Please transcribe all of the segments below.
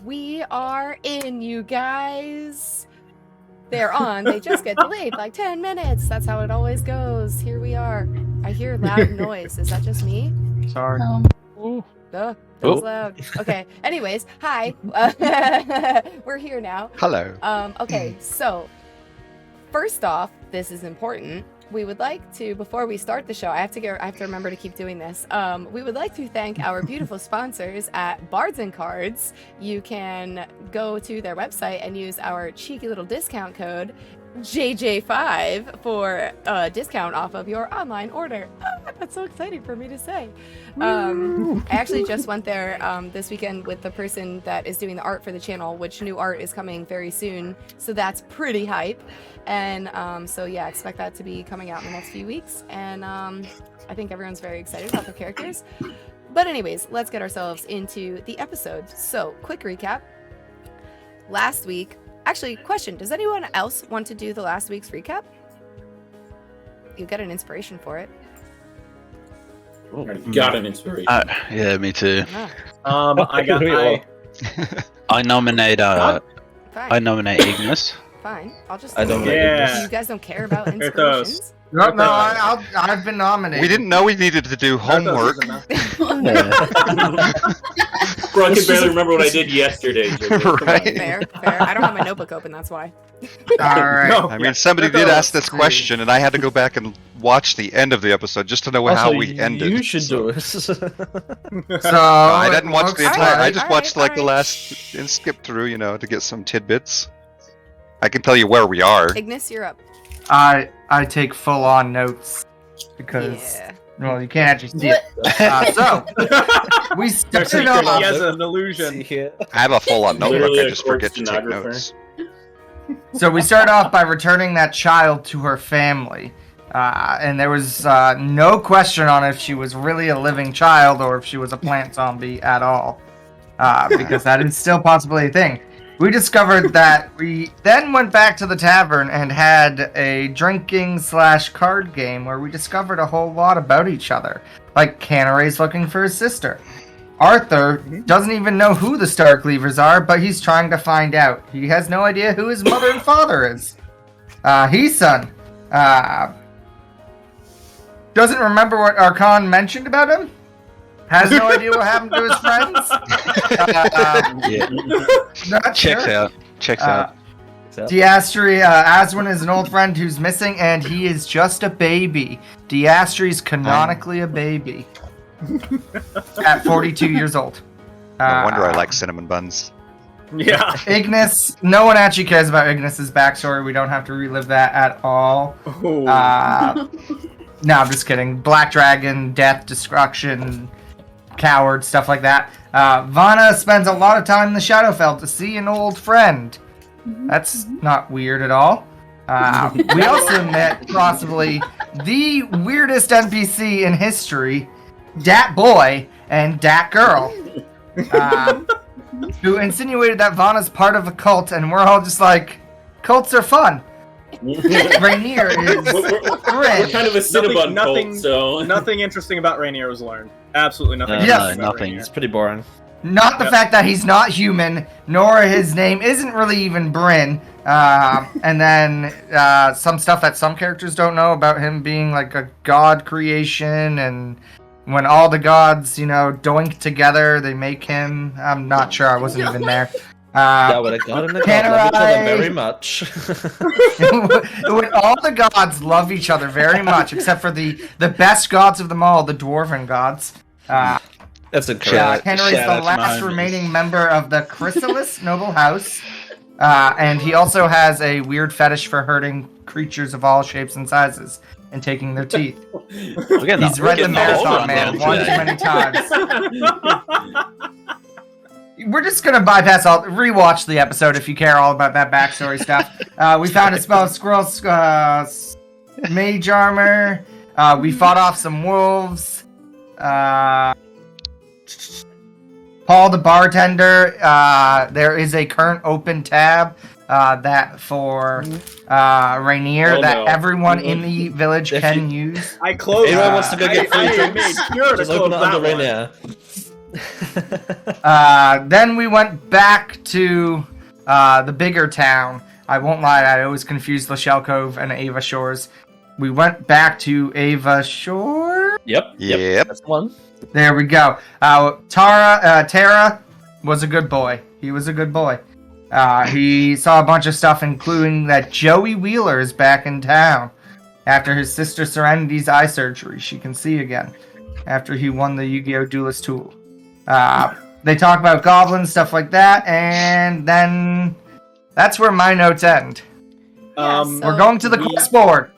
We are in, you guys. They're on. They just get delayed like 10 minutes. That's how it always goes. Here we are. I hear loud noise. Is that just me? Sorry. That was loud. Okay. Anyways, hi. We're here now. Hello. Okay, so first off, this is important. We would like to, before we start the show, I have to remember to keep doing this. We would like to thank our beautiful sponsors at Bards and Cards. You can go to their website and use our cheeky little discount code JJ5 for a discount off of your online order. That's so exciting for me to say. I actually just went there this weekend with the person that is doing the art for the channel, which new art is coming very soon. So that's pretty hype. And so yeah, expect that to be coming out in the next few weeks. And I think everyone's very excited about their characters. But anyways, let's get ourselves into the episode. So quick recap. Last week, actually, question, does anyone else want to do the last week's recap? You get an inspiration for it. Got an inspiration. Yeah, me too. I nominate Fine. Ignis. Fine. I'll just. I don't You guys don't care about inspirations? No, I've been nominated. We didn't know we needed to do homework. Bro, I can barely remember what I did yesterday. Right. Fair. I don't have my notebook open, that's why. Alright. No. I mean, somebody did ask this question, and I had to go back and watch the end of the episode just to know how we ended. You should do it. So I didn't watch the entire. I just watched alright. the last and skipped through, to get some tidbits. I can tell you where we are. Ignis, you're up. I take full-on notes because Yeah. well, you can't actually see it. So we started He off. has an illusion. I have a full-on notebook. Literally I a just corpse forget to take stenographer. notes. So we started off by returning that child to her family, and there was no question on if she was really a living child or if she was a plant zombie at all, because that is still possibly a thing. We discovered that we then went back to the tavern and had a drinking/card game where we discovered a whole lot about each other. Like Canary's looking for his sister. Arthur doesn't even know who the Starcleavers are, but he's trying to find out. He has no idea who his mother and father is. Heesun doesn't remember what Archon mentioned about him. Has no idea what happened to his friends. Not Checks sure. out. Checks out. Diastri, Aswin is an old friend who's missing, and he is just a baby. Diastri's canonically a baby. At 42 years old. No wonder I like cinnamon buns. Yeah. Ignis, no one actually cares about Ignis's backstory. We don't have to relive that at all. Oh. No, I'm just kidding. Black Dragon, death, destruction, coward, stuff like that. Vana spends a lot of time in the Shadowfell to see an old friend. That's not weird at all. We also met possibly the weirdest NPC in history, Dat Boy and Dat Girl, who insinuated that Vana's part of a cult, and we're all just like, cults are fun. Rainier is We're kind of a Cinnabon nothing- cult, so... Nothing interesting about Rainier was learned. Absolutely nothing. Yes. interesting about Nothing. Rainier. It's pretty boring. Not the fact that he's not human, nor his name isn't really even Bryn. And then some stuff that some characters don't know about him being like a god creation, and when all the gods, doink together, they make him. I'm not sure. I wasn't even there. That would have gotten the god love each other very much. When all the gods love each other very much, except for the best gods of them all, the dwarven gods. That's incorrect. Henry's the last remaining member of the Chrysalis noble house. And he also has a weird fetish for hurting creatures of all shapes and sizes and taking their teeth. He's read the Marathon Man one too many times. We're just gonna bypass rewatch the episode if you care all about that backstory stuff. We found a spell of squirrel mage armor. We fought off some wolves. Paul the bartender. There is a current open tab that for Rainier everyone in the village can use. I closed. Anyone wants to go get free I drinks? made sure to Just close open it that under one. Rainier. Then we went back to the bigger town. I won't lie, I always confused Lachelle Cove and Ava Shores. We went back to Ava Shore. Yep. Yep. That's the one. There we go. Tara was a good boy. He was a good boy. He saw a bunch of stuff, including that Joey Wheeler is back in town after his sister Serenity's eye surgery. She can see again after he won the Yu-Gi-Oh! Duelist Tool. They talk about goblins, stuff like that, and then that's where my notes end. Yeah, so We're going to the quest board.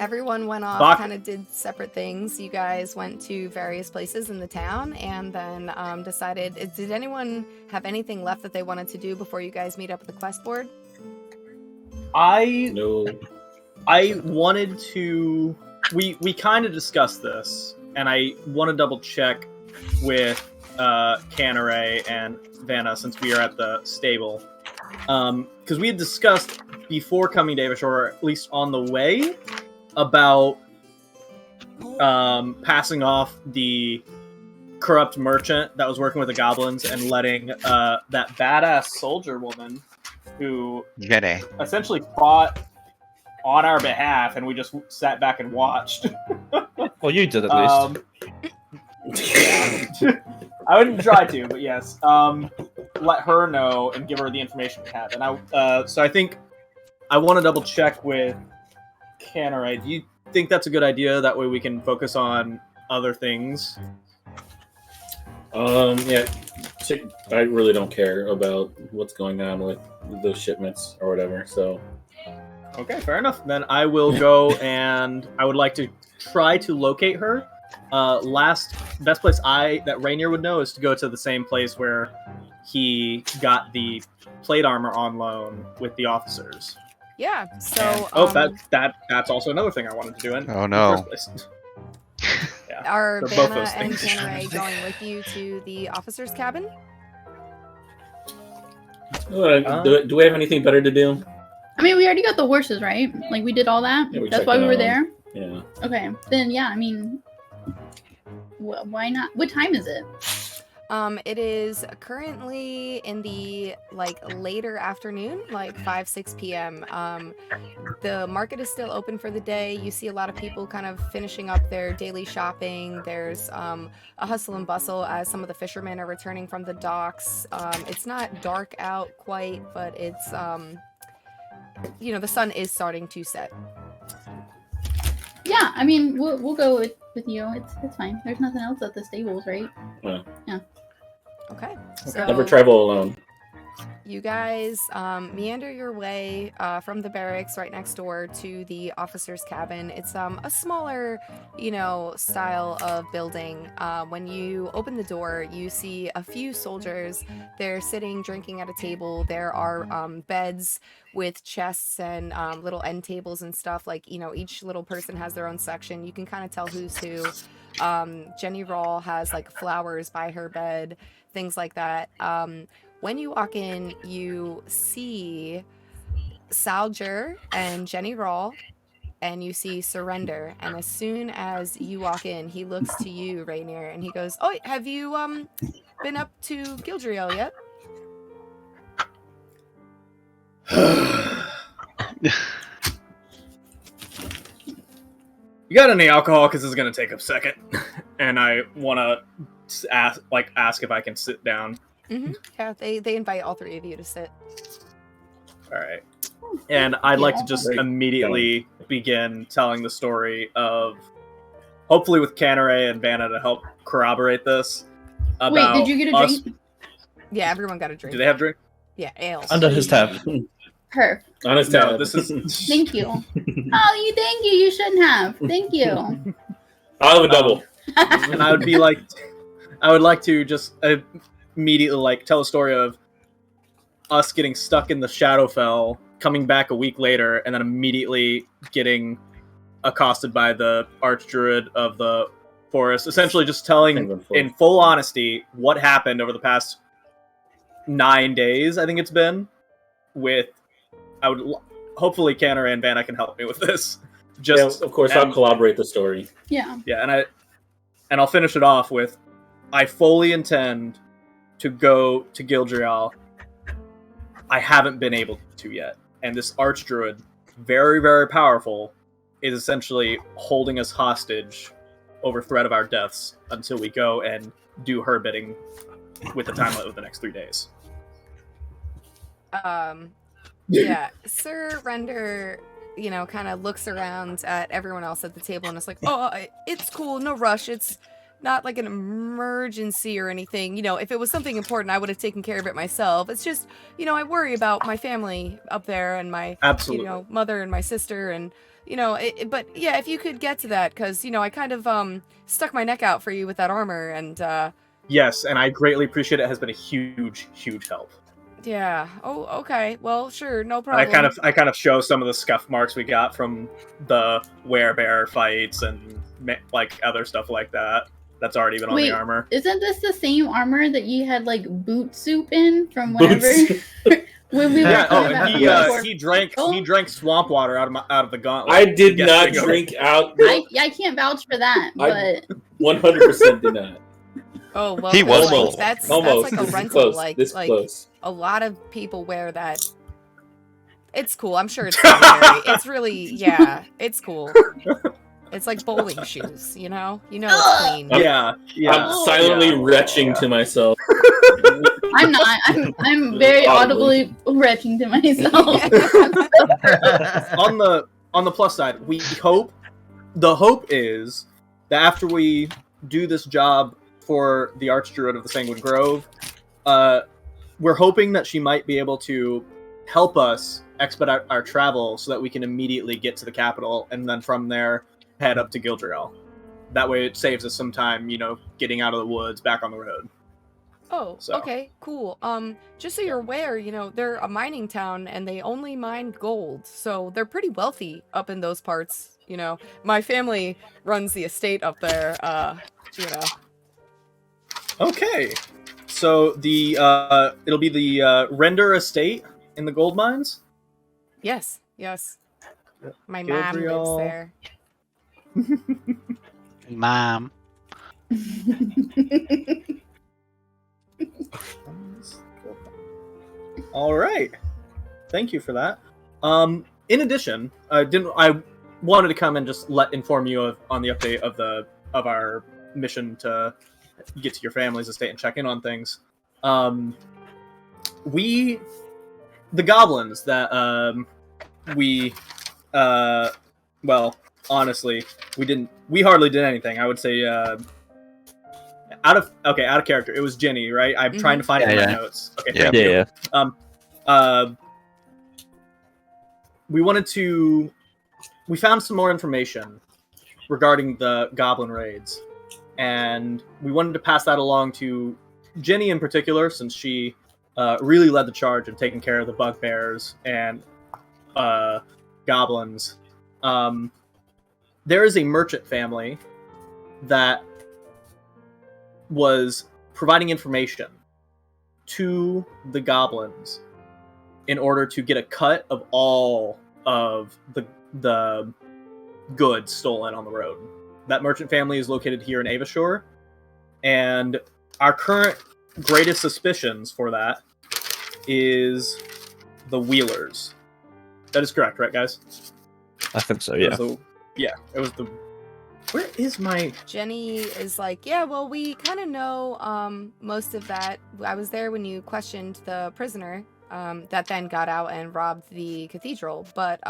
everyone went off, Bach- kind of did separate things. You guys went to various places in the town, and then decided. Did anyone have anything left that they wanted to do before you guys meet up at the quest board? No. I wanted to. We kind of discussed this, and I want to double check with Canare and Vanna since we are at the stable, because we had discussed before coming to Ava Shore, or at least on the way, about passing off the corrupt merchant that was working with the goblins and letting that badass soldier woman who essentially fought on our behalf, and we just sat back and watched. Well, you did at least. I wouldn't try to, but yes. Let her know and give her the information we have. And so I think I want to double check with Canare. Do you think that's a good idea? That way we can focus on other things. Yeah. I really don't care about what's going on with those shipments or whatever. So. Okay, fair enough. Then I will go, and I would like to try to locate her. Best place that Rainier would know is to go to the same place where he got the plate armor on loan with the officers. Yeah. So. That's also another thing I wanted to do. Oh, no. In the first place. Yeah. Are They're both Vanna those and things. Canare going with you to the officer's cabin? Do we have anything better to do? I mean, we already got the horses, right? Like, we did all that. Yeah, we That's checked why we it were out. there. Yeah. Okay, then yeah. I mean, why not? What time is it? It is currently in the later afternoon, 5-6 p.m. The market is still open for the day. You see a lot of people kind of finishing up their daily shopping. There's a hustle and bustle as some of the fishermen are returning from the docks. It's not dark out quite, but it's the sun is starting to set. Yeah, I mean, we'll go with you. It's fine. There's nothing else at the stables, right? Yeah. Okay. So Never travel alone. you guys meander your way from the barracks right next door to the officer's cabin. It's a smaller, style of building. When you open the door, you see a few soldiers. They're sitting, drinking at a table. There are beds with chests and little end tables and stuff. Each little person has their own section. You can kind of tell who's who. Jenny Rawl has flowers by her bed, things like that. When you walk in, you see Salger and Jenny Rawl, and you see Surrender. And as soon as you walk in, he looks to you, Rainier, and he goes, "Oh, have you been up to Gildriel yet?" You got any alcohol? Because this is gonna take a second, and I want to ask if I can sit down. Yeah, they invite all three of you to sit. All right, and I'd like to Yeah. just Great. immediately begin telling the story of, hopefully with Canare and Vanna to help corroborate this. Wait, About did you get a us- drink? Yeah, everyone got a drink. Do they have drink? Yeah, ales. Under his tab. Perf. Honest No, tab. this is. Thank you. Oh, thank you. You shouldn't have. Thank you. I'll have a double. And I would like to just immediately tell a story of us getting stuck in the Shadowfell, coming back a week later, and then immediately getting accosted by the Archdruid of the forest. Essentially, just telling Penguin Forest. in full honesty what happened over the past 9 days. I think it's been. Hopefully Canner and Vanna can help me with this. Just Yeah, of course, I'll collaborate the story. Yeah. yeah, and I'll finish it off with, I fully intend to go to Gildrial. I haven't been able to yet. And this Archdruid, very, very powerful, is essentially holding us hostage over threat of our deaths until we go and do her bidding with the timeline of the next 3 days. Yeah, Sir Render, kind of looks around at everyone else at the table and is like, oh, it's cool, no rush. It's not like an emergency or anything. If it was something important, I would have taken care of it myself. It's just, I worry about my family up there and my, Absolutely. mother and my sister and, but yeah, if you could get to that, because, I kind of stuck my neck out for you with that armor and, Yes, and I greatly appreciate it. It has been a huge, huge help. yeah. Oh, okay. Well, sure, no And problem. I kind of show some of the scuff marks we got from the werebear fights and other stuff like that. That's already been on Wait, the armor. Isn't this the same armor that you had boot soup in from whenever when we were Yeah. Oh, talking and about he drank swamp water out of the gauntlet. I did Yes, not bingo. drink out. I can't vouch for that, I- but 100% did not. Oh, well, He was like, full. that's Almost. like a This rental. close. Like This close. a lot of people wear that. It's cool. I'm sure it's secondary. It's really, yeah, it's cool. It's like bowling shoes, it's clean. Yeah. I'm silently retching to myself. I'm not. I'm very audibly retching to myself. On the plus side, the hope is that after we do this job for the Archdruid of the Sanguine Grove, we're hoping that she might be able to help us expedite our travel so that we can immediately get to the capital and then from there head up to Gildriel. That way it saves us some time, getting out of the woods, back on the road. Oh, So. okay, cool. Just so you're aware, they're a mining town and they only mine gold, so they're pretty wealthy up in those parts. My family runs the estate up there. Okay. So it'll be the Render estate in the gold mines? Yes. My mom lives Gabriel. there. Mom. All right. Thank you for that. In addition, I wanted to come and just inform you on the update of our mission to get to your family's estate and check in on things. The goblins that honestly, we hardly did anything. I would say out of character. It was Jenny, right? I'm trying to find it in my notes. Okay, Yeah. thank you. We found some more information regarding the goblin raids, and we wanted to pass that along to Jenny in particular, since she really led the charge in taking care of the bugbears and goblins. There is a merchant family that was providing information to the goblins in order to get a cut of all of the goods stolen on the road. That merchant family is located here in Avashore, and our current greatest suspicions for that is the Wheelers. That is correct, right, guys? I think so, It yeah. was it was the... Where is my... Jenny is like, yeah, well, we kind of know most of that. I was there when you questioned the prisoner that then got out and robbed the cathedral. But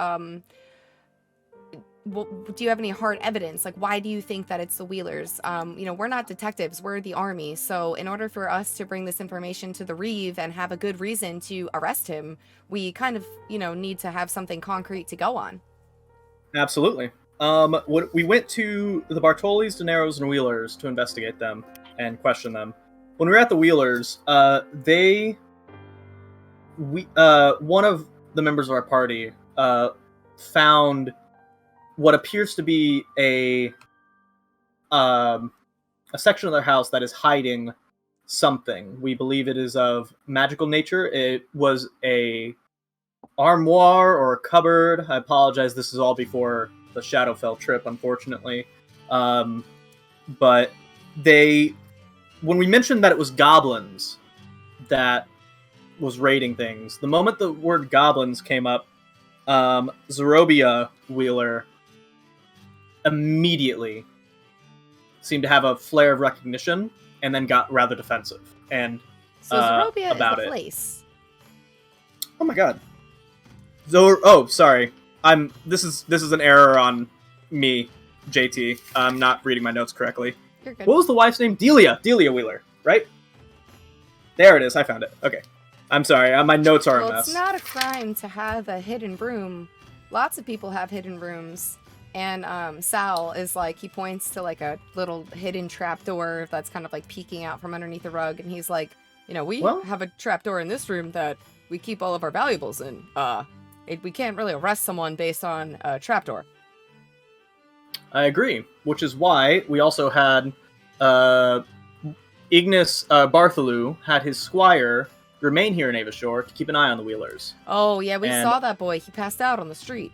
do you have any hard evidence? Like, why do you think that it's the Wheelers? We're not detectives. We're the army. So in order for us to bring this information to the Reeve and have a good reason to arrest him, we kind of, need to have something concrete to go on. Absolutely. We went to the Bartolis, De Niros, and Wheelers to investigate them and question them. When we were at the Wheelers, one of the members of our party found what appears to be a section of their house that is hiding something. We believe it is of magical nature. It was a armoire or a cupboard. I apologize. This is all before the Shadowfell trip, unfortunately. But when we mentioned that it was goblins that was raiding things, the moment the word goblins came up, Zorobia Wheeler immediately seemed to have a flare of recognition and then got rather defensive and So Zorobia about is the it. place. Oh my god. Sorry. This is an error on me, JT. I'm not reading my notes correctly. You're good. What was the wife's name? Delia Wheeler, right? There it is. I found it. Okay. I'm sorry. My notes are a Well, mess. it's not a crime to have a hidden room. Lots of people have hidden rooms. And Sal is like, he points to like a little hidden trapdoor that's kind of like peeking out from underneath the rug. And he's like, we have a trapdoor in this room that we keep all of our valuables in. We can't really arrest someone based on a trapdoor. I agree, which is why we also had Ignis Bartholomew had his squire remain here in Avashore to keep an eye on the Wheelers. Oh, yeah, we And- saw that boy. He passed out on the street.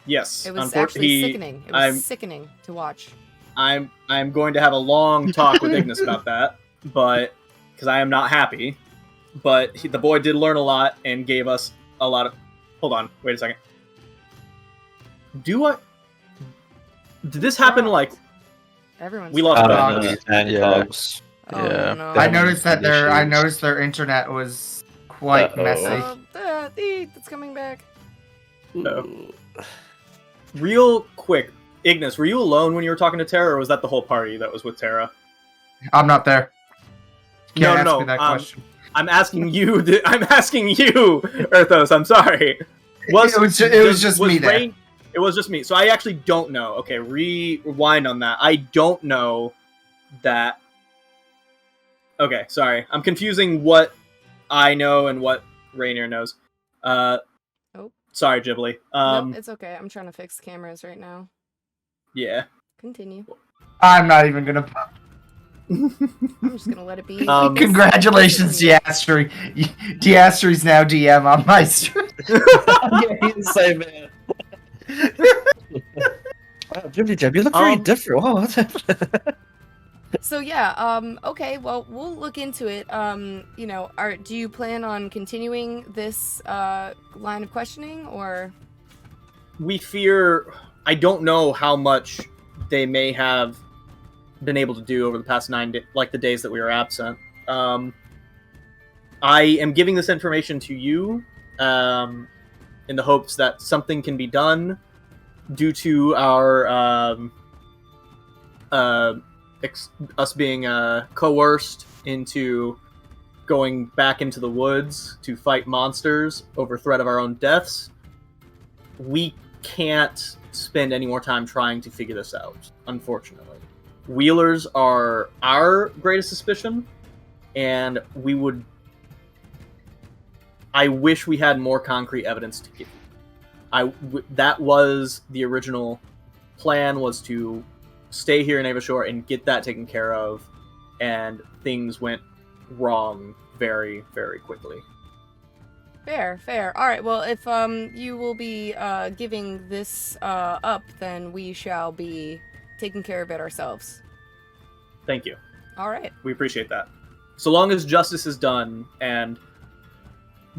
Yes, It was actually sickening. It was sickening to watch. I'm going to have a long talk with Ignis about that, but because I am not happy. But the boy did learn a lot and gave us a lot of... Hold on, wait a second. Did this happen like... Everyone's We lost IamCogs. Oh, Yeah. no. I noticed that I issues. noticed their internet was quite Uh-oh. messy. It's coming back. No. Real quick, Ignis, were you alone when you were talking to Tara, or was that the whole party that was with Tara? I'm not there. You can't No, ask me that question. I'm asking you. I'm asking you, Erthos. I'm sorry. It was just me there. It was just me. So I actually don't know. Okay, rewind on that. I don't know that. Okay, sorry. I'm confusing what I know and what Rainier knows. Sorry, Ghibli. No, it's okay. I'm trying to fix cameras right now. Yeah. Continue. I'm not even gonna. I'm just gonna let it be. Congratulations, Diastri. Diastri's now DM on my stream. Yeah, he's the same man. Wow, JibblyJam, you look very different. Wow, what's happening? So yeah, okay, well, we'll look into it. Do you plan on continuing this line of questioning, or? We fear... I don't know how much they may have been able to do over the past 9 days, like the days that we were absent. I am giving this information to you in the hopes that something can be done due to our us being coerced into going back into the woods to fight monsters over threat of our own deaths. We can't spend any more time trying to figure this out, unfortunately. Wheelers are our greatest suspicion, and I wish we had more concrete evidence to give you. That was the original plan, was to stay here in Avashore and get that taken care of, and things went wrong very, very quickly. Fair. All right. Well, if you will be giving this up, then we shall be taking care of it ourselves. Thank you. All right. We appreciate that. So long as justice is done and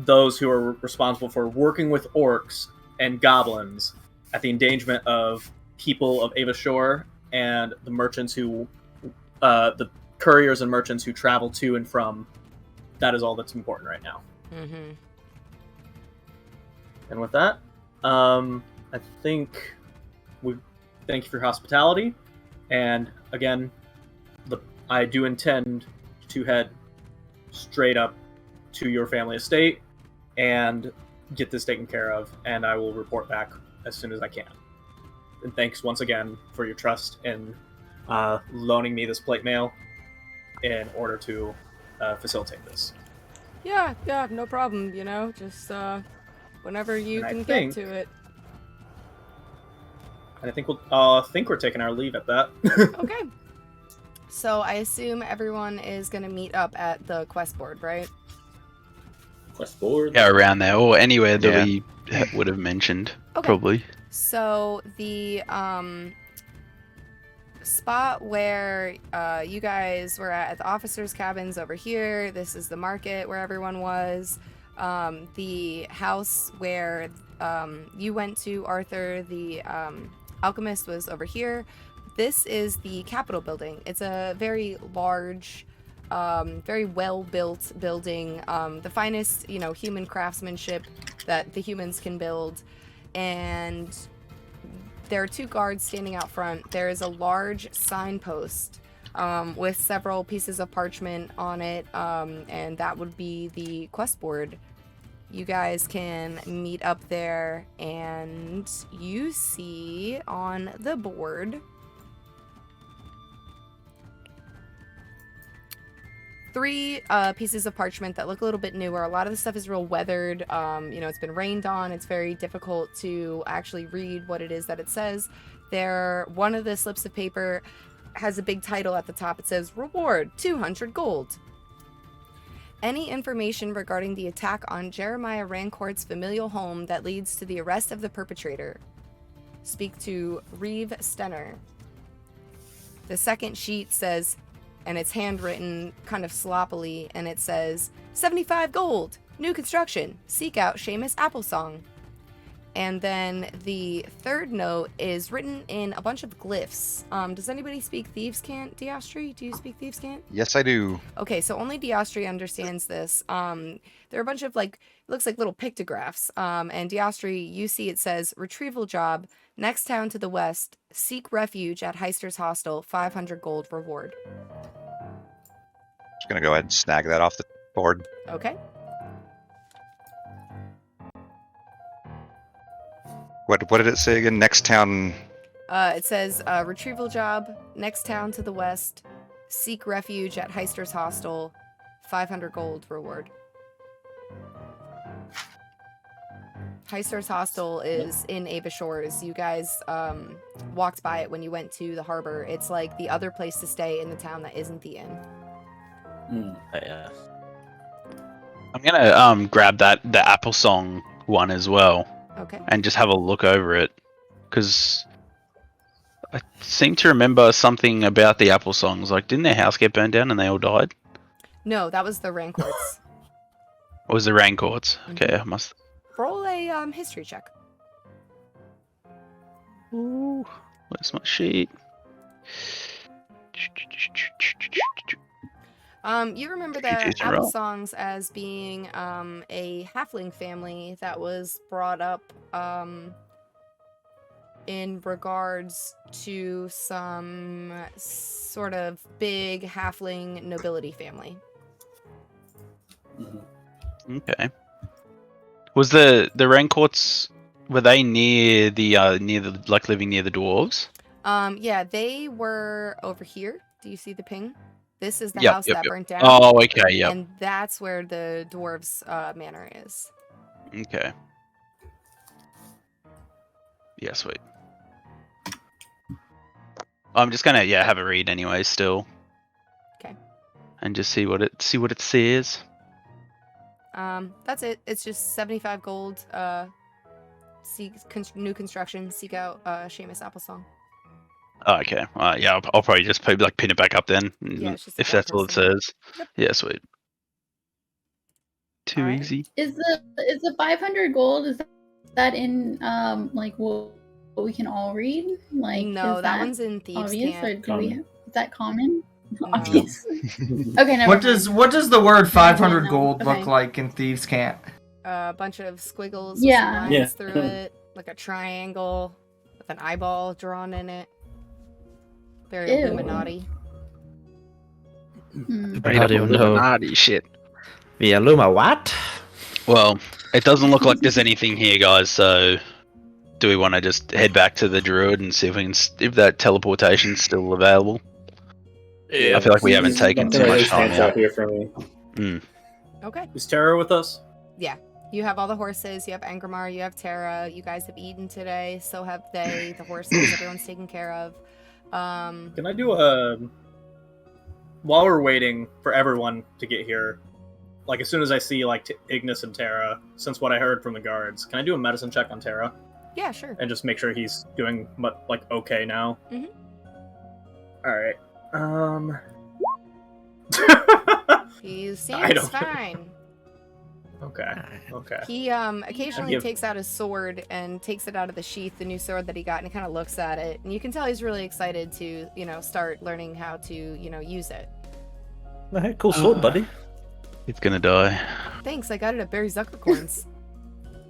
those who are responsible for working with orcs and goblins at the endangerment of people of Ava Shore and the merchants who, the couriers and merchants who travel to and from. That is all that's important right now. Mm-hmm. And with that, I think we thank you for your hospitality. And again, I do intend to head straight up to your family estate and get this taken care of, and I will report back as soon as I can. And thanks once again for your trust in loaning me this plate mail in order to facilitate this. Yeah, no problem. Just whenever you can get to it. And I think we're taking our leave at that. Okay. So I assume everyone is going to meet up at the quest board, right? Quest board? Yeah, around there, or anywhere that we would have mentioned, probably. So the spot where you guys were at the officers' cabins over here. This is the market where everyone was. The house where you went to, Arthur, the alchemist, was over here. This is the Capitol building. It's a very large, very well-built building. The finest, human craftsmanship that the humans can build. And there are 2 guards standing out front. There is a large signpost with several pieces of parchment on it, and that would be the quest board. You guys can meet up there, and you see on the board 3 pieces of parchment that look a little bit newer. A lot of the stuff is real weathered. It's been rained on. It's very difficult to actually read what it is that it says. One of the slips of paper has a big title at the top. It says, "Reward, 200 gold. Any information regarding the attack on Jeremiah Rancourt's familial home that leads to the arrest of the perpetrator. Speak to Reeve Stenner." The second sheet says, and it's handwritten kind of sloppily, and it says, 75 gold, new construction, seek out Seamus Applesong. And then the third note is written in a bunch of glyphs. Does anybody speak Thieves' Cant? Diostri, do you speak Thieves' Cant? Yes, I do. Okay, so only Diostri understands this. There are a bunch of, it looks like little pictographs. And Diostri, you see it says, retrieval job, next town to the west, seek refuge at Heister's Hostel, 500 gold reward. Just gonna go ahead and snag that off the board. Okay. What did it say again? Next town. It says retrieval job, next town to the west, seek refuge at Heister's Hostel, 500 gold reward. Heister's Hostel is in Ava Shores. You guys walked by it when you went to the harbor. It's like the other place to stay in the town that isn't the inn. Yeah. I'm gonna grab the Applesong one as well. Okay. And just have a look over it, because I seem to remember something about the Applesongs. Like, didn't their house get burned down and they all died? No, that was the Rancourts. Or was the Rancourts? Okay, I must. Roll a history check. Ooh, where's my sheet? You remember the Applesongs as being a halfling family that was brought up in regards to some sort of big halfling nobility family. Okay. Was the Rancourts, were they near the living near the dwarves? Yeah, they were over here. Do you see the ping? This is the Yep, house yep, that yep. burnt down. Oh, okay, yep. And that's where the dwarves' manor is. Okay. Yeah, sweet. I'm just gonna have a read anyway still. Okay. And just see what it says. That's it. It's just 75 gold. Seek new construction. Seek out Seamus Applesong. Oh, okay. Yeah, I'll probably just pin it back up then. Yeah, it's just if that's all it says. Yep. Yeah, sweet. Too Alright. easy. Is the 500 gold? Is that in like what we can all read? Like No, is that one's in Thieves' obvious, or Camp. do we? Is that common? No. Obvious. Okay, never What mind. does the word 500 no. gold look Okay. like in Thieves' Camp? A bunch of squiggles Yeah. with some lines Yeah. through it, like a triangle with an eyeball drawn in it. Very Ew. Illuminati. Hmm. How do you know? Illuminati shit. The Illuma what? Well, it doesn't look like there's anything here, guys. So, do we want to just head back to the druid and see if we can, if that teleportation's still available? Yeah. I feel like we haven't taken too much time out out. here for me. Okay. Is Tara with us? You have all the horses, you have Angramar, you have Tara, you guys have eaten today, so have they, the horses, everyone's taken care of. Can I do a... While we're waiting for everyone to get here, like as soon as I see like Ignis and Tara, since what I heard from the guards, can I do a medicine check on Tara Yeah, sure. and just make sure he's doing like okay now? Mhm. All right. He I seems don't- fine. Okay. Okay. He occasionally give- takes out his sword and takes it out of the sheath, the new sword that he got, and he kind of looks at it, and you can tell he's really excited to, start learning how to, use it. Hey, cool sword, buddy. It's gonna die. Thanks, I got it at Barry Zuckercorn's.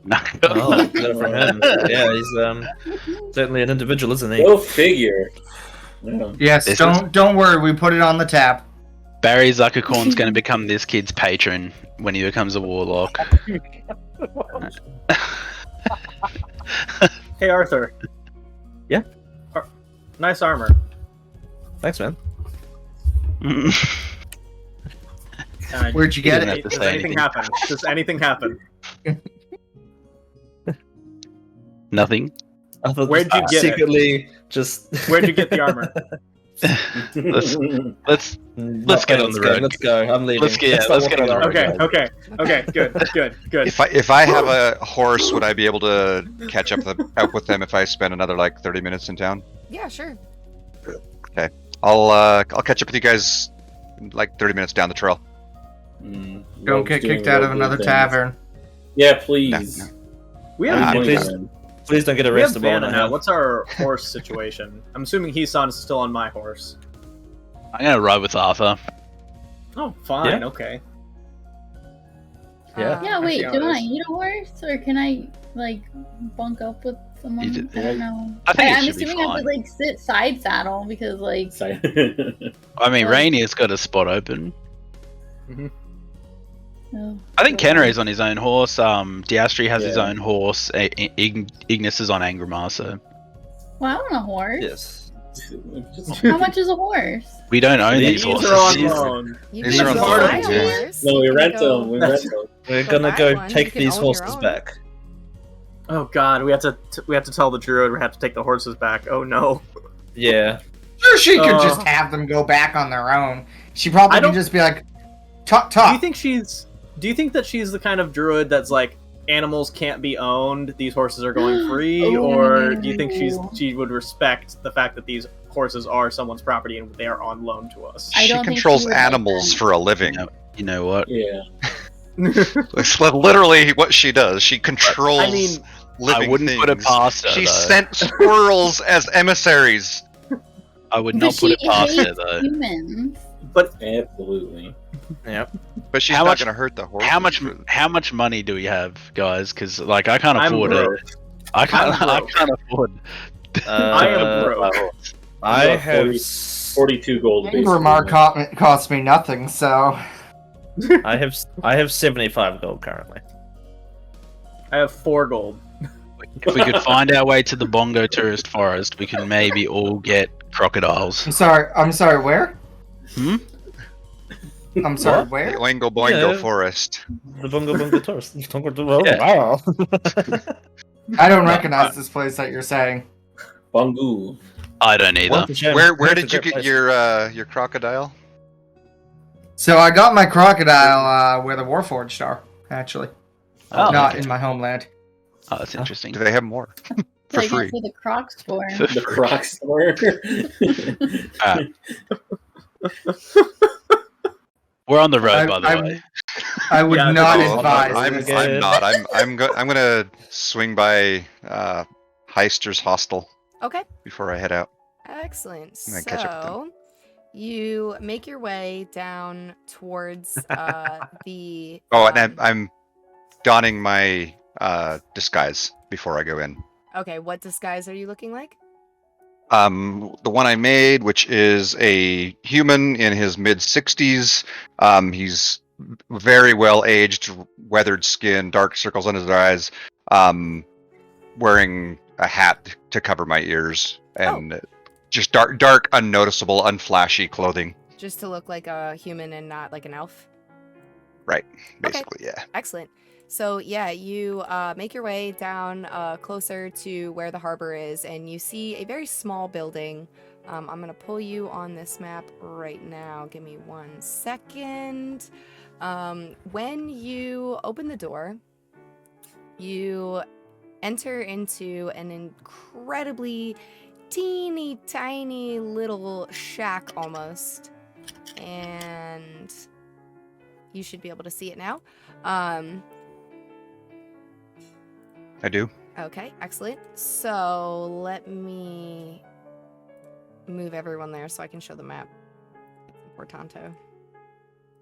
Oh, got it from him. Yeah, he's certainly an individual, isn't he? Go figure. Yeah. Yes, This don't worry, we put it on the tab. Barry Zuckercorn's gonna become this kid's patron when he becomes a warlock. Hey Arthur. Yeah? Nice armor. Thanks, man. Where'd you get didn't it? have to Does say anything anything. happen? Does anything happen? Nothing. I thought Where'd you get it? secretly just. Where'd you get the armor? Let's get on the road. Let's go. I'm leaving. Let's get on the road. Okay. Good. If I have a horse, would I be able to catch up with them if I spend another like 30 minutes in town? Yeah, sure. I'll catch up with you guys in like 30 minutes down the trail. Don't Rogue's get doing kicked out of rogue another things. tavern. Yeah, please. No. We Ah, have, please. Please don't get we have arrested. while Vanna I'm now. out. What's our horse situation? I'm assuming Hisan is still on my horse. I'm gonna ride with Arthur. Oh, fine. Yeah. Okay. Yeah. Yeah, wait, Actually, do I I eat a horse, or can I like bunk up with someone? You did- I don't know. I think it I'm should be assuming I have to fine. like sit side saddle because like Sorry. I mean, Like- Rainier's got a spot open. oh. I think Kennere's on his own horse. Diastri has his Yeah. own horse. Ignis is on Angramar, so Well, I want a horse. Yes. How much is a horse? we don't own These these These are on horses. loan. You These can are go on buy farm, a too. horse. No, You we can rent go- them. We rent them. We're Go gonna buy go one, take you can these own your horses own. back. Oh God, we have to tell the druid we have to take the horses back. Oh no. Yeah. Sure, she could Oh. just have them go back on their own. She probably I could don't- just be like, talk. Do you think that she's the kind of druid that's like animals can't be owned, these horses are going free, or do you think she would respect the fact that these horses are someone's property and they are on loan to us? I She don't think controls she would like animals that. for a living. You know what? Yeah. It's literally what she does. She controls I mean, living I wouldn't things. put it past her. She though. sent squirrels as emissaries. I would But not put she it past her hates though. humans. Absolutely. Yep. But she's How not much- going to hurt the horse. How much money do we have, guys? Because like I can't I'm afford broke. it. I can't broke. afford. I am broke. I About have 42 gold. Angramar basically. cost me nothing, so I have 75 gold currently. I have 4 gold. If we could find our way to the Bongo Tourist Forest, we could maybe all get crocodiles. I'm sorry, where? Hmm? I'm sorry, What? The where? Oingo Boingo Yeah. Forest. The Bungo Bungo Tourist. Oh, Yeah. wow. I don't recognize this place that you're saying. Bangu. I don't either. Where did you get your crocodile? So I got my crocodile where the Warforged are, actually. Oh, Not okay. in my homeland. Oh, that's interesting. Do they have more? For Like free. that's where the Crocs for. The Croc store. We're on the road, by the I- way. I would Yeah, not No, advise. I'm this. not. I'm gonna swing by Heister's hostel Okay. before I head out. Excellent. And then catch up with them. So you make your way down towards the. Oh, and I'm donning my disguise before I go in. Okay, what disguise are you looking like? The one I made, which is a human in his mid-60s. He's very well aged, weathered skin, dark circles under his eyes, wearing a hat to cover my ears, and just dark, unnoticeable, unflashy clothing. Just to look like a human and not like an elf? Right, basically, yeah. Excellent. So yeah, you make your way down closer to where the harbor is, and you see a very small building. I'm gonna pull you on this map right now. Give me 1 second. When you open the door, you enter into an incredibly teeny tiny little shack almost, and you should be able to see it now. I do. Okay, excellent. So let me move everyone there so I can show the map. Importanto.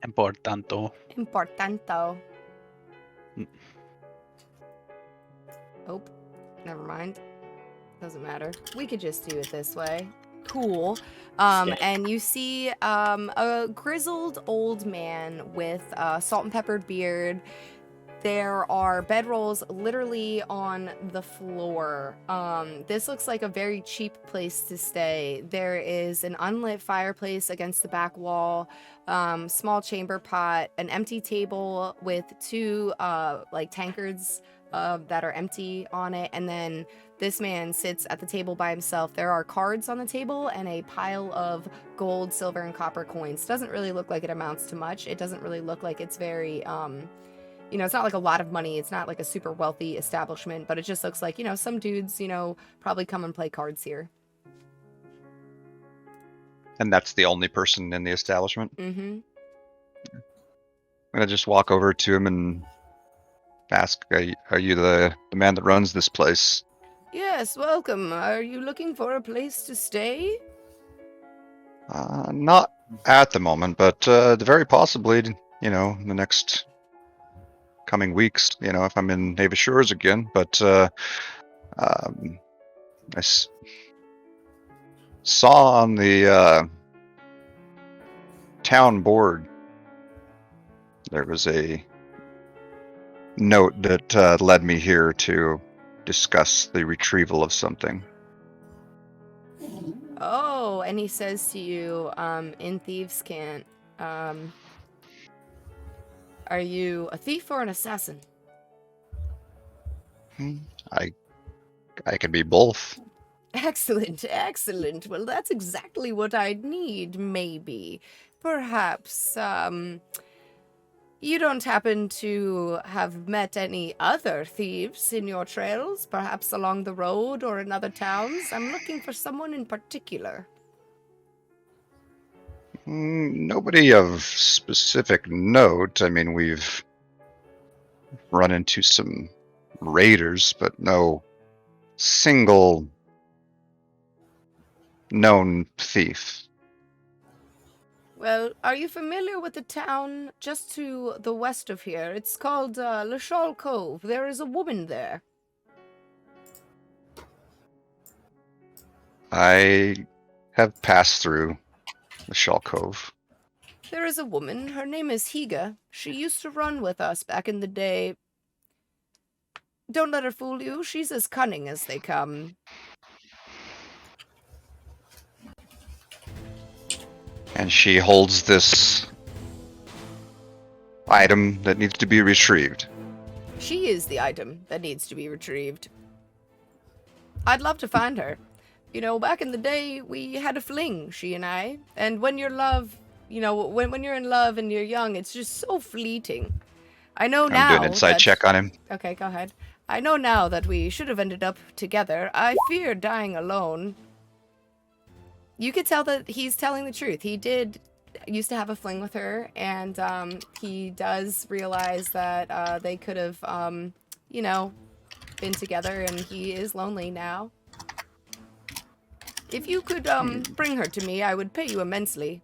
Importanto. Importanto. Oh, never mind. Doesn't matter. We could just do it this way. Cool. And you see a grizzled old man with a salt and peppered beard. There are bedrolls literally on the floor. This looks like a very cheap place to stay. There is an unlit fireplace against the back wall, small chamber pot, an empty table with 2 like tankards that are empty on it, and then this man sits at the table by himself. There are cards on the table and a pile of gold, silver, and copper coins. Doesn't really look like it amounts to much. It doesn't really look like it's very you know, it's not like a lot of money. It's not like a super wealthy establishment, but it just looks like, you know, some dudes, you know, probably come and play cards here. And that's the only person in the establishment? Mm-hmm. I'm gonna just walk over to him and ask, are you the man that runs this place? Yes, welcome. Are you looking for a place to stay? Not at the moment, but very possibly, you know, in the next coming weeks, you know, if I'm in Neva Shores again. But saw on the town board there was a note that led me here to discuss the retrieval of something. Oh, and he says to you, in Thieves' Cant, are you a thief or an assassin? I can be both. Excellent, excellent. Well, that's exactly what I'd need, maybe. Perhaps, you don't happen to have met any other thieves in your trails, perhaps along the road or in other towns? I'm looking for someone in particular. Nobody of specific note. I mean, we've run into some raiders, but no single known thief. Well, are you familiar with the town just to the west of here? It's called Lashal Cove. There is a woman there. I have passed through Lashal Cove. There is a woman. Her name is Higa. She used to run with us back in the day. Don't let her fool you. She's as cunning as they come. And she holds this item that needs to be retrieved. She is the item that needs to be retrieved. I'd love to find her. You know, back in the day, we had a fling, she and I. And when you're when you're in love and you're young, it's just so fleeting. I know now. I'm doing an inside check on him. Okay, go ahead. I know now that we should have ended up together. I fear dying alone. You could tell that he's telling the truth. He did used to have a fling with her, and he does realize that they could have, you know, been together, and he is lonely now. If you could bring her to me, I would pay you immensely.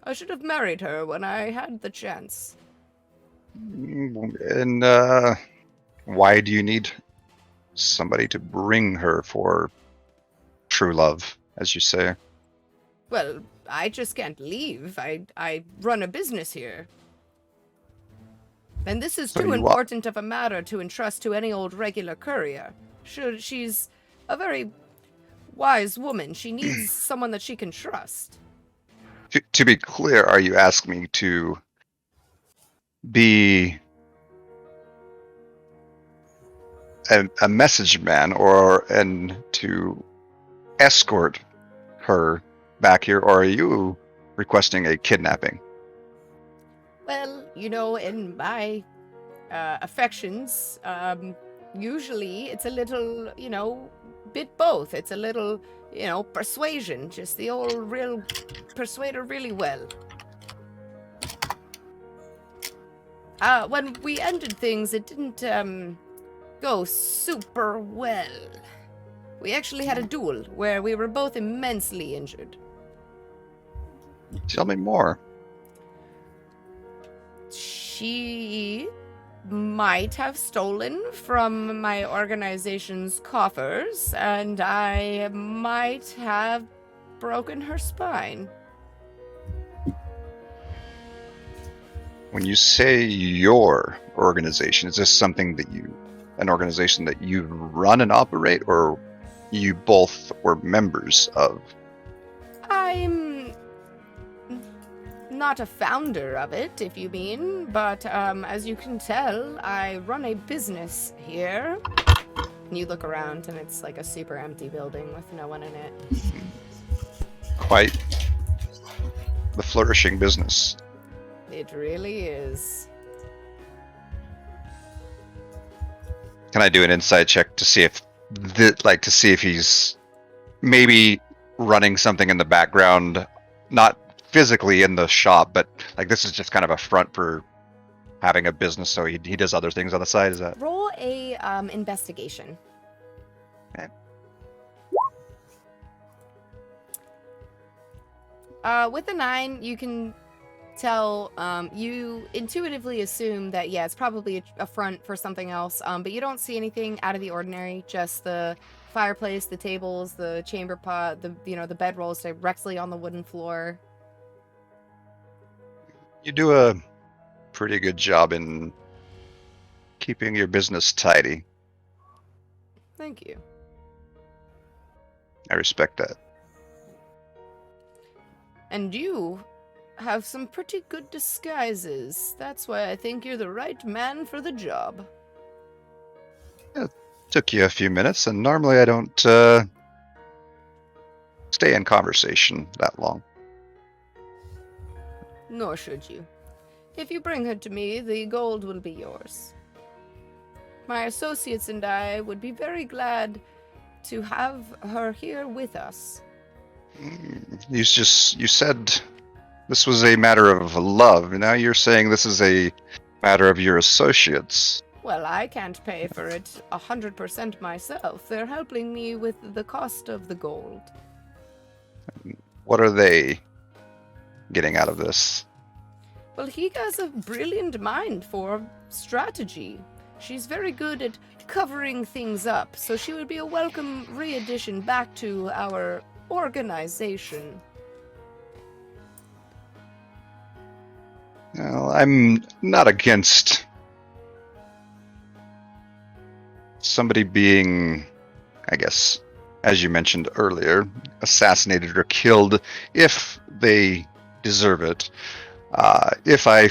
I should have married her when I had the chance. And why do you need somebody to bring her for true love, as you say? Well, I just can't leave. I run a business here. And this is So too you important of a matter to entrust to any old regular courier. She's a very wise woman. She needs someone that she can trust. To be clear, are you asking me to be a message man and to escort her back here, or are you requesting a kidnapping? Well, you know, in my affections, usually it's a little, you know, bit both. It's a little, you know, persuasion. Just the old real persuade her really well. When we ended things, it didn't go super well. We actually had a duel where we were both immensely injured. Tell me more. She might have stolen from my organization's coffers, and I might have broken her spine. When you say your organization, is this something that an organization that you run and operate, or you both were members of? I'm not a founder of it, if you mean, but as you can tell, I run a business here. And you look around, and it's like a super empty building with no one in it. Quite the flourishing business. It really is. Can I do an insight check to see if he's maybe running something in the background, not physically in the shop, but like this is just kind of a front for having a business, so he does other things on the side? Is that? Roll a investigation. Okay. With a 9, you can tell, you intuitively assume that, yeah, it's probably a front for something else, but you don't see anything out of the ordinary, just the fireplace, the tables, the chamber pot, the bedrolls directly on the wooden floor. You do a pretty good job in keeping your business tidy. Thank you. I respect that. And you have some pretty good disguises. That's why I think you're the right man for the job. Took you a few minutes, and normally I don't stay in conversation that long. Nor should you. If you bring her to me, the gold will be yours. My associates and I would be very glad to have her here with us. You said this was a matter of love. Now you're saying this is a matter of your associates. Well, I can't pay for it 100% myself. They're helping me with the cost of the gold. What are they getting out of this? Well, he has a brilliant mind for strategy. She's very good at covering things up, so she would be a welcome re-addition back to our organization. Well, I'm not against somebody being, I guess, as you mentioned earlier, assassinated or killed if they deserve it. If I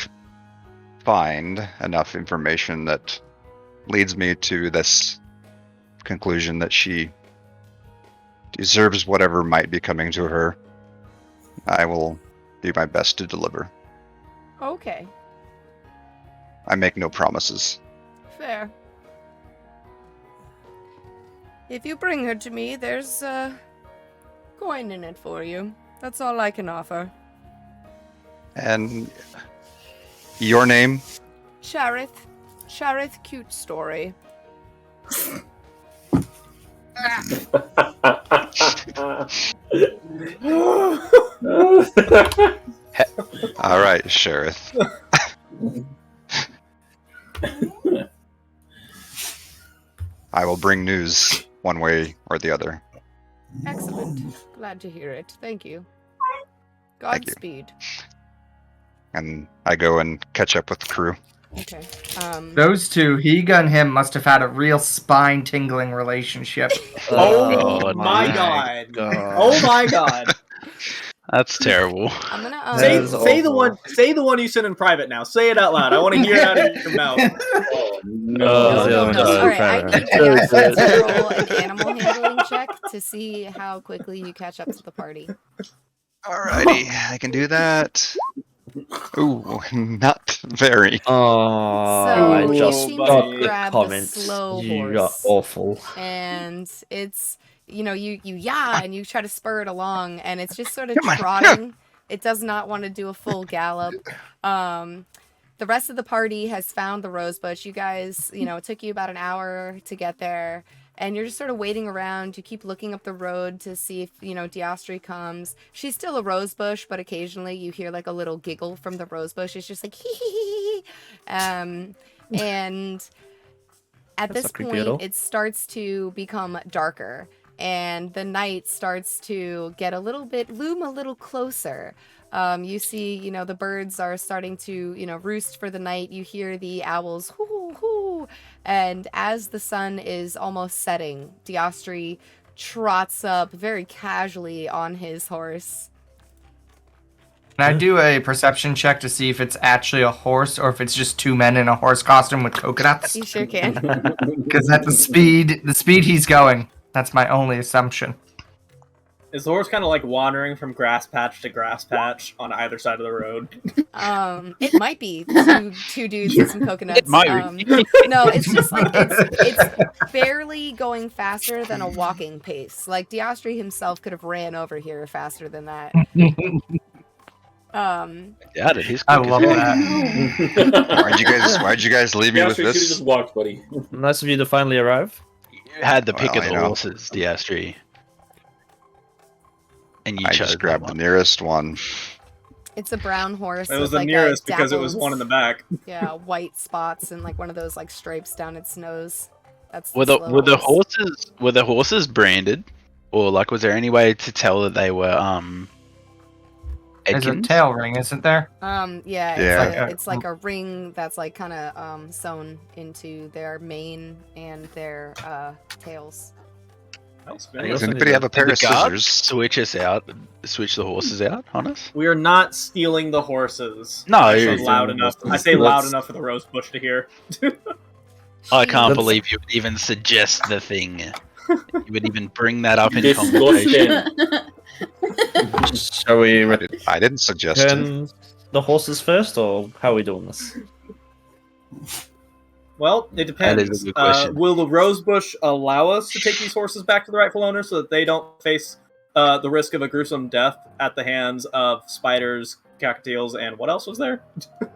find enough information that leads me to this conclusion that she deserves whatever might be coming to her, I will do my best to deliver. Okay. I make no promises. Fair. If you bring her to me, there's a coin in it for you. That's all I can offer. And your name? Shareth. Shareth Cute Story. All right, Sheriff. I will bring news one way or the other. Excellent. Glad to hear it. Thank you. Thank you. Godspeed. And I go and catch up with the crew. Okay. Those two, Higa and him, must have had a real spine-tingling relationship. Oh my god. Oh my god. That's terrible. I'm gonna Say the one you sent in private now. Say it out loud. I want to hear it out of your mouth. Oh, No. All right, I need you guys to roll an animal handling check to see how quickly you catch up to the party. Alrighty, I can do that. Ooh, not very. Oh, I So you just seem got to the grab comments. the slow You are horse, awful. and it's you and you try to spur it along, and it's just sort of Come on. trotting. It does not want to do a full gallop. The rest of the party has found the rose bush. You guys, it took you about an hour to get there. And you're just sort of waiting around. You keep looking up the road to see if, Austihr comes. She's still a rose bush, but occasionally you hear like a little giggle from the rose bush. It's just like, hee hee hee. And at That's this not creepy at all. point, it starts to become darker. And the night starts to get loom a little closer. You see, the birds are starting to, roost for the night. You hear the owls, hoo, hoo. And as the sun is almost setting, Austihr trots up very casually on his horse. Can I do a perception check to see if it's actually a horse or if it's just two men in a horse costume with coconuts? You sure can. Because at the speed he's going, that's my only assumption. Is the horse kind of like wandering from grass patch to grass patch on either side of the road? It might be two dudes with some coconuts. It might be. No, it's just like it's barely going faster than a walking pace. Like Austihr himself could have ran over here faster than that. Yeah, he's I quick as love hell. that. Why'd you guys leave me with You should have this? just walked, buddy. Nice of you to finally arrive. You had the pick Well, of I the know. horses, Austihr. And you I chose just that grabbed the one. nearest one. It's a brown horse. It was with, the like, nearest a because it was dappled- one in the back. Yeah, white spots and like one of those like stripes down its nose. That's Were the the slow horses branded, or like was there any way to tell that they were There's a Edkins? tail ring, isn't there? Yeah, Yeah. it's like a ring that's like kind of sewn into their mane and their tails. Nice, I very Does also good. anybody have a pair Did of the guards scissors? switch the horses out on us? We are not stealing the horses. No, I say you- loud enough. I say loud enough for the rose bush to hear. I can't That's- believe you would even suggest the thing. You would even bring that up in conversation. Disgusting. Shall we I didn't suggest it. return the horses first, or how are we doing this? Well, it That is depends. a good question. Will the rose bush allow us to take these horses back to the rightful owner so that they don't face the risk of a gruesome death at the hands of spiders, cockatiels, and what else was there?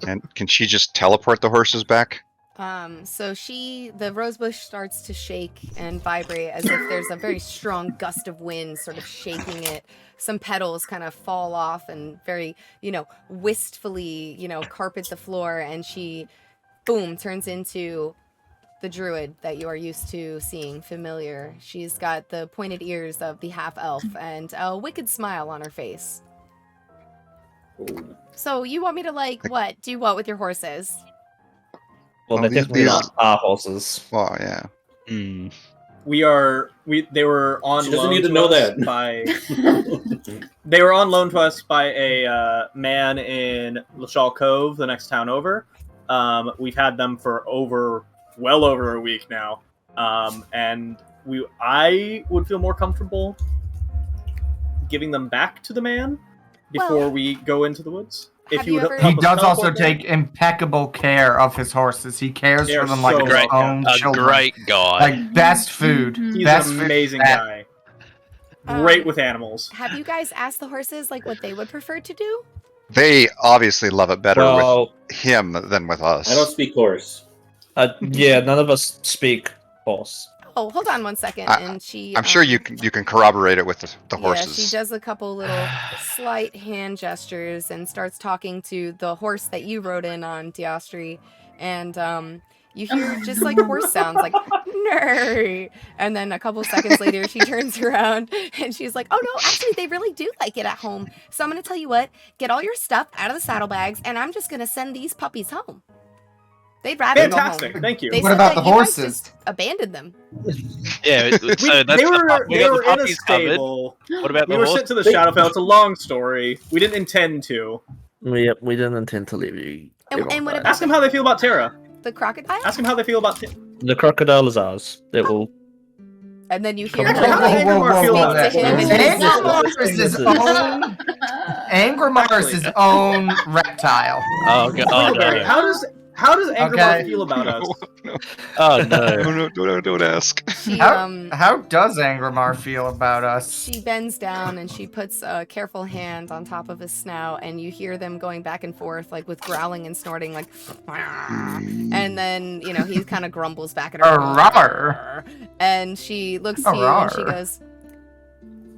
And can she just teleport the horses back? So the rosebush starts to shake and vibrate as if there's a very strong gust of wind sort of shaking it. Some petals kind of fall off and very, wistfully, carpet the floor, and she, boom, turns into the druid that you are used to seeing, familiar. She's got the pointed ears of the half-elf and a wicked smile on her face. So you want me to, do what with your horses? Well, Oh, they're these- definitely these- not our horses. Well, yeah. Hmm. They were on She doesn't loan need to to know us that. by they were on loan to us by a man in Lachal Cove, the next town over. We've had them for well over a week now, and I would feel more comfortable giving them back to the man before Well, we go into the woods. If have you you would ever- help He us does also teleport them. take impeccable care of his horses. He cares They are for them like so his great. own A children. great guy. Like best food. Mhm. He's Best an food amazing that- guy. Great Um, with animals. Have you guys asked the horses what they would prefer to do? They obviously love it better Well, with him than with us. I don't speak horse. yeah, none of us speak horse. Oh, hold on one second. And she. I'm sure you can corroborate it with the horses. Yeah, she does a couple little slight hand gestures and starts talking to the horse that you rode in on, Austihr, and you hear just like horse sounds, like "Nay," and then a couple seconds later, she turns around and she's like, "Oh no, actually, they really do like it at home. So I'm gonna tell you what, get all your stuff out of the saddlebags, and I'm just gonna send these puppies home. They'd rather go Fantastic, home. thank you. They What said about that the you guys horses? just abandoned them. Yeah, so that's they were we got the in a puppies covered. stable. What about We the were horse? sent to the Shadowfell. It's a long story. We didn't intend to. We didn't intend to leave you. And what about Ask them how they feel about Terra. the crocodile? Ask them how they feel about. The crocodile is ours. It will. And then you hear Actually, how does Angramar feel about Speak to him that? and Angramar is his own. Angramar is his own reptile. Oh, oh Barry, no! how does Angramar Okay. feel about us? Oh no! Don't ask. She How does Angramar feel about us? she bends down and she puts a careful hand on top of his snout, and you hear them going back and forth, like with growling and snorting, like. And then he kind of grumbles back at her. Arr. And she looks to you and she Arr. goes,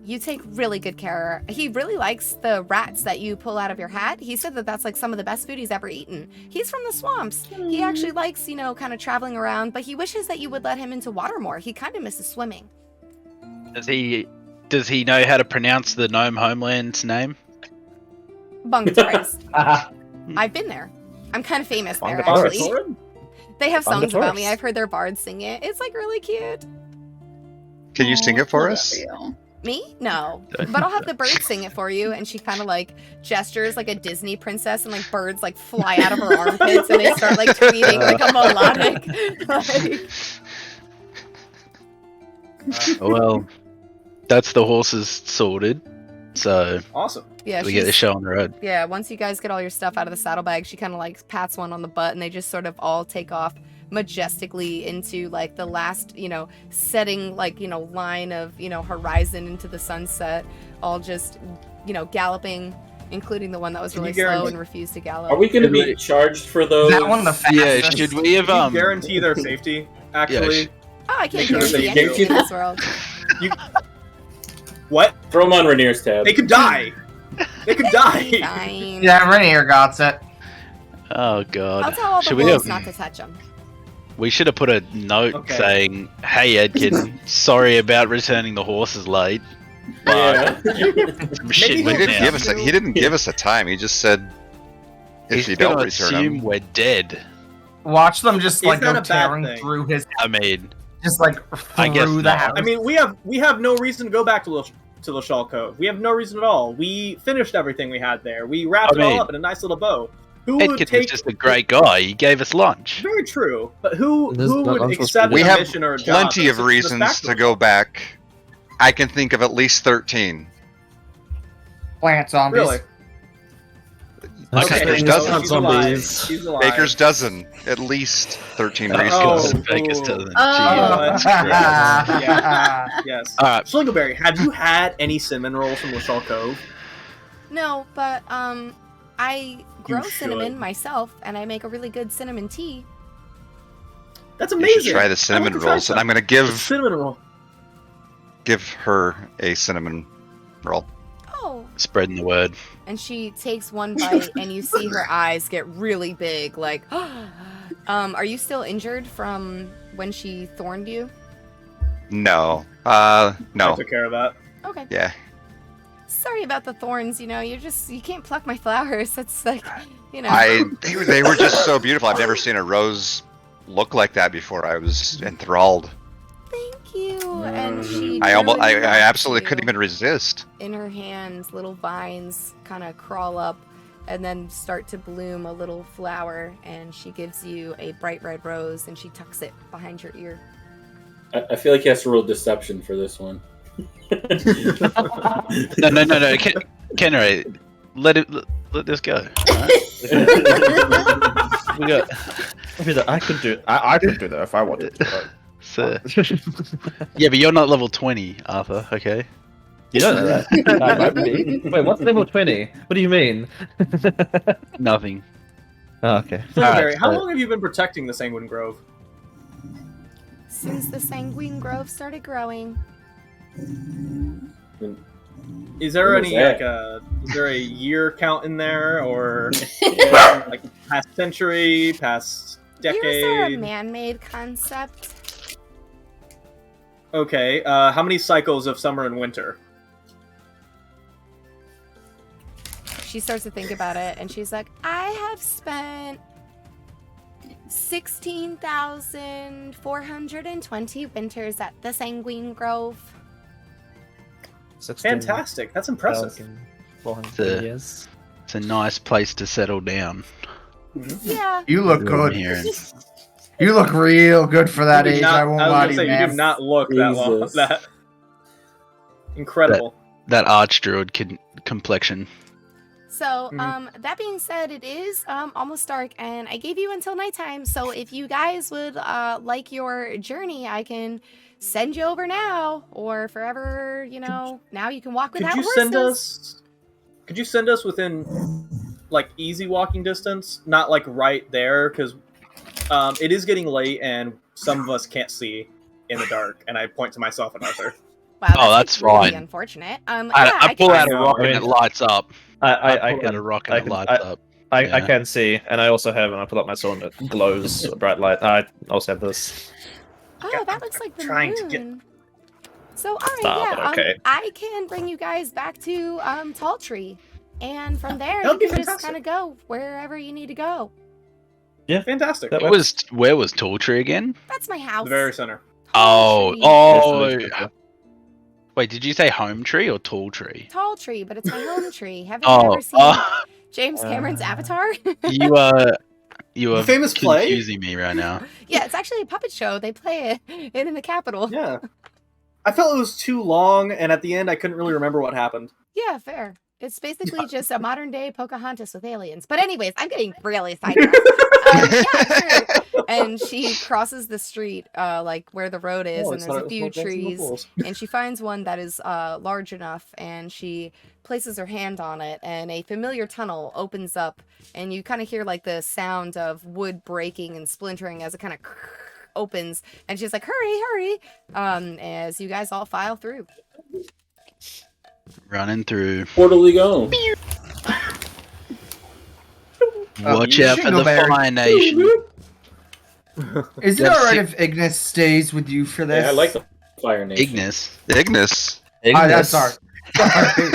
"You take really good care." He really likes the rats that you pull out of your hat. He said that that's like some of the best food he's ever eaten. He's from the swamps. He actually likes, kind of traveling around, but he wishes that you would let him into water more. He kind of misses swimming. Does he know how to pronounce the gnome homeland's name? Bungatorist. I've been there. I'm kind of famous there, Bungatorist. actually. They have songs about me. Bungatorist. I've heard their bards sing it. It's like really cute. Can you sing it for us? Me? No. But I'll have the bird sing it for you. And she kind of like gestures like a Disney princess, and like birds like fly out of her armpits and they start like tweeting like a melodic. Well, that's the horses sorted. So Awesome. Yeah, we get the show on the road. Yeah, once you guys get all your stuff out of the saddlebag, she kind of like pats one on the butt, and they just sort of all take off majestically into like the last, setting like, line of, horizon into the sunset, all just, galloping, including the one that was Can really you slow guarantee- and refused to gallop. Are we going to be charged for those? That one the fastest. Yeah, should we have Can you guarantee their safety? Actually, Oh, I can't Sure, so guarantee you anything guarantee in this world. what? Throw them on Rainier's tab. They could die. They could die. Fine. Yeah, Rainier got it. Oh I'll god. tell all the Should we wolves have- not to touch them. We should have put a note Okay. saying, "Hey Edkin, sorry about returning the horses late." But Yeah. some shit Maybe He went he'll didn't down. give us he didn't give us a time. He just said if He's you don't gonna return assume them. we're dead. Watch them just Is like that go a bad tearing thing? through his, I mean, just like I guess through the not. house. I mean, we have no reason to go back to the Shawl Cove. We have no reason at all. We finished everything we had there. We wrapped I it all mean, up in a nice little bow. Who would Edkin was take? just a great guy. He gave us lunch. Very true. But who This is not would supposed to accept be- We a have mission or a job plenty of that's reasons respectable? to go back. I can think of at least 13. Plant zombies. Really? Okay, Okay, Baker's so dozen. she's alive. Zombies. She's alive. Baker's dozen. At least 13 Oh. reasons. Baker's dozen. Oh. Yes. All right. Schlingelberry, have you had any cinnamon rolls from Lashal Cove? No, but I grow should. cinnamon myself, and I make a really good cinnamon tea. That's You amazing. should try the I want cinnamon to try rolls, and some. I'm going to The give cinnamon roll. her a cinnamon roll. Oh. Spreading the word. And she takes one bite, and you see her eyes get really big, like, are you still injured from when she thorned you? No. I No. took care of that. Okay. Yeah. Sorry about the thorns, you can't pluck my flowers. That's like, They were just so beautiful. I've never seen a rose look like that before. I was enthralled. Thank you. And she I literally absolutely wraps couldn't you even resist. in her hands, little vines kind of crawl up and then start to bloom a little flower, and she gives you a bright red rose and she tucks it behind your ear. I feel like he has to roll deception for this one. No. Kenray, let this go. Alright? We got I could do. I could do that if I wanted to. so. Yeah, but you're not level 20, Arthur. Okay. You don't know that. That might be. Wait, what's level 20? What do you mean? Nothing. Oh, okay. Thornberry, how so- long have you been protecting the Sanguine Grove? Since the Sanguine Grove started growing. Is there When was any that? is there a year count in there, or Yeah. like past century, past Years are a decade? man-made concept. Okay, how many cycles of summer and winter? She starts to think about it, and she's like, I have spent 16,420 winters at the Sanguine Grove. 16,400 Fantastic, that's impressive. years. It's a nice place to settle down. Yeah. You look That's what I'm good. hearing. You look real good for that You do age. not- I won't was lie gonna to you, say, man. you do not look that long. Jesus. That incredible. That archdruid complexion. So, Mhm. that being said, it is almost dark, and I gave you until nighttime. So, if you guys would like your journey, I can send you over now, or forever. You know, now you can walk Could without you horses. send us? Could you send us within like easy walking distance, not like right there, because it is getting late and some of us can't see in the dark. And I point to myself and Arthur. Wow, Oh, that's really fine. unfortunate. I pull can- out a rock and I it mean, lights up. I pull out can a rock I and it can- lights up. I Yeah. can see, and I also have, and I pull up my sword and it glows a bright light. I also have this. Oh, that looks like the Trying to moon. get- So, all right, Stop yeah, it, okay. I can bring you guys back to Tall Tree, and from there That'd you be can just fantastic. kind of go wherever you need to go. Fantastic. That Where was Tall Tree again? That's my house. The very center. Tall Tree. Oh. Wait, did you say home tree or tall tree? Tall Tree, but it's my home tree. Haven't you ever seen James Cameron's Avatar? you are The famous play? confusing me right now. Yeah, it's actually a puppet show. They play it in the Capitol. Yeah. I felt it was too long, and at the end, I couldn't really remember what happened. Yeah, fair. It's basically just a modern day Pocahontas with aliens. But anyways, I'm getting really sidetracked. Yeah, sure. And she crosses the street, like where the road is, Oh, and it's there's not- a few it's not dancing with trees. wolves. And she finds one that is large enough, and she places her hand on it, and a familiar tunnel opens up, and you kind of hear like the sound of wood breaking and splintering as it kind of opens. And she's like, "Hurry, hurry!" As you guys all file through. Running through. Portally go. Watch out for the Shingleberry. Fire Nation. Is it Yeah, alright see- if Ignis stays with you for this? Yeah, I like the Fire Nation. Ignis. Ignis. Oh, that's sorry. Sorry.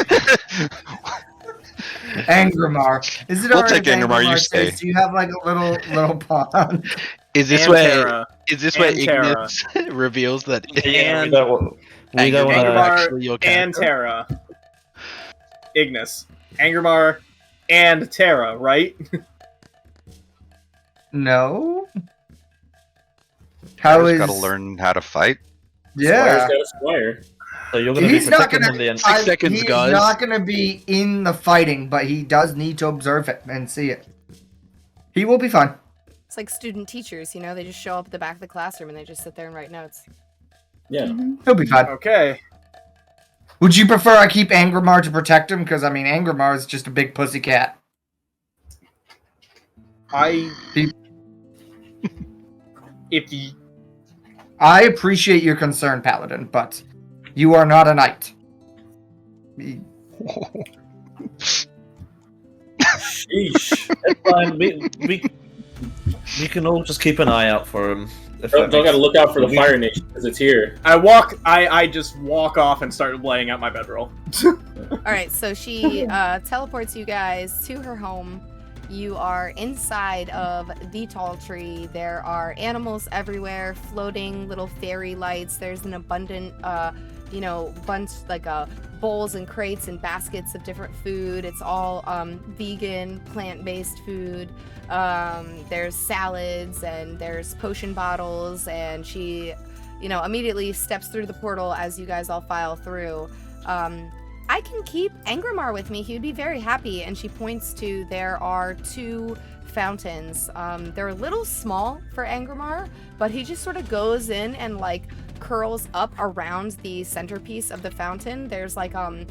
Angramar. Is it We'll alright take if Angramar, you stay. stays? Do you have like a little pond? Is this And where? Terra. Is this where And Terra. Ignis reveals that? And- we don't want Angramar to. actually your And character? Terra. Ignis. Angramar and Terra, right? No. How Squire's is? gotta learn how to fight. Yeah. Squire's got a squire. So you're going to be He's not protecting gonna. him the end. 6 seconds, he's guys. not gonna be in the fighting, but he does need to observe it and see it. He will be fine. It's like student teachers, you know, they just show up at the back of the classroom and they just sit there and write notes. Yeah. Mhm. He'll be fine. Okay. Would you prefer I keep Angramar to protect him? Because I mean, Angramar is just a big pussy cat. If you, I appreciate your concern, Paladin, but you are not a knight. Sheesh. It's fine. We can all just keep an eye out for him. If Don't that makes- gotta look out for the we- Fire Nation because it's here. I just walk off and start laying out my bedroll. All right, so she teleports you guys to her home. You are inside of the tall tree. There are animals everywhere, floating little fairy lights. There's an abundant, bunch like bowls and crates and baskets of different food. It's all vegan, plant-based food. There's salads and there's potion bottles, and she, immediately steps through the portal as you guys all file through. I can keep Angramar with me. He would be very happy. And she points to, there are 2 fountains. They're a little small for Angramar, but he just sort of goes in and like curls up around the centerpiece of the fountain. There's like a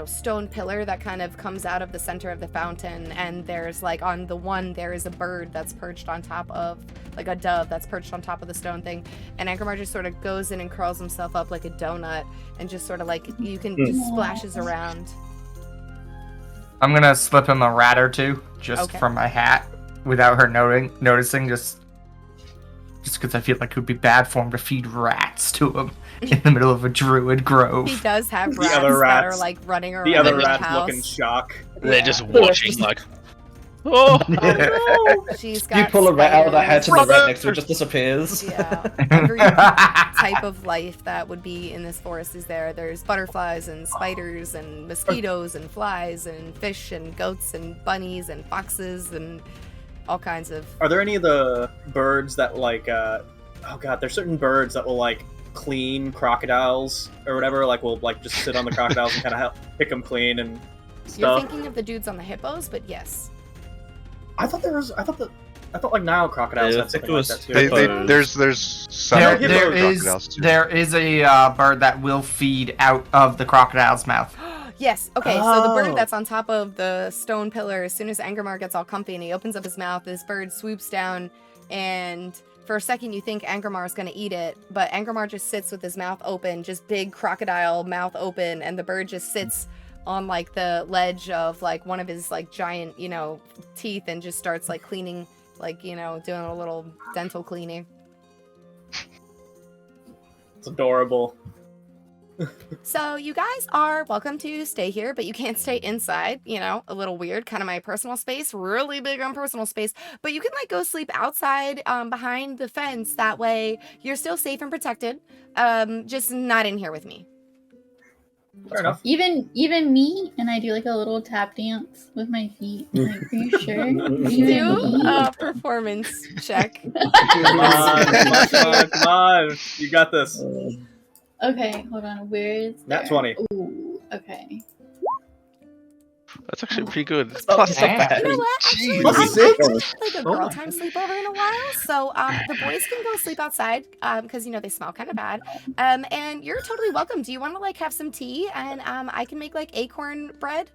stone pillar that kind of comes out of the center of the fountain, and there's like on the one there is a bird that's perched on top of, like a dove that's perched on top of the stone thing, and Anchormar just sort of goes in and curls himself up like a donut and just sort of like you can just splashes around. I'm gonna slip him a rat or two just Okay. from my hat without her noticing, just because I feel like it would be bad for him to feed rats to him in the middle of a druid grove. He does have The rats other that are rats- like running around The other the rats house. look in shock. They're just watching like, oh, She's got You pull a rat out of the hat spiders. and the rat next to it just disappears. Yeah, every type of life that would be in this forest is there. There's butterflies and spiders and mosquitoes and flies and fish and goats and bunnies and foxes and all kinds of. Are there any of the birds that like oh god, there's certain birds that will like clean crocodiles or whatever, like will like just sit on the crocodiles and kind of help pick them clean and You're stuff. thinking of the dudes on the hippos, but yes. I thought like Nile crocodiles Yeah, I had think something it like was that too. There's some There, of the there crocodiles is too. there is a bird that will feed out of the crocodile's mouth. Yes. Okay. So the Oh. bird that's on top of the stone pillar, as soon as Angermar gets all comfy and he opens up his mouth, this bird swoops down, and for a second you think Angermar is going to eat it, but Angermar just sits with his mouth open, just big crocodile mouth open, and the bird just sits on like the ledge of like one of his like giant, teeth and just starts like cleaning, like, doing a little dental cleaning. It's adorable. So you guys are welcome to stay here, but you can't stay inside, a little weird, kind of my personal space, really big on personal space, but you can like go sleep outside behind the fence. That way you're still safe and protected, just not in here with me. Fair enough. Even me, and I do like a little tap dance with my feet. Like, are you sure? Even Do me? a performance check. Come on. You got this. Okay, hold on. Where is Nat there? 20. Ooh, okay. that's actually pretty good. Plus Damn. bad. You know what? Actually, Plus I six. haven't had like a girl time sleepover in a while, so the boys can go sleep outside because they smell kind of bad. And you're totally welcome. Do you want to like have some tea and I can make like acorn bread?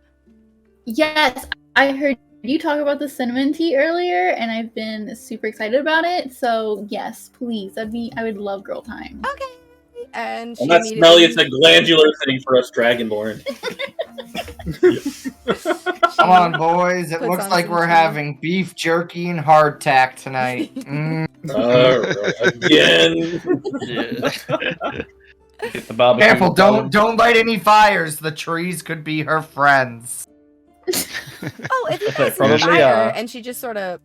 Yes, I heard you talk about the cinnamon tea earlier, and I've been super excited about it. So yes, please. I would love girl time. Okay. And she I'm not smelly, it's a glandular thing for us Dragonborn. Come on, boys. It Puts looks on like some we're cheese. having beef jerky and hardtack tonight. Again. Get the barbecue. Careful, don't light any fires. The trees could be her friends. Oh, if you guys Probably need fire, are. and she just sort of,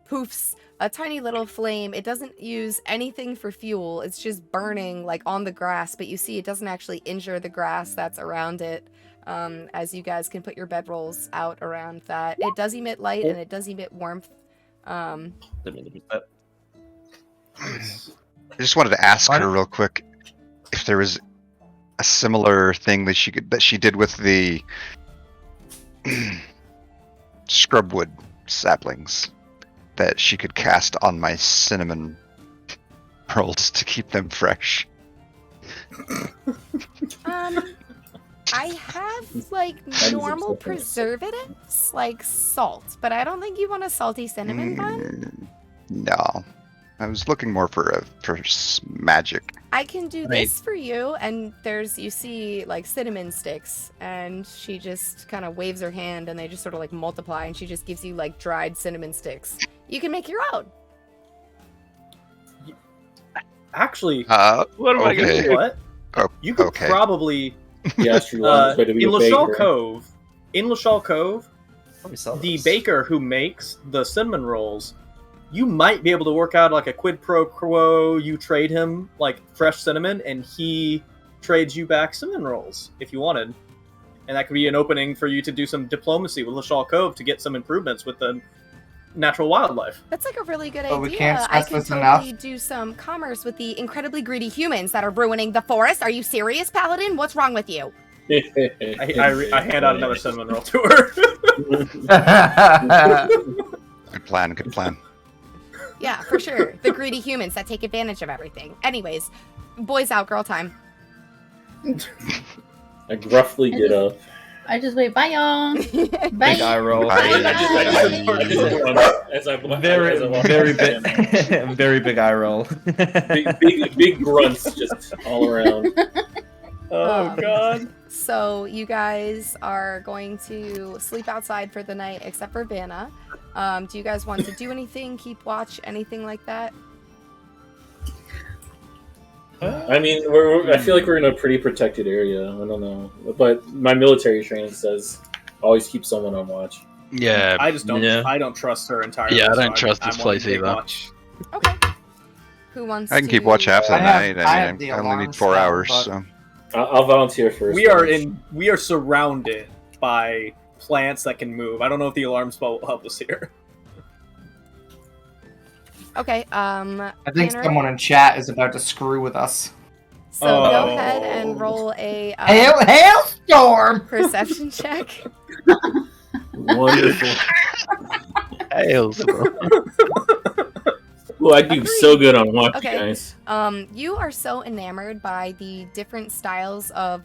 poofs a tiny little flame. It doesn't use anything for fuel. It's just burning like on the grass, but you see it doesn't actually injure the grass that's around it. As you guys can put your bedrolls out around that. It does emit light and it does emit warmth. I just wanted to ask her real quick if there was a similar thing that she did with the scrubwood saplings that she could cast on my cinnamon rolls to keep them fresh. I have like normal preservatives, like salt, but I don't think you want a salty cinnamon bun. No, I was looking more for magic. I can do Right. this for you, and you see like cinnamon sticks, and she just kind of waves her hand, and they just sort of like multiply, and she just gives you like dried cinnamon sticks. You can make your own. Actually, What am I gonna Okay. do? what? Oh, You could okay. probably Yes, you want to be in a Lashal baker. Cove. In Lashal Cove, the baker who makes the cinnamon rolls, you might be able to work out like a quid pro quo. You trade him like fresh cinnamon, and he trades you back cinnamon rolls if you wanted. And that could be an opening for you to do some diplomacy with Lashal Cove to get some improvements with the natural wildlife. That's like a really good But we idea. can't I stress can this totally enough. do some commerce with the incredibly greedy humans that are ruining the forest. Are you serious, Paladin? What's wrong with you? I hand out another cinnamon roll to her. Good plan. Good plan. Yeah, for sure. The greedy humans that take advantage of everything. Anyways, boys out, girl time. I gruffly get up. I just wait. Bye, y'all. Bye. Big eye roll. I just Very big, very big eye roll. big grunts just all around. Oh God. So you guys are going to sleep outside for the night, except for Vanna. Do you guys want to do anything, keep watch, anything like that? I mean, I feel like we're in a pretty protected area. I don't know, but my military training says always keep someone on watch. Yeah. I just don't. Yeah. I don't trust her entirely. Yeah, I so don't trust this I'm place on big either. watch. Okay. Who wants I can to... keep watch half the I night. have the I only alarm need 4 spell, hours. but- So. I'll volunteer first. We are surrounded by plants that can move. I don't know if the alarm spell will help us here. Okay, I think Tanner? someone in chat is about to screw with us. So go Oh. ahead and roll a Hailstorm! perception check. Wonderful. Hails. Well, I do so good on watch, Okay. guys. You are so enamored by the different styles of,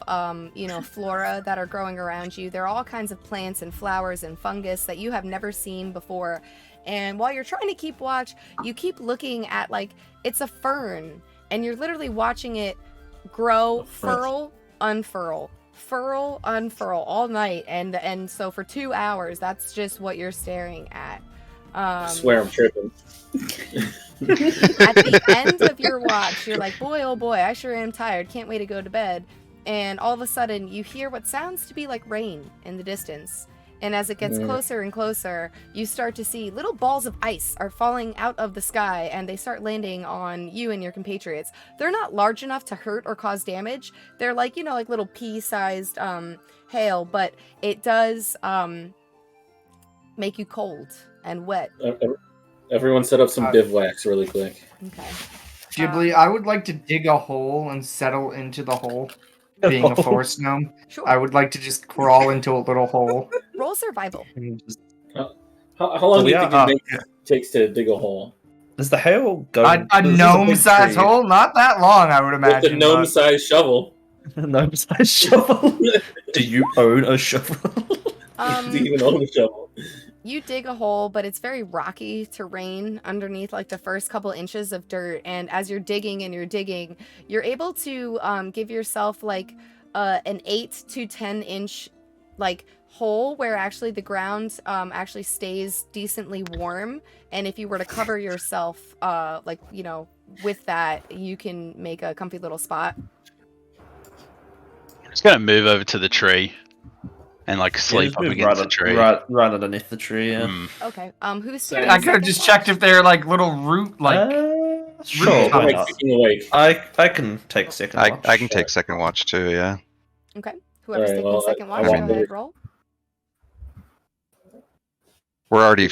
flora that are growing around you. There are all kinds of plants and flowers and fungus that you have never seen before. And while you're trying to keep watch, you keep looking at, it's a fern. And you're literally watching it grow, furl, unfurl, all night. And so for 2 hours, that's just what you're staring at. I swear I'm tripping. At the end of your watch, you're like, boy, oh boy, I sure am tired. Can't wait to go to bed. And all of a sudden, you hear what sounds to be like rain in the distance. And as it gets closer and closer, you start to see little balls of ice are falling out of the sky, and they start landing on you and your compatriots. They're not large enough to hurt or cause damage. They're like little pea-sized hail, but it does make you cold and wet. Everyone set up some bivouacs really quick. Okay. Ghibli, I would like to dig a hole and settle into the hole. Being a forest gnome, Sure. I would like to just crawl into a little hole. Roll survival. How long do you think it takes to dig a hole? Does the hail go? A gnome-sized hole? Not that long, I would With imagine. a gnome-sized shovel. Gnome-sized shovel. Do you own a shovel? Do you even own a shovel? You dig a hole, but it's very rocky terrain underneath the first couple inches of dirt. And as you're digging, you're able to give yourself an 8 to 10 inch hole where actually the ground actually stays decently warm. And if you were to cover yourself with that, you can make a comfy little spot. I'm just gonna move over to the tree and sleep up against the tree. Right underneath the tree. Yeah. Okay. Who's So doing I the could have second just watch? checked if they're little root Sure. I'm Why Like not? sticking awake. I can take second watch. I can take second watch too. Yeah. Okay. Whoever's Alright, taking well, second watch, I go won't ahead, roll. We're already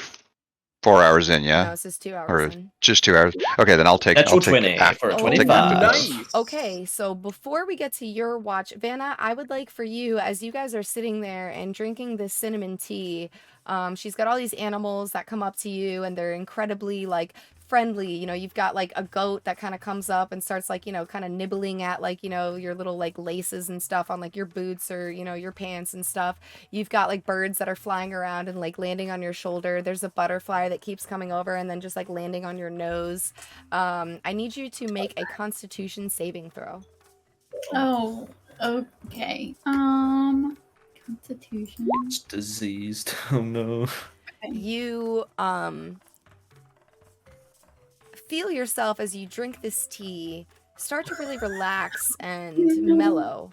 4 hours in. No, Yeah. this is 2 hours Or in. just 2 hours. Okay, then I'll take. Natural I'll take 20 after- for a I'll 25. take after this. Nice. Okay, so before we get to your watch, Vanna, I would like for you, as you guys are sitting there and drinking this cinnamon tea, she's got all these animals that come up to you, and they're incredibly friendly. You've got a goat that kind of comes up and starts kind of nibbling at your little laces and stuff on your boots or your pants and stuff. You've got birds that are flying around and landing on your shoulder. There's a butterfly that keeps coming over and then just landing on your nose. I need you to make a Constitution saving throw. Oh, okay. Constitution. It's diseased. Oh no. You feel yourself as you drink this tea start to really relax and mellow.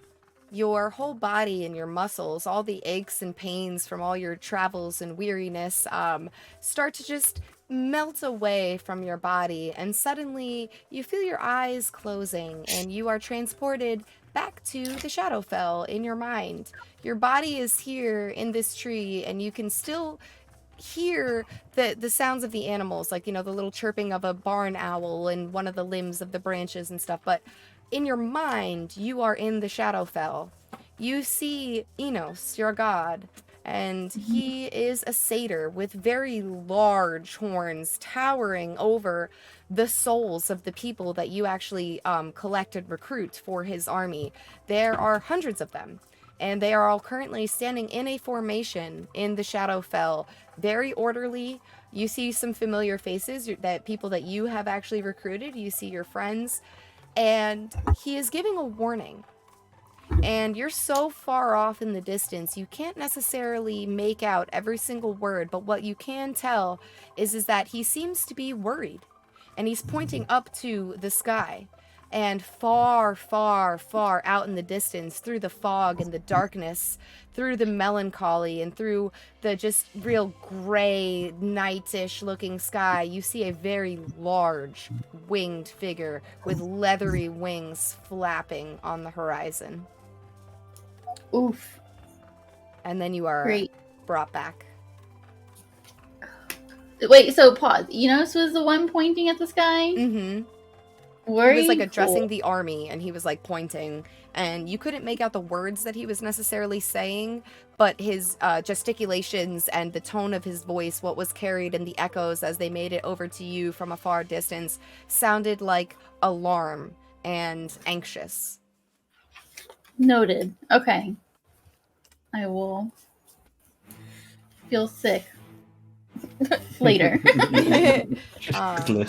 Your whole body and your muscles, all the aches and pains from all your travels and weariness, start to just melt away from your body, and suddenly you feel your eyes closing and you are transported back to the Shadowfell in your mind. Your body is here in this tree, and you can still hear the sounds of the animals, the little chirping of a barn owl in one of the limbs of the branches and stuff, but in your mind, you are in the Shadowfell. You see Enos, your god, And he is a satyr with very large horns towering over the souls of the people that you actually collect and recruit for his army. There are hundreds of them, and they are all currently standing in a formation in the Shadowfell, very orderly. You see some familiar faces, that people that you have actually recruited. You see your friends, and he is giving a warning. And you're so far off in the distance, you can't necessarily make out every single word, but what you can tell is that he seems to be worried. And he's pointing up to the sky. And far, far, far out in the distance, through the fog and the darkness, through the melancholy and through the just real gray, nightish looking sky, you see a very large winged figure with leathery wings flapping on the horizon. Oof. And then you are Great. brought back. Wait, so pause. Enos was the one pointing at the sky? Mm-hmm. He Very was like addressing cool. the army, and he was like pointing, and you couldn't make out the words that he was necessarily saying, but his gesticulations and the tone of his voice, what was carried in the echoes as they made it over to you from a far distance, sounded like alarm and anxious. Noted. Okay. I will feel sick later.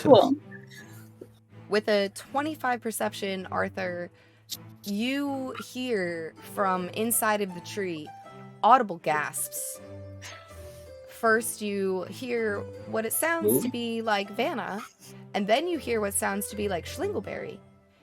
Cool. With a 25 perception, Arthur, you hear from inside of the tree audible gasps. First, you hear what it sounds to be like Vanna, and then you hear what sounds to be like Schlingleberry.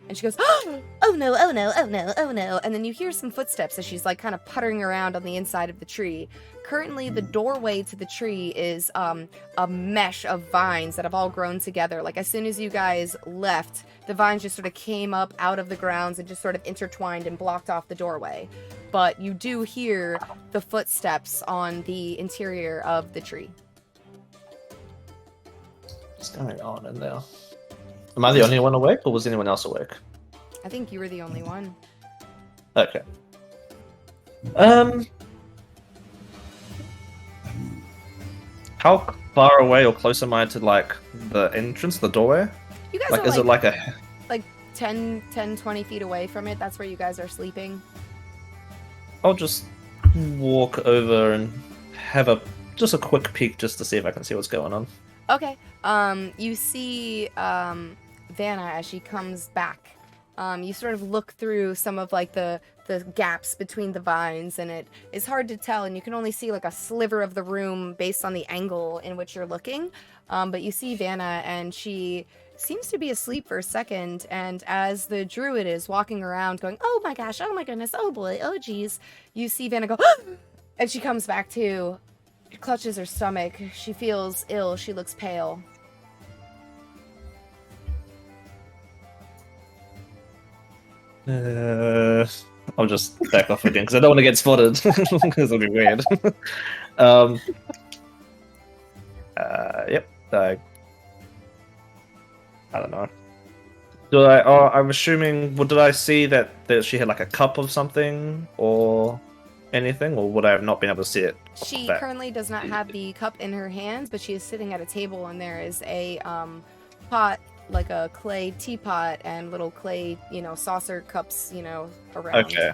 And she goes, oh no, oh no, oh no, oh no. And then you hear some footsteps as she's like kind of puttering around on the inside of the tree. Currently, the doorway to the tree is a mesh of vines that have all grown together. Like as soon as you guys left, the vines just sort of came up out of the grounds and just sort of intertwined and blocked off the doorway. But you do hear the footsteps on the interior of the tree. What's going on in there? Am I the only one awake, or was anyone else awake? I think you were the only one. Okay. How far away or close am I to like the entrance, the doorway? You guys Like, are is it like a? 10, 20 feet away from it? That's where you guys are sleeping. I'll just walk over and have just a quick peek just to see if I can see what's going on. Okay. You see Vanna as she comes back. You sort of look through some of like the gaps between the vines, and it is hard to tell, and you can only see like a sliver of the room based on the angle in which you're looking. But you see Vanna, and she seems to be asleep for a second, and as the druid is walking around going, oh my gosh, oh my goodness, oh boy, oh geez, you see Vanna go, and she comes back to, clutches her stomach. She feels ill. She looks pale. I'll just back off again because I don't want to get spotted because it'll be weird. Yep. I don't know. I'm assuming. Did I see that she had like a cup of something or anything, or would I have not been able to see it? She currently does not have the cup in her hands, but she is sitting at a table, and there is a pot, like a clay teapot, and little clay, saucer cups, around. Okay.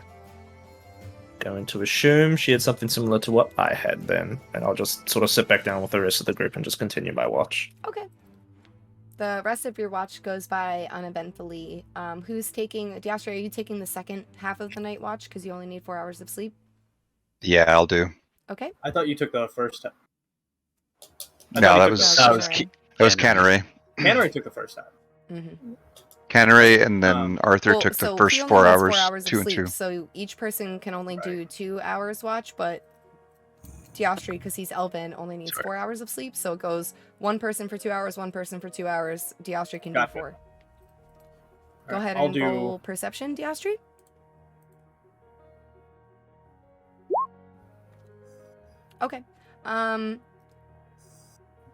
Going to assume she had something similar to what I had then, and I'll just sort of sit back down with the rest of the group and just continue my watch. Okay. The rest of your watch goes by uneventfully. Who's taking... Diastra, are you taking the second half of the night watch because you only need 4 hours of sleep? Yeah, I'll do. Okay. I thought you took the first half. No, that was Cannery. Cannery took the first half. Mm-hmm. Cannery, and then Arthur took the first 4 hours, 2 and 2. So each person can only do 2 hours watch, but Diastri, because he's Elven, only needs 4 hours of sleep. So it goes 1 person for 2 hours, 1 person for 2 hours. Diastri can do 4. Go ahead and roll perception, Diastri. Okay.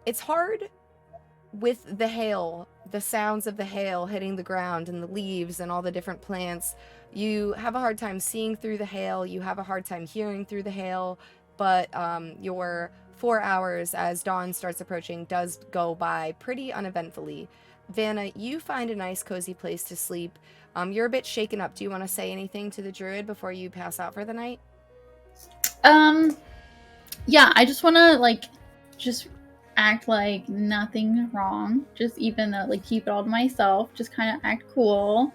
It's hard with the hail, the sounds of the hail hitting the ground and the leaves and all the different plants. You have a hard time seeing through the hail. You have a hard time hearing through the hail. but your 4 hours as dawn starts approaching does go by pretty uneventfully. Vanna, you find a nice cozy place to sleep. You're a bit shaken up. Do you want to say anything to the druid before you pass out for the night? Yeah, I just want to just act like nothing wrong. Just even though keep it all to myself. Just kind of act cool.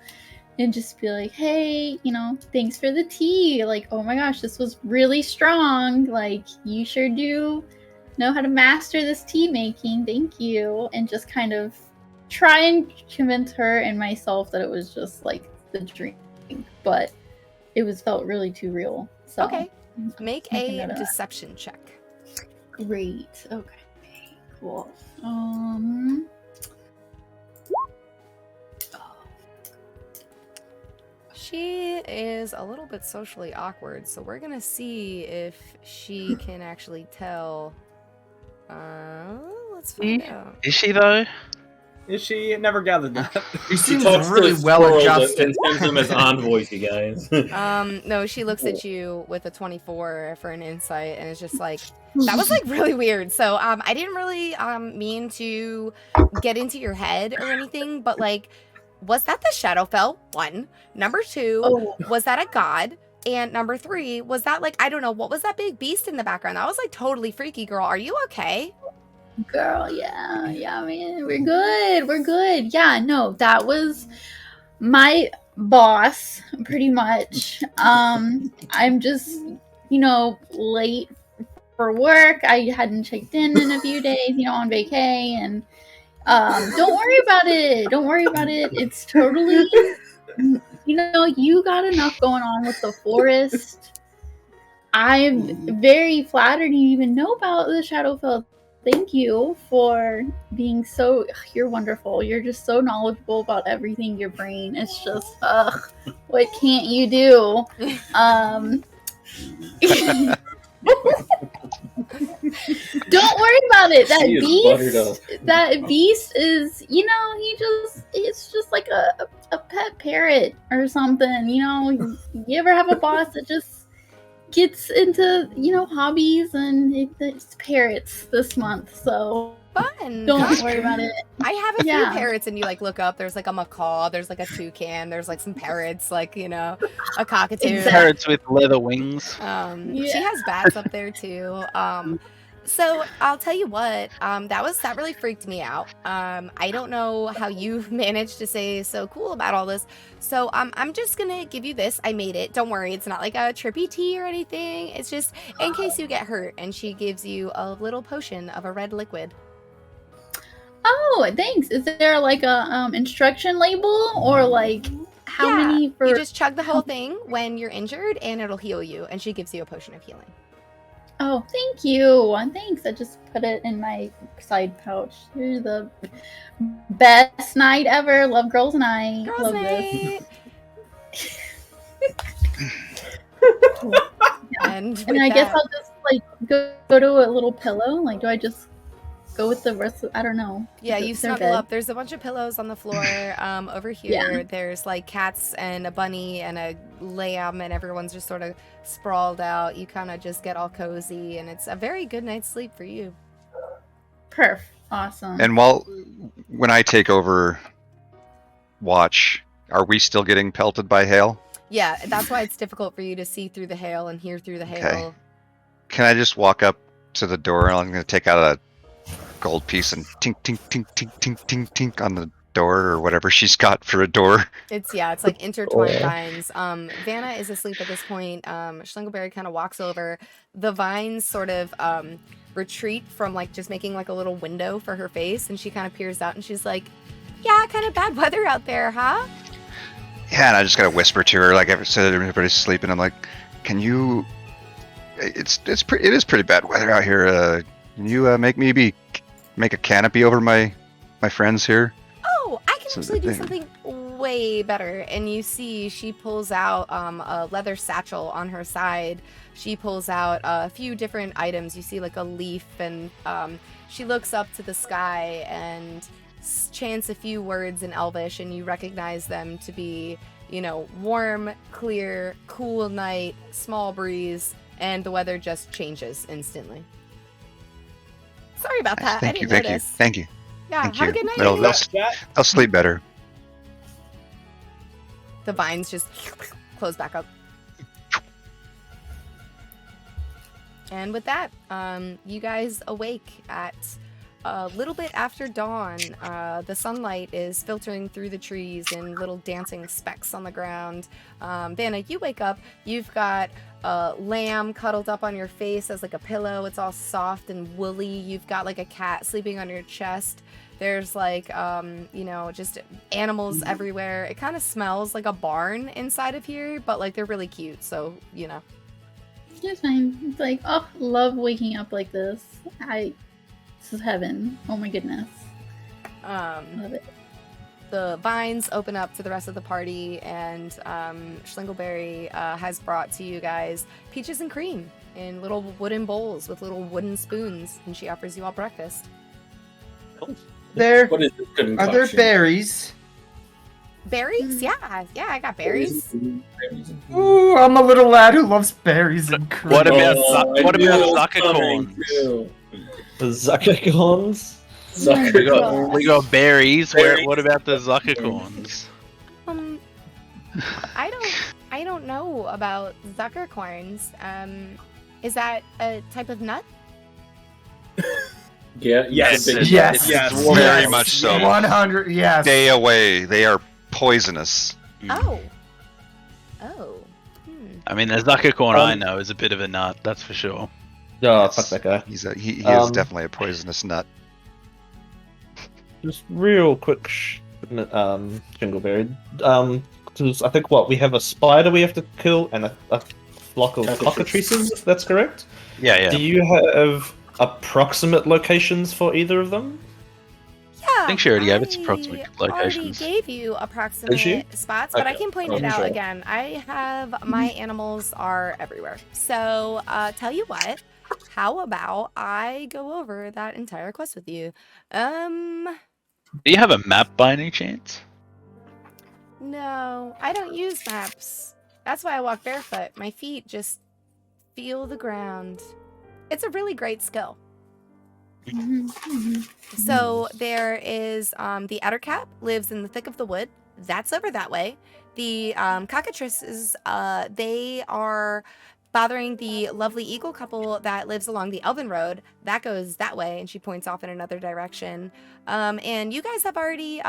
And just be like, hey, thanks for the tea. Oh my gosh, this was really strong. You sure do know how to master this tea making. Thank you. And just kind of try and convince her and myself that it was just the drink. But it felt really too real. So Okay. Make a deception check. Great. Okay. Cool. She is a little bit socially awkward, so we're gonna see if she can actually tell. Let's find out. Is she though? Is she? Never gathered that. She She seems talks really to well squirrels adjusted. and sends them as envoys, you guys. No, she looks at you with a 24 for an insight, and it's just like, that was really weird. So, I didn't really mean to get into your head or anything, but was that the Shadowfell? 1. Number 2, was that a god? And number 3, was that I don't know, what was that big beast in the background? That was totally freaky, girl. Are you okay? Girl, yeah, man, we're good. Yeah, no, that was my boss, pretty much. I'm just, late for work. I hadn't checked in a few days, on vacay, and don't worry about it. It's totally, you got enough going on with the forest. I'm very flattered you even know about the Shadowfell. Thank you for being so. You're wonderful. You're just so knowledgeable about everything. Your brain. It's just, what can't you do? Don't worry about it. That beast is, it's just like a pet parrot or something. You ever have a boss that just gets into hobbies, and it's parrots this month, so Fun. don't worry about it. I have a few parrots, and you look up, there's a macaw, there's a toucan, there's some parrots, a cockatoo. Parrots with leather wings. She has bats up there too. So I'll tell you what, that really freaked me out. I don't know how you've managed to stay so cool about all this. So I'm just gonna give you this. I made it. Don't worry, it's not a trippy tea or anything. It's just in case you get hurt. And she gives you a little potion of a red liquid. Oh, thanks. Is there a instruction label or how many for? You just chug the whole thing when you're injured, and it'll heal you. And she gives you a potion of healing. Oh, thank you. Thanks. I just put it in my side pouch. You're the best night ever. Love girls' night. Girls' Love night. this. And I guess I'll just go to a little pillow. Do I just go with the rest of, I don't know. Yeah, you snuggle up. There's a bunch of pillows on the floor over here. Yeah. There's cats and a bunny and a lamb, and everyone's just sort of sprawled out. You kind of just get all cozy, and it's a very good night's sleep for you. Perf. Awesome. And when I take over watch, are we still getting pelted by hail? Yeah, that's why it's difficult for you to see through the hail and hear through the hail. Okay. Can I just walk up to the door, and I'm going to take out a gold piece and tink tink tink tink tink tink tink on the door, or whatever she's got for a door. It's intertwined vines. Vanna is asleep at this point. Schlingelberry kind of walks over. The vines sort of retreat from just making a little window for her face, and she kind of peers out, and she's like, yeah, kind of bad weather out there, huh? Yeah, and I just gotta whisper to her, I said everybody's sleeping. I'm like, can you? It is pretty bad weather out here. Can you make a canopy over my friends here? Oh, I can actually do something way better. And you see she pulls out a leather satchel on her side. She pulls out a few different items. You see a leaf, and she looks up to the sky and chants a few words in Elvish, and you recognize them to be, warm, clear, cool night, small breeze, and the weather just changes instantly. Sorry about that. Thank I you, didn't thank you, notice. thank you. Yeah, Thank have you. a good night. They'll, ladies. they'll sleep better. The vines just close back up. And with that, you guys awake at a little bit after dawn. The sunlight is filtering through the trees in little dancing specks on the ground. Vanna, you wake up. You've got a lamb cuddled up on your face as like a pillow. It's all soft and woolly. You've got like a cat sleeping on your chest. There's like, just animals everywhere. It kind of smells like a barn inside of here, but like they're really cute. So, It's fine. It's like, oh, love waking up like this. This is heaven. Oh my goodness. Love it. The vines open up to the rest of the party, and Schlingleberry has brought to you guys peaches and cream in little wooden bowls with little wooden spoons, and she offers you all breakfast. What is this Are there concoction? berries? Berries? Yeah, I got berries. Ooh, I'm a little lad who loves berries and cream. What about I what knew about it was sucker coming, corns? too. The Zuckercorns? Sucker We got corns. we got berries. Berries. What about the zuckercorns? I don't know about zuckercorns. Is that a type of nut? Yeah, Yes. it's a big- Yes. Yes. Very Yes. much so. 100. Yes. Stay away. They are poisonous. Oh. I mean, the zuckercorn I know is a bit of a nut. That's for sure. Oh, Yes. fuck that guy. He is Um, definitely a poisonous nut. Just real quick, Jingleberry. 'Cause I think we have a spider we have to kill and a flock of cockatrices. If that's correct. Yeah. Do you have approximate locations for either of them? Yeah. I think she already gave its approximate I locations. already gave you approximate she? spots, but I Okay. can point Oh, it out sure. again. I have my animals are everywhere. So, tell you what, how about I go over that entire quest with you? Do you have a map by any chance? No, I don't use maps. That's why I walk barefoot. My feet just feel the ground. It's a really great skill. So there is the Ettercap lives in the thick of the wood. That's over that way. The cockatrices, they are bothering the lovely eagle couple that lives along the Elven Road. That goes that way, and she points off in another direction. And you guys have already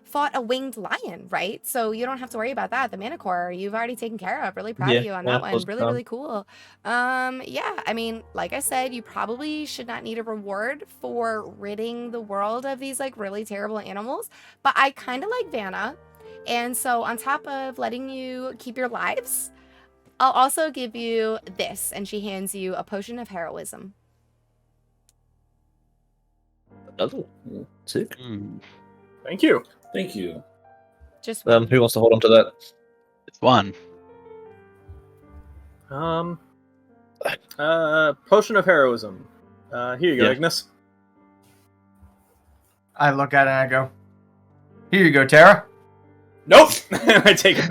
fought a winged lion, right? So you don't have to worry about that. The Manicore, you've already taken care of. Really proud of you on that one. was Really, done. really cool. Yeah, I mean, like I said, you probably should not need a reward for ridding the world of these like really terrible animals. But I kind of like Vanna. And so on top of letting you keep your lives, I'll also give you this. And she hands you a potion of heroism. Oh, sick. Thank you. Thank you. Just Who wants to hold on to that? It's one. Potion of heroism. Here you go, Yeah. Ignis. I look at it and I go, "Here you go, Tara." Nope. I take it.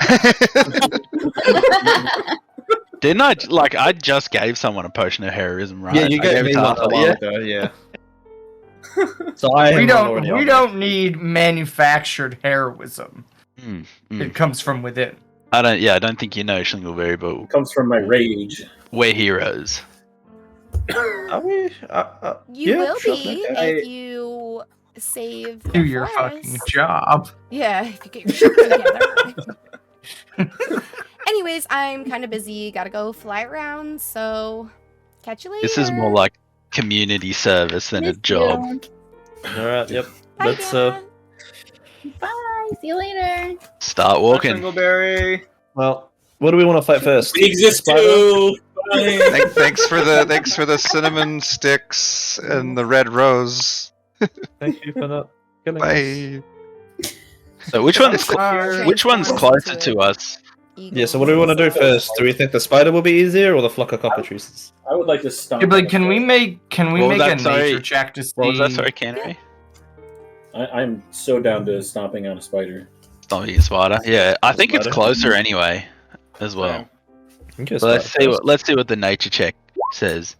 Didn't I? Like, I just gave someone a potion of heroism, right? Yeah, you I gave it me to one a Arthur, while yeah? ago, yeah. So I We am already don't. We on don't need manufactured heroism. Mm. It comes from within. I don't think you know Schlingleberry, but Comes from my rage. we're heroes. it. Are we? you yeah, will sure, be okay. if you save Do the your forest. fucking job. Yeah, if you get your shit together. Anyways, I'm kind of busy. Gotta go fly around, so catch you later. This is more like community service than a Miss job. you. Alright, yep. Bye, Let's Vanna. Bye. See you later. Start walking. Singleberry. well, what do we want to fight first? We exist Spider? too. Bye. Thanks for the cinnamon sticks and the red rose. Thank you for not killing us. Bye. So which one's Bye. which one's closer to us? Yeah, so what do we want to do first? Do we think the spider will be easier or the flock of cockatrices? I would like to stomp. Yeah, but on can we the- make What was a that, sorry? nature check to see? What was that? Sorry, Canary? I'm so down to stomping on a spider. Stomping a spider. Yeah, I think it's Spider. closer anyway, as well. Guess So what? let's see what the nature check says.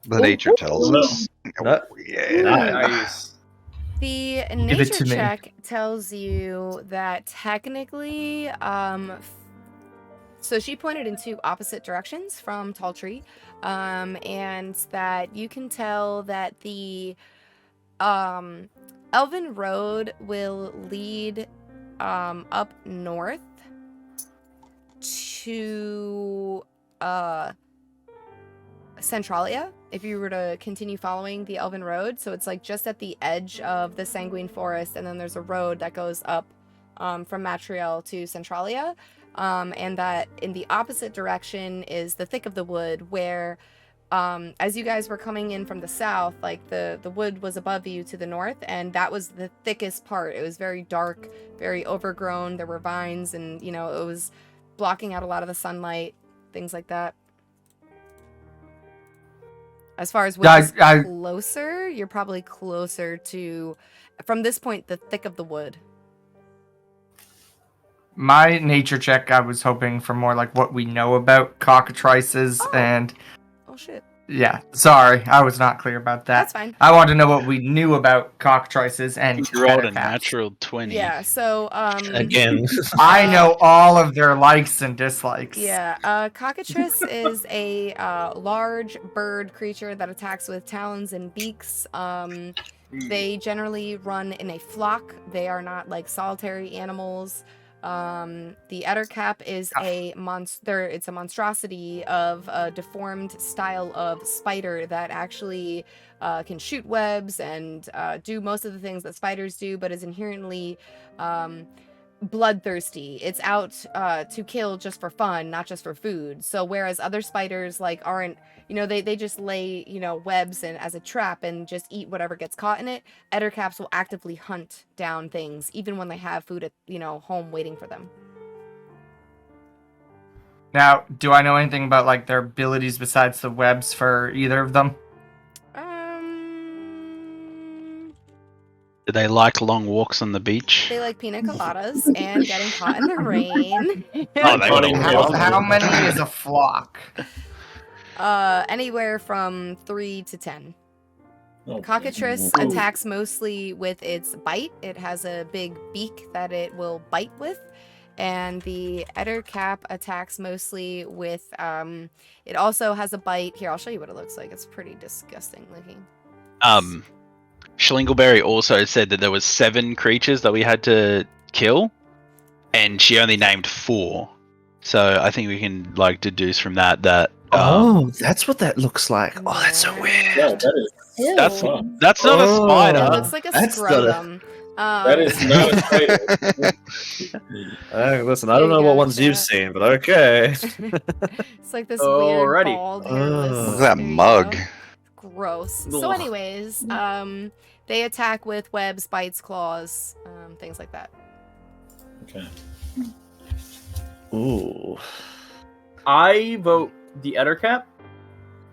The nature tells no. us. No. Yeah. Nice. The it nature to me. check tells you that technically, so she pointed in two opposite directions from Tall Tree, and that you can tell that the Elven Road will lead up north to Centralia, if you were to continue following the Elven Road. So it's like just at the edge of the Sanguine Forest, and then there's a road that goes up from Matriel to Centralia, and that in the opposite direction is the thick of the wood, where as you guys were coming in from the south, like the wood was above you to the north, and that was the thickest part. It was very dark, very overgrown. There were vines, and it was blocking out a lot of the sunlight, things like that. As far as which is closer, you're probably closer to, from this point, the thick of the wood. My nature check, I was hoping for more like what we know about cockatrices and... Oh, shit. Yeah, sorry, I was not clear about that. That's fine. I wanted to know what we knew about cockatrices and You rolled a cattercaps. natural 20. Yeah, so... Again. I know all of their likes and dislikes. Yeah, cockatrice is a large bird creature that attacks with talons and beaks. They generally run in a flock. They are not like solitary animals. The ettercap is it's a monstrosity of a deformed style of spider that actually can shoot webs and do most of the things that spiders do, but is inherently bloodthirsty. It's out to kill just for fun, not just for food. So whereas other spiders aren't, they just lay, webs and as a trap and just eat whatever gets caught in it, ettercaps will actively hunt down things even when they have food at, home waiting for them. Now, do I know anything about like their abilities besides the webs for either of them? Do they like long walks on the beach? They like pina coladas and getting caught in the rain. Oh, they Hunting How many is a flock? Anywhere from 3 to 10. Oh, Cockatrice ooh. attacks mostly with its bite. It has a big beak that it will bite with. And the ettercap attacks mostly with, it also has a bite. Here, I'll show you what it looks like. It's pretty disgusting looking. Schlingleberry also said that there was 7 creatures that we had to kill, and she only named 4. So I think we can deduce from that Oh, that's what that looks like. Oh, that's so weird. Yeah, that is. Ew. that's not a spider. It looks like a that's scrotum. That is not a spider. Listen, I don't know what ones you've seen, but okay. It's like this Alrighty. weird bald hairless. Look at that there you mug. go. Gross. So Ugh. anyways, they attack with webs, bites, claws, things like that. Okay. Ooh. I vote the ettercap,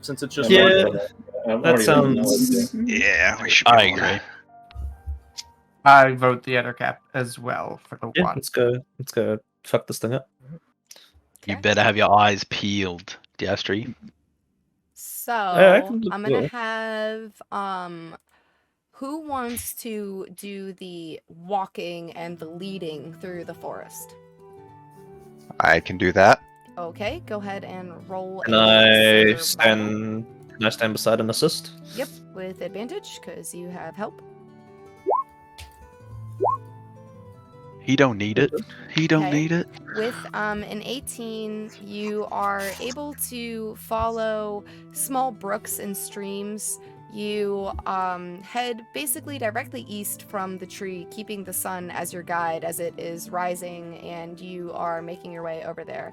since it's just Yeah. one. That sounds- Yeah, we should. I be agree. I vote the ettercap as well for the Yeah, one. let's go. Let's go. Fuck this thing up. You better have your eyes peeled, Diastri. So I can look I'm gonna cool. have who wants to do the walking and the leading through the forest? I can do that. Okay, go ahead and roll. Can a I survival. stand beside and assist? Yep, with advantage because you have help. He don't need it. He don't Okay. need it. With an 18, you are able to follow small brooks and streams. You head basically directly east from the tree, keeping the sun as your guide as it is rising, and you are making your way over there.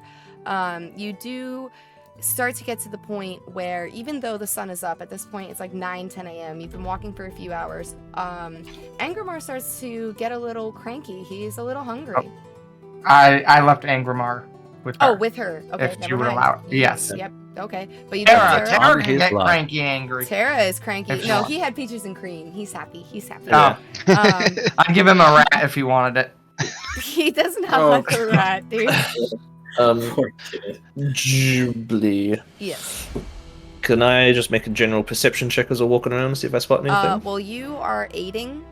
You do start to get to the point where, even though the sun is up, at this point it's like 9, 10 a.m., you've been walking for a few hours, Angramar starts to get a little cranky. He's a little hungry. I left Angramar with her. Oh, with her. Okay, If never you would mind. allow it. Yes. Yep. Okay, but you Tara, left Tara On can his get life. cranky angry. Tara is cranky. If No, you he had peaches and cream. He's happy. He's happy. Oh. I'd give him a rat if he wanted it. He doesn't have Oh, like a rat, dude. Poor kid. Jibbly. Yes. Can I just make a general perception check as we're walking around and see if I spot anything? Well, you are aiding.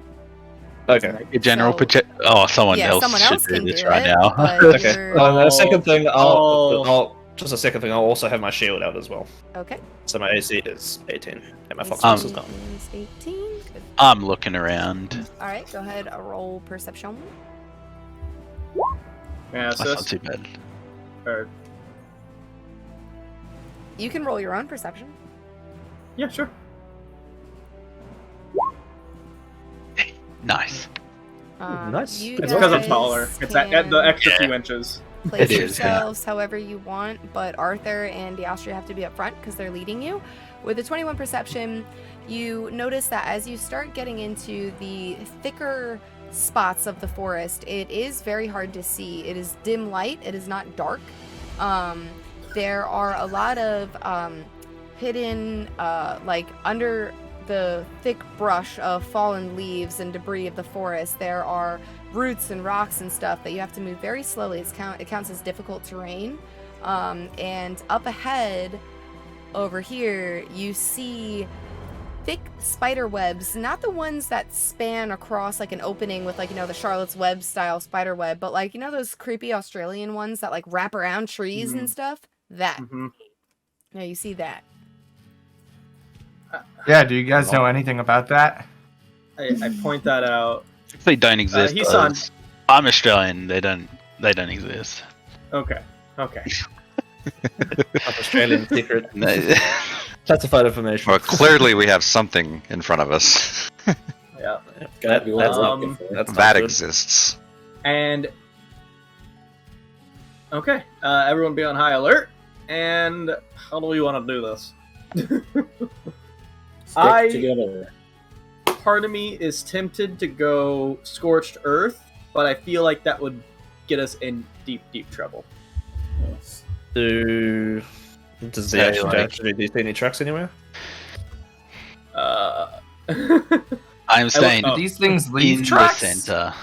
Okay. A general So- Oh, someone Yeah, else someone should else do can this do right it, now. but Okay. you're- The second thing, Oh. I'll also have my shield out as well. Okay. So my AC is 18, and my fox AC is not. is 18. Good. I'm looking around. All right, go ahead. Roll perception. Yeah, That's not too bad. or, You can roll your own perception. yeah, sure. Nice. Nice. You It's because I'm guys taller. It's at the can extra Yeah. few inches. place It is, yeah. yourselves however you want, but Arthur and the Austihr have to be up front because they're leading you. With a 21 perception, you notice that as you start getting into the thicker spots of the forest, it is very hard to see. It is dim light. It is not dark. There are a lot of hidden, like under the thick brush of fallen leaves and debris of the forest. There are roots and rocks and stuff that you have to move very slowly. It counts as difficult terrain. And up ahead, over here, you see thick spider webs, not the ones that span across like an opening with like, the Charlotte's Web style spider web, but like, those creepy Australian ones that like wrap around trees and stuff? That. Mm-hmm. Yeah, you see that. Yeah, do you guys know anything about that? I point that out. If they don't exist, he's on- I'm Australian. They don't exist. Okay. Australian secret. No. Classified information. Well, clearly we have something in front of us Yeah. That's Um, that's that good. exists. And okay, everyone be on high alert. And how do we want to do this? Stick together. Part of me is tempted to go scorched earth, but I feel like that would get us in deep trouble. Yes. Does the Yeah, action like- actually do you see any tracks anywhere? I'm staying Oh. Do these things in leave the tracks? center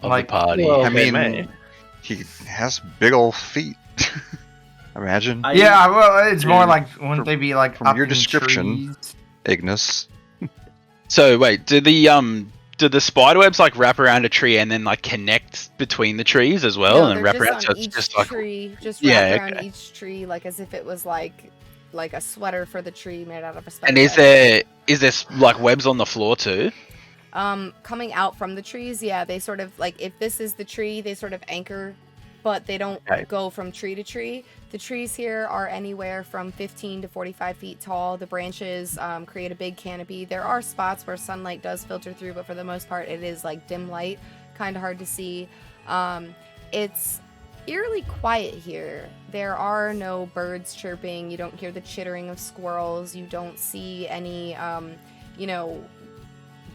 of Like, the party. well, I they mean, may. he has big old feet. Imagine. Yeah, well, it's more like, wouldn't they be like from up your in description. trees? Ignis. So wait, do the spider webs like wrap around a tree and then like connect between the trees as well, No, and then they're wrap just around? on So it's each just like tree, just Yeah, wrap around okay. each tree, like as if it was like a sweater for the tree made out of a spider. And is there like webs on the floor too? Coming out from the trees, yeah, they sort of like, if this is the tree, they sort of anchor, but they don't Okay. go from tree to tree. The trees here are anywhere from 15 to 45 feet tall. The branches create a big canopy. There are spots where sunlight does filter through, but for the most part, it is like dim light, kind of hard to see. It's eerily quiet here. There are no birds chirping. You don't hear the chittering of squirrels. You don't see any,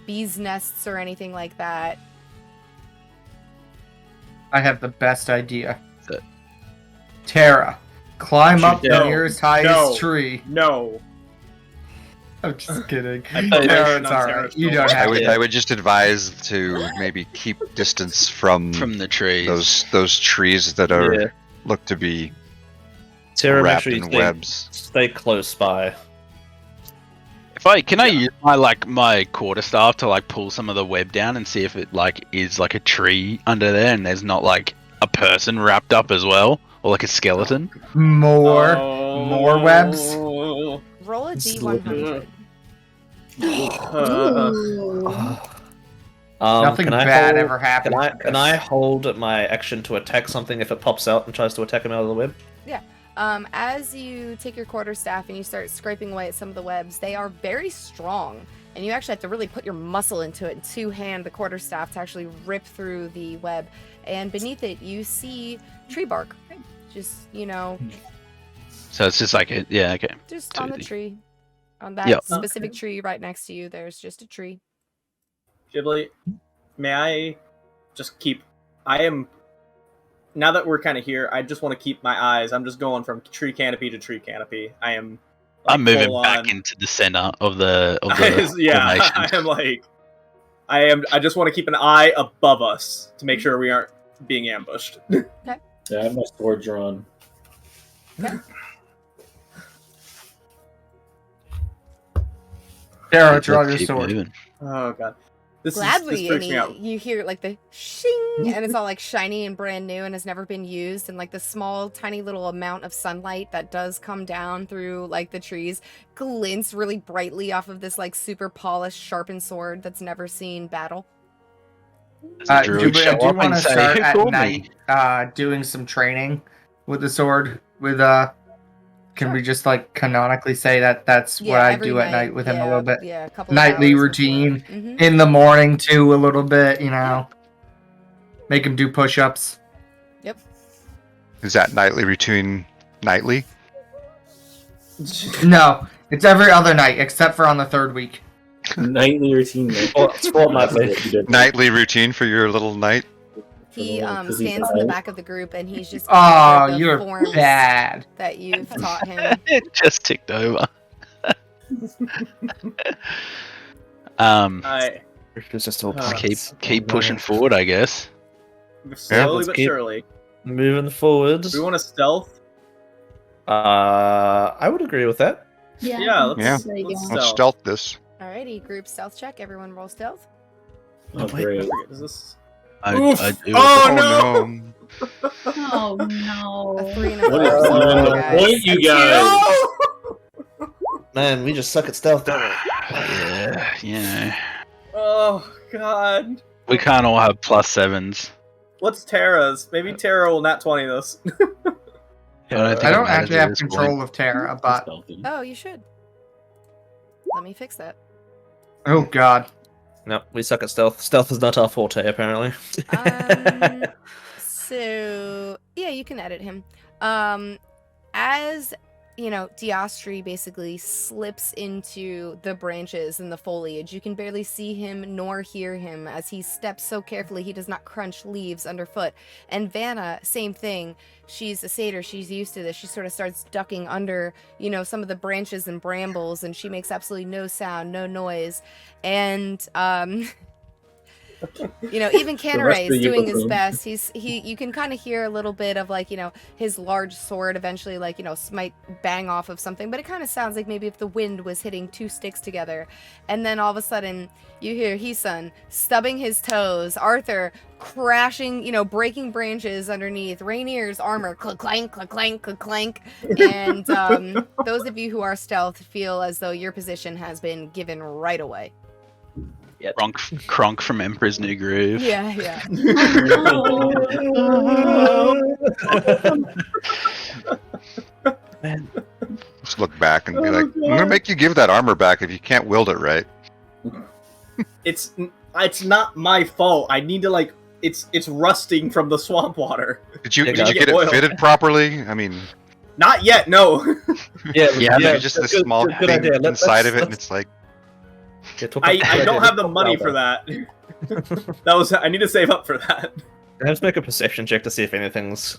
bees' nests or anything like that. I have the best idea. So- Tara, climb up the No. nearest highest No. tree. No. I'm just kidding. I thought Tara, I it's should alright. You not don't Tara. have I to. would just advise to maybe keep distance from From the trees. those trees that are Yeah. look to be Sarah, make wrapped sure you in stay, webs. stay close by. Can I use my quarterstaff to like pull some of the web down and see if it like is like a tree under there and there's not like a person wrapped up as well, or like a skeleton? More webs. Oh. Roll a This is D100. Nothing can I bad hold- ever happens. Can I hold my action to attack something if it pops out and tries to attack him out of the web? As you take your quarterstaff and you start scraping away at some of the webs, they are very strong, and you actually have to really put your muscle into it and two-hand the quarterstaff to actually rip through the web. And beneath it, you see tree bark, just So it's just like okay. just To on the the- tree, on that Yep. specific tree right next to you. There's just a tree. Ghibli, may I just keep... Now that we're kind of here, I just want to keep my eyes. I'm just going from tree canopy to tree canopy. I am... I'm moving full back on- into the center of the yeah, formation. I am like... I just want to keep an eye above us to make sure we aren't being ambushed. Yeah, I have my sword drawn. Tara, draw Let's your keep sword. moving. Oh god. This Gladly, freaks me out. and you hear like the shing, and it's all like shiny and brand new and has never been used, and like the small, tiny little amount of sunlight that does come down through like the trees glints really brightly off of this like super polished, sharpened sword that's never seen battle. Does the druid show I do up want and to say, start "Who at called night me?" doing some training with the sword. Can we just like canonically say that that's what I every do at night with him a little bit? Yeah, a couple Nightly of hours routine. before. Mhm. In the morning too, a little bit, you know. Make him do push-ups. Yep. Is that nightly routine nightly? No, it's every other night except for on the third week. Nightly routine. Fortnightly. Nightly routine for your little night? He Because he's stands in the tired. back of the group and he's just Oh, the you're forms bad. that you've taught him. It just ticked over. I It's just all Keep pushing forward, I guess. slowly let's but keep- surely. moving forward. Do we want to stealth? I would agree with that. Yeah. Yeah, let's, Yeah. There you let's go. Let's stealth. stealth this. Alrighty, group stealth check. Everyone roll stealth. Oh, great. Is this? I Oof. do. Oh, no! Oh A no. 3 and a 4. What is for the point, you guys? Man, we just suck at stealth, don't we? Yeah, you know. Oh god. We can't all have +7s. What's Tara's? Maybe Tara will nat 20 this. I don't, think I it don't matters actually at have this control point. of Terra, but Oh, you should. Let me fix that. oh god. No, we suck at stealth. Stealth is not our forte, apparently. So yeah, you can edit him. As you know, Diostri basically slips into the branches and the foliage. You can barely see him nor hear him as he steps so carefully he does not crunch leaves underfoot. And Vanna, same thing. She's a satyr. She's used to this. She sort of starts ducking under, you know, some of the branches and brambles, and she makes absolutely no sound, no noise. And you know, even Canneray is doing his best. You can kind of hear a little bit of like, you know, his large sword eventually like, you know, might bang off of something, but it kind of sounds like maybe if the wind was hitting two sticks together. And then all of a sudden you hear Heesun stubbing his toes, Arthur crashing, you know, breaking branches underneath, Rainier's armor clank, clank, clank. And those of you who are stealth feel as though your position has been given right away. Kronk from Emperor's New Groove. Yeah. Man. Just look back and be like, I'm gonna make you give that armor back if you can't wield it right. It's not my fault. I need to like it's rusting from the swamp water. Did you Yeah, get get it oil. fitted properly? I mean, Not yet, no. Yeah, maybe just this small good thing idea. inside of it, and it's like, I don't have the money for that. I need to save up for that. Let's make a perception check to see if anything's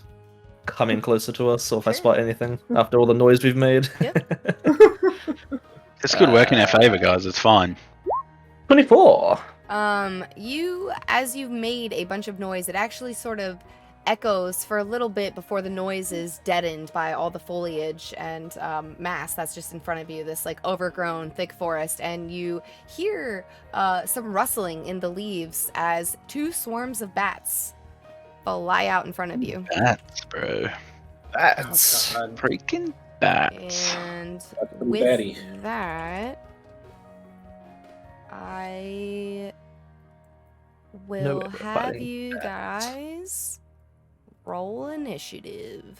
coming closer to us, or if I spot anything after all the noise we've made. It's good work in our favor, guys. It's fine. 24. As you've made a bunch of noise, it actually sort of echoes for a little bit before the noise is deadened by all the foliage and mass that's just in front of you, this like overgrown thick forest, and you hear some rustling in the leaves as two swarms of bats fly out in front of you. Bats, bro. That's Oh, God. Freaking bats. And pretty with batty. that, I No, will we're have fighting you bats. guys roll initiative.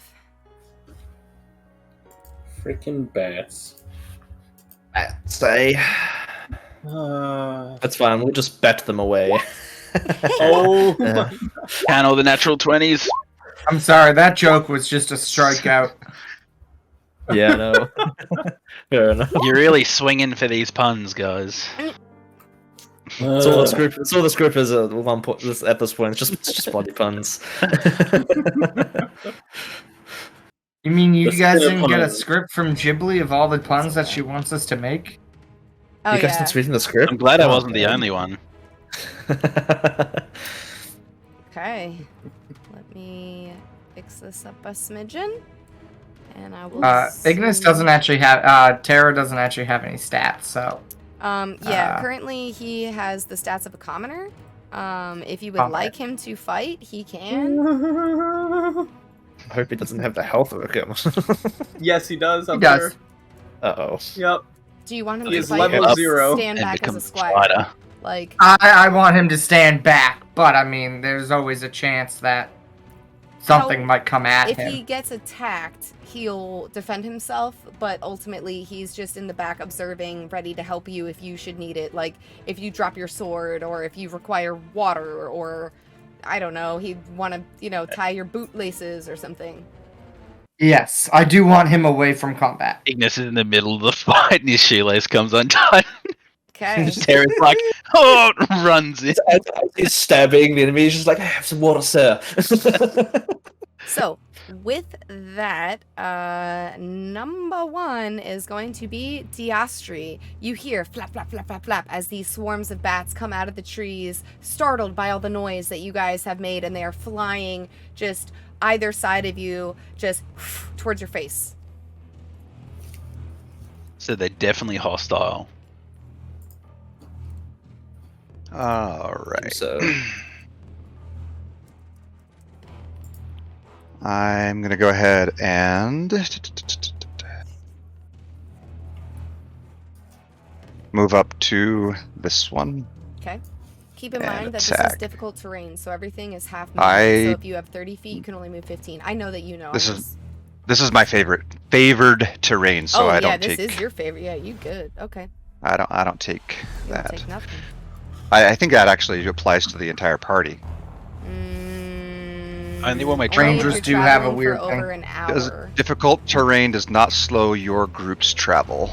Freaking bats. say. That's fine. We'll just bat them away. Oh, Yeah. Count all the natural 20s. I'm sorry, that joke was just a strikeout. Yeah, no. Fair enough. You're really swinging for these puns, guys. It's all this group is at one point. At this point, it's just body puns. You mean you Let's guys get a didn't get a pun. script from Ghibli of all the puns that she wants us to make? Oh You guys yeah. didn't reading the script? I'm glad I Oh, wasn't the God. only one. Okay. Let me fix this up a smidgen. And I will. Ignis doesn't actually have. Terra doesn't actually have any stats, so. Currently he has the stats of a commoner. If you would like him to fight, he can. I hope he doesn't have the health of a gun. Yes, he does. I'm He does. sure. Uh-oh. Yep. Do you want him He to is fight level or 0 stand and back as become a a squire? spider. Like, I want him to stand back, but I mean, there's always a chance that something might come at if him. he gets attacked, he'll defend himself, but ultimately he's just in the back observing, ready to help you if you should need it. Like, if you drop your sword, or if you require water, or, I don't know, he'd want to, tie your boot laces or something. Yes, I do want him away from combat. Ignis is in the middle of the fight and his shoelace comes undone. Okay. Terry's like, oh, runs in. He's stabbing the enemy. He's just like, I have some water, sir. So, with that, number 1 is going to be Diastri. You hear flap, flap, flap, flap, flap as these swarms of bats come out of the trees, startled by all the noise that you guys have made, and they are flying just either side of you, just towards your face. So they're definitely hostile. Alright. So I'm going to go ahead and move up to this one. Okay. Keep in And mind that this attack. is difficult terrain, so everything is half movement. So if you have 30 feet, you can only move 15. I know that you know. This is my favored terrain, so I don't this take. is your favorite. Yeah, you good. Okay. I don't take You don't that. take nothing. I think that actually applies to the entire party. Only when we're Only if Rangers you're do have a traveling weird for thing. over an Because hour. difficult terrain does not slow your group's travel.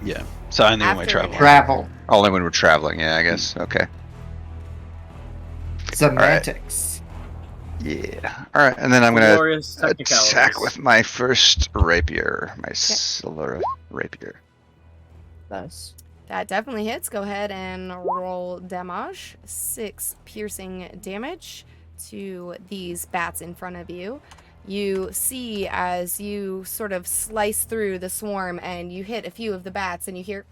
Yeah. So only when we're After traveling. an Travel. Only when we're traveling, yeah, I guess. Okay. Semantics. Yeah. Alright, and then I'm going to Glorious technicalities. attack with my first rapier. My silver rapier. Nice. That definitely hits. Go ahead and roll damage. 6 piercing damage to these bats in front of you. You see as you sort of slice through the swarm and you hit a few of the bats and you hear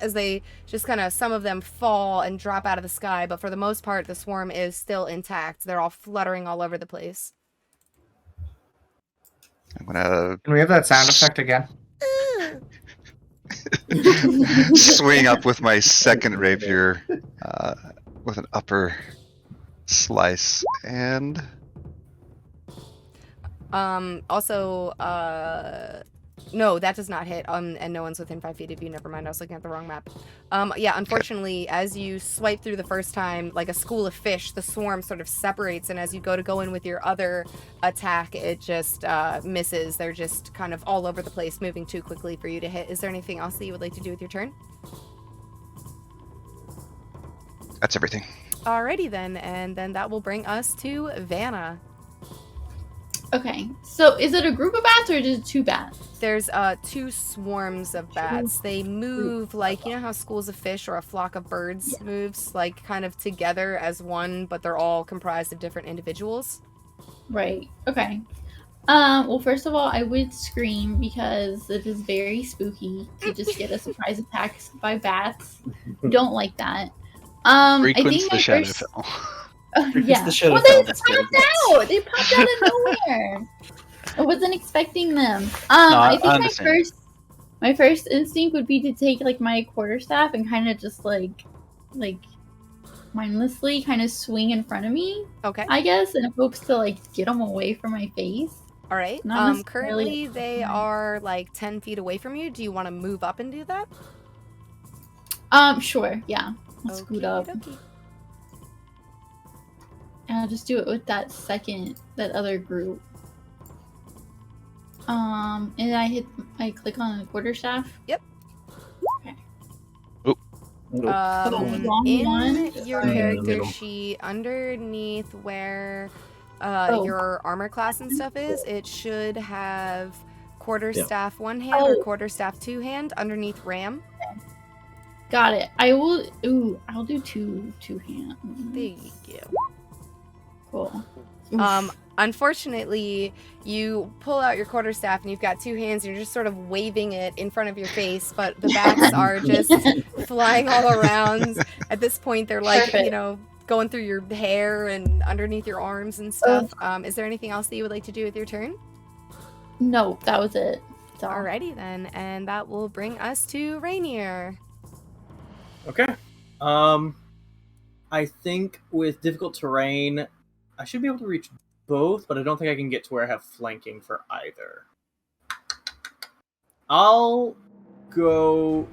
as they just kind of, some of them fall and drop out of the sky, but for the most part the swarm is still intact. They're all fluttering all over the place. I'm going to Can we have that sound effect again? swing up with my second rapier with an upper slice and Also, no, that does not hit, and no one's within 5 feet of you, never mind, I was looking at the wrong map. Yeah, unfortunately, as you swipe through the first time, like a school of fish, the swarm sort of separates, and as you go in with your other attack, it just, misses. They're just kind of all over the place, moving too quickly for you to hit. Is there anything else that you would like to do with your turn? that's everything. Alrighty then, and then that will bring us to Vanna. Okay, so is it a group of bats or just 2 bats? There's 2 swarms of bats. They move like, you know how schools of fish or a flock of birds moves, like kind of together as one, but they're all comprised of different individuals. Right. Okay. Well, first of all, I would scream because it is very spooky to just get a surprise attack by bats. Don't like that. I Frequents think the my Shadow first... Fell. yeah. the Shadow Well, they Fell, that's good. popped out. They popped out of nowhere. I wasn't expecting them. I I think understand. my first instinct would be to take like my quarterstaff and kind of just like mindlessly kind of swing in front of me, Okay. I guess, in hopes to like get them away from my face. All right. Not necessarily Currently at they the time. are like 10 feet away from you. Do you want to move up and do that? Sure. Yeah. I'll scoot up. Okey-dokey. And I'll just do it with that other group. And I click on the quarterstaff. Yep. Okay. Nope. In one. your In the character middle. sheet, underneath where Oh. your armor class and stuff is, it should have quarterstaff 1 hand Oh. or quarterstaff 2 hand underneath ram. Got it. I will. Ooh, I'll do two hand. There you go. Cool. I'm Unfortunately, you pull out your quarterstaff and you've got two hands and you're just sort of waving it in front of your face, but the bats are just flying all around. At this point, they're like, Perfect. you know, going through your hair and underneath your arms and stuff. Is there anything else that you would like to do with your turn? No, that was it. So. Alrighty then, and that will bring us to Rainier. Okay. I think with difficult terrain, I should be able to reach both, but I don't think I can get to where I have flanking for either. I'll go.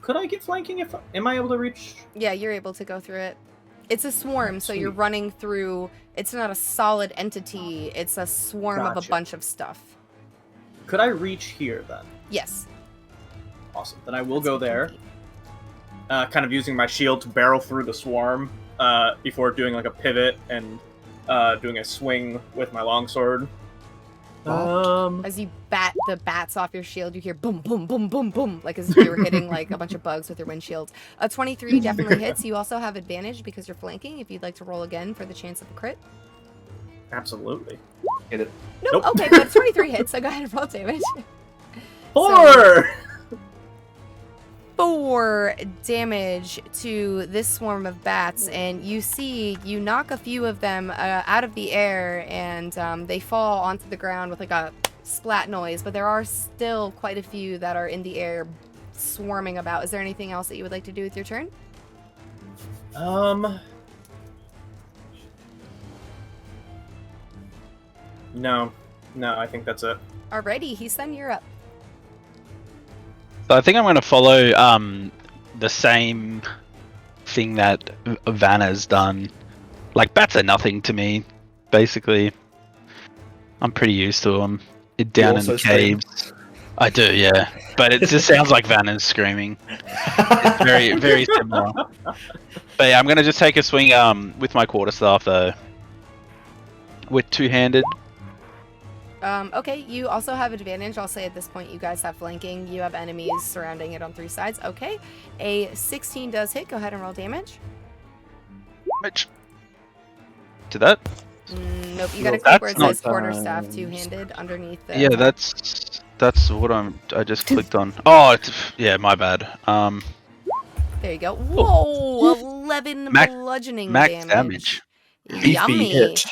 Could I get flanking if am I able to reach? Yeah, you're able to go through it. It's a swarm, so you're Sweet. running through. It's not a solid entity. It's a swarm of a Gotcha. bunch of stuff. Could I reach here then? Yes. Awesome. Then I will Let's go there. compete. Kind of using my shield to barrel through the swarm before doing like a pivot and doing a swing with my longsword. As you bat the bats off your shield, you hear boom, boom, boom, boom, boom, like as if you were hitting like a bunch of bugs with your windshield. A 23 definitely hits. You also have advantage because you're flanking. If you'd like to roll again for the chance of a crit. Absolutely. Hit it. Nope. Nope. Okay, but 23 hits. So go ahead and roll damage. 4! 4 damage to this swarm of bats, and you knock a few of them out of the air, and they fall onto the ground with like a splat noise, but there are still quite a few that are in the air swarming about. Is there anything else that you would like to do with your turn? No, I think that's it. Alrighty, Heathson, you're up. So I think I'm going to follow the same thing that Vanna's done. Like, bats are nothing to me, basically. I'm pretty used to them. Down in also the caves. I do, yeah. But it just sounds like Vanna's screaming. It's very, very similar. But yeah, I'm going to just take a swing with my quarterstaff, though. With two-handed. Okay, you also have advantage. I'll say at this point you guys have flanking. You have enemies surrounding it on 3 sides. Okay, a 16 does hit. Go ahead and roll damage. Which? To that? Nope, you gotta Well, click where it that's says not- quarterstaff two-handed underneath the... Yeah, that's what I just clicked on. Oh, yeah, my bad. There you go. Whoa, 11 Max- bludgeoning max damage. Beefy Yummy. hit.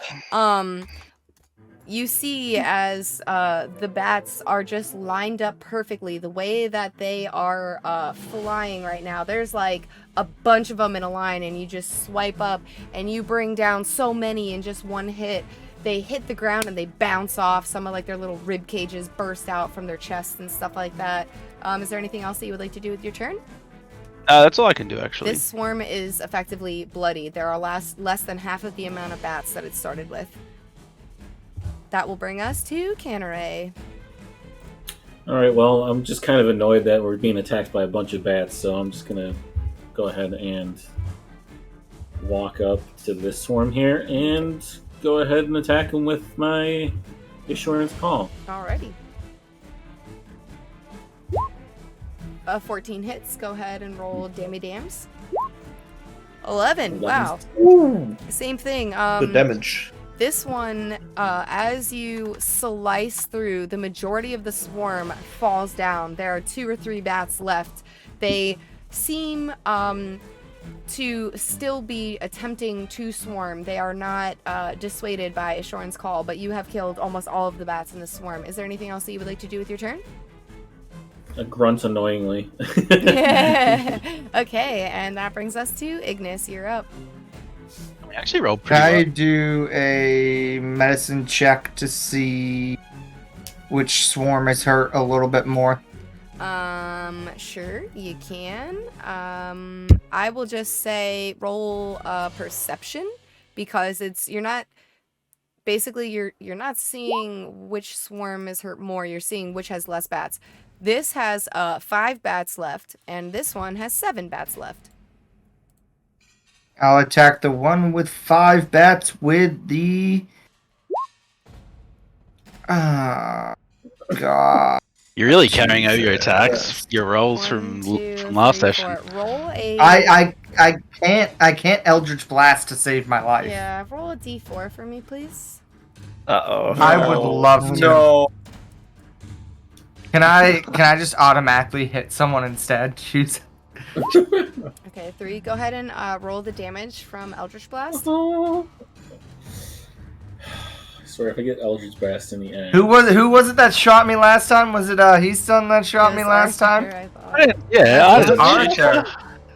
You see as the bats are just lined up perfectly, the way that they are flying right now. There's like a bunch of them in a line, and you just swipe up and you bring down so many in just one hit. They hit the ground and they bounce off. Some of like their little rib cages burst out from their chests and stuff like that. Is there anything else that you would like to do with your turn? That's all I can do, actually. This swarm is effectively bloody. There are less than half of the amount of bats that it started with. That will bring us to Canneray. Alright, well, I'm just kind of annoyed that we're being attacked by a bunch of bats, so I'm just gonna go ahead and walk up to this swarm here and go ahead and attack them with my Assurance Call. Alrighty. 14 hits. Go ahead and roll dammy dams. 11. Wow. Same thing. Good damage. This one, as you slice through, the majority of the swarm falls down. There are 2 or 3 bats left. They seem to still be attempting to swarm. They are not dissuaded by Assurance Call, but you have killed almost all of the bats in the swarm. Is there anything else that you would like to do with your turn? A grunt annoyingly. Okay, and that brings us to Ignis. You're up. We actually rolled Can I pretty well. do a medicine check to see which swarm is hurt a little bit more? Sure, you can. I will just say roll perception, because you're not seeing which swarm is hurt more. You're seeing which has less bats. This has 5 bats left, and this one has 7 bats left. I'll attack the one with 5 bats with the... God. You're really carrying over your Jesus. attacks, your rolls One, from two, last three, session. four. Roll a. I can't Eldritch Blast to save my life. Yeah, roll a d4 for me, please. Uh-oh. I would love to. No. Can I just automatically hit someone instead? Choose. Okay, 3. Go ahead and roll the damage from Eldritch Blast. I swear, if I get Eldritch Blast in the end. Who was it that shot me last time? Was it Heath that shot me Yes, last Austihr, time? I thought. Yeah, It was Arthur.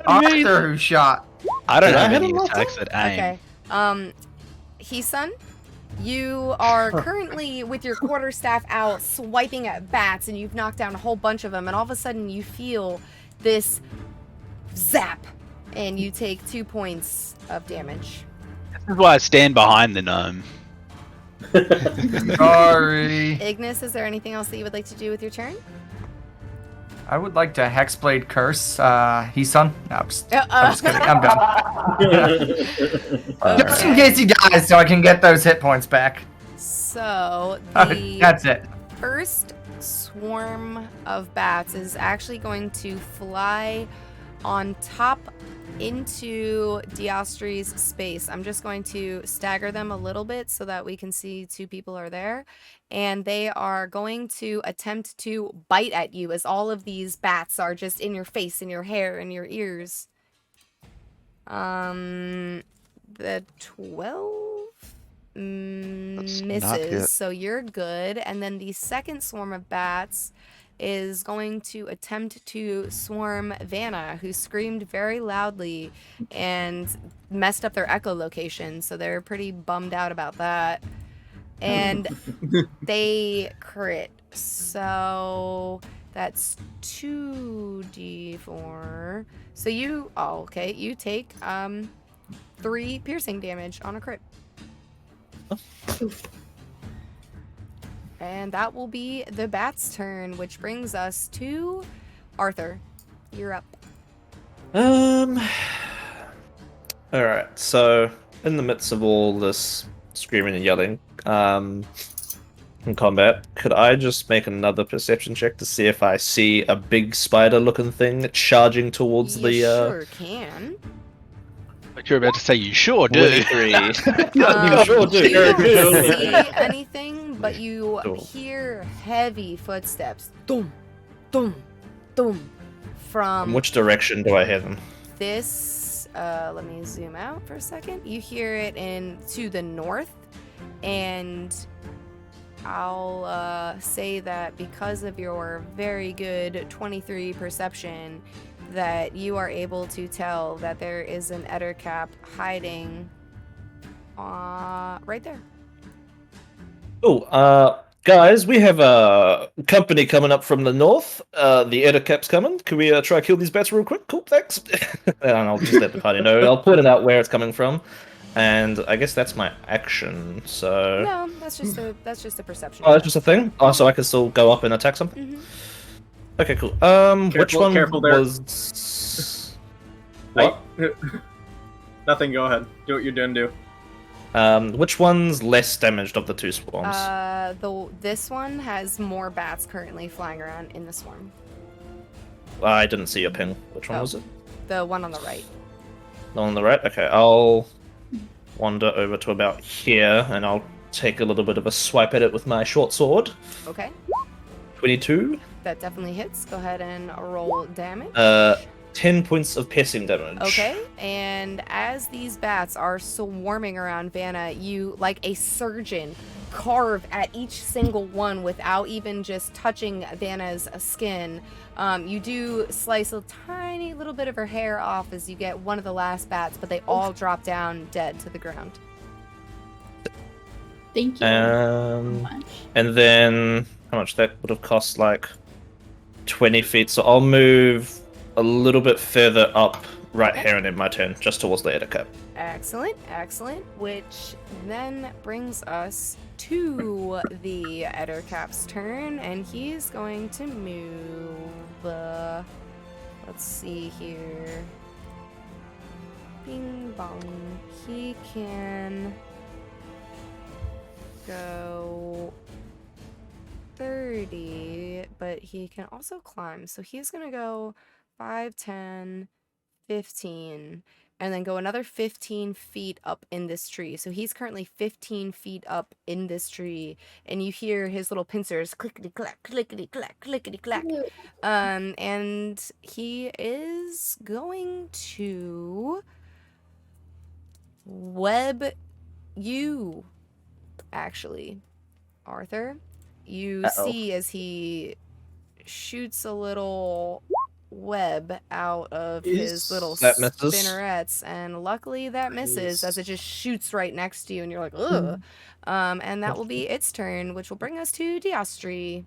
Arthur who shot. I don't Did I have hit any him last attacks at aim. Okay. Heath, you are currently with your quarterstaff out swiping at bats, and you've knocked down a whole bunch of them, and all of a sudden you feel this zap, and you take 2 points of damage. This is why I stand behind the gnome. Sorry. Ignis, is there anything else that you would like to do with your turn? I would like to Hexblade Curse Heath. No, I'm just kidding. I'm done. Just in case he dies, so I can get those hit points back. So, the That's it. first swarm of bats is actually going to fly on top into Austrih's space. I'm just going to stagger them a little bit so that we can see 2 people are there. And they are going to attempt to bite at you as all of these bats are just in your face, in your hair, in your ears. The 12 That's not misses, good. so you're good. And then the second swarm of bats is going to attempt to swarm Vanna, who screamed very loudly and messed up their echolocation, so they're pretty bummed out about that. And they crit, so that's 2d4. So you take 3 piercing damage on a crit. And that will be the bat's turn, which brings us to Arthur. You're up. Alright, so in the midst of all this screaming and yelling, in combat, could I just make another perception check to see if I see a big spider-looking thing charging towards You the sure can. But you're about to say you sure do. 23. You sure do. You don't do. see anything, but you Cool. hear heavy footsteps. Dum, dum, dum. From In which direction do I hear them? this, let me zoom out for a second. You hear it to the north, and I'll say that because of your very good 23 perception, that you are able to tell that there is an Ettercap hiding right there. Oh, guys, we have a company coming up from the north. The Ettercap's coming. Can we try to kill these bats real quick? Cool, thanks. And I'll just let the party know. I'll point it out where it's coming from. And I guess that's my action, so... No, that's just a perception. Oh, that's just a thing? Oh, so I can still go up and attack something? Mhm. Okay, cool. Which one careful there. was... What? Nothing, go ahead. Do what you're doing, do. Which one's less damaged of the 2 swarms? This one has more bats currently flying around in the swarm. I didn't see your ping. Which one Oh. was it? The one on the right. The one on the right? Okay, I'll wander over to about here, and I'll take a little bit of a swipe at it with my short sword. Okay, 22. that definitely hits. Go ahead and roll damage. 10 points of piercing damage. Okay, and as these bats are swarming around Vanna, you, like a surgeon, carve at each single one without even just touching Vanna's skin. You do slice a tiny little bit of her hair off as you get one of the last bats, but they all drop down dead to the ground. Thank you so And much. then how much that would have cost? Like 20 feet. So I'll move a little bit further up right here and in my turn, just towards the Ettercap. Excellent, excellent. Which then brings us to the Ettercap's turn, and he's going to move. Let's see here. Bing bong. He can go 30, but he can also climb. So he's going to go 5, 10, 15, and then go another 15 feet up in this tree. So he's currently 15 feet up in this tree, and you hear his little pincers clickety-clack, clickety-clack, clickety-clack. And he is going to web you, actually, Arthur. You see as he shoots a little web out of his little That misses. spinnerets, and luckily that misses as it just shoots right next to you, and you're like, ugh. And that will be its turn, which will bring us to Diostri.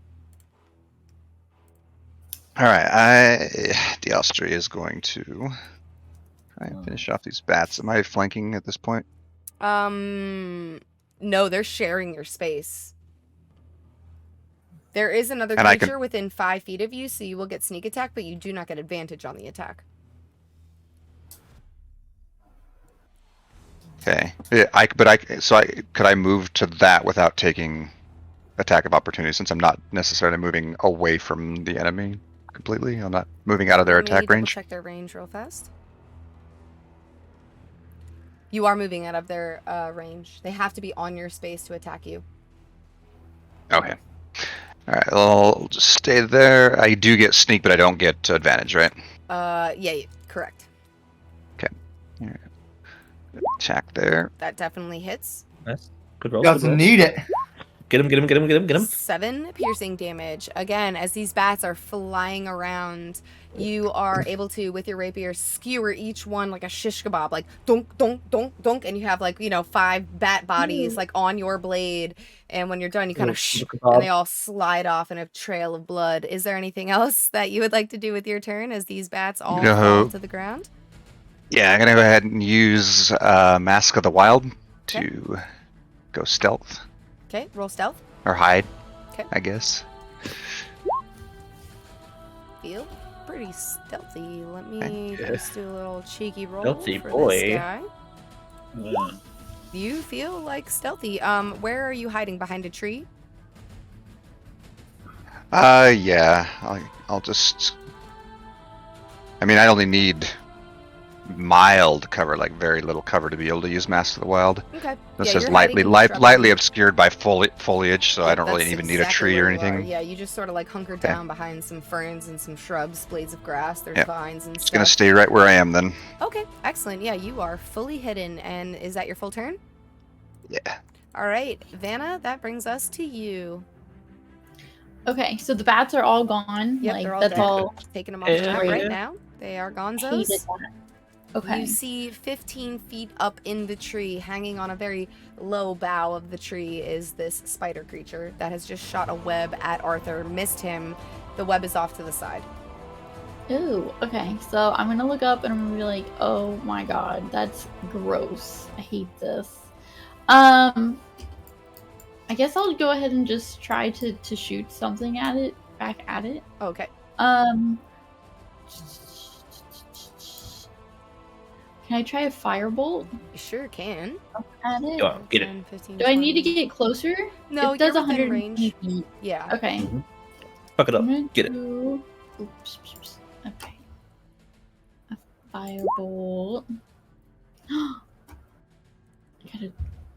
All right, Austihr is going to try and finish off these bats. Am I flanking at this point? No, they're sharing your space. There is another And I creature can- within 5 feet of you, so you will get sneak attack, but you do not get advantage on the attack. Okay. Yeah, could I move to that without taking attack of opportunity, since I'm not necessarily moving away from the enemy completely? I'm not moving out of their Let me attack double range. check their range real fast. You are moving out of their range. They have to be on your space to attack you. Okay. All right. I'll just stay there. I do get sneak, but I don't get advantage, right? Yeah, correct. All right. Attack there. That definitely hits. Nice. Good roll. Doesn't need it. Get him. 7 piercing damage. Again, as these bats are flying around, you are able to, with your rapier, skewer each one like a shish kebab, like dunk, dunk, dunk, dunk, and you have 5 bat bodies on your blade. And when you're done, you kind of and they all slide off in a trail of blood. Is there anything else that you would like to do with your turn as these bats all fall to the ground? Yeah, I'm gonna go ahead and use Mask of the Wild to go stealth Okay, roll stealth. or hide. 'Kay. I guess. Feel pretty stealthy. Let me Yeah. just do a little cheeky roll Stealthy for boy. this guy. Yeah. You feel like stealthy. Where are you hiding? Behind a tree? Yeah. I'll just. I mean, I only need mild cover, like very little cover, to be able to use Mask of the Wild. Okay. This Yeah, is you're lightly hiding in shrubbery. lightly obscured by foliage, so I Yep, don't really that's even need a exactly tree or where you are. anything. Yeah, you just sort of hunker down behind some ferns and some shrubs, blades of grass. There's Yep. vines and Just stuff. gonna stay right where I am then. Okay, excellent. Yeah, you are fully hidden. And is that your full turn? Yeah. All right, Vanna, that brings us to you. Okay, so the bats are all gone. Yep, like they're all that's dead. all. Taking them off the map Great. right now. They are Hated gonzos. that. Okay. You see 15 feet up in the tree, hanging on a very low bough of the tree, is this spider creature that has just shot a web at Arthur, missed him. The web is off to the side. Ooh, okay. So I'm gonna look up and I'm gonna be like, oh my god, that's gross. I hate this. I guess I'll go ahead and just try to shoot something at it, back at it. Okay. Can I try a firebolt You sure can. at it? Go on, get it. 10, 15, Do I need to 20. get closer? No, it does you're within 100 range. feet. Yeah. Okay. Fuck it up. I'm gonna Get it. do- Oops. Okay. A firebolt.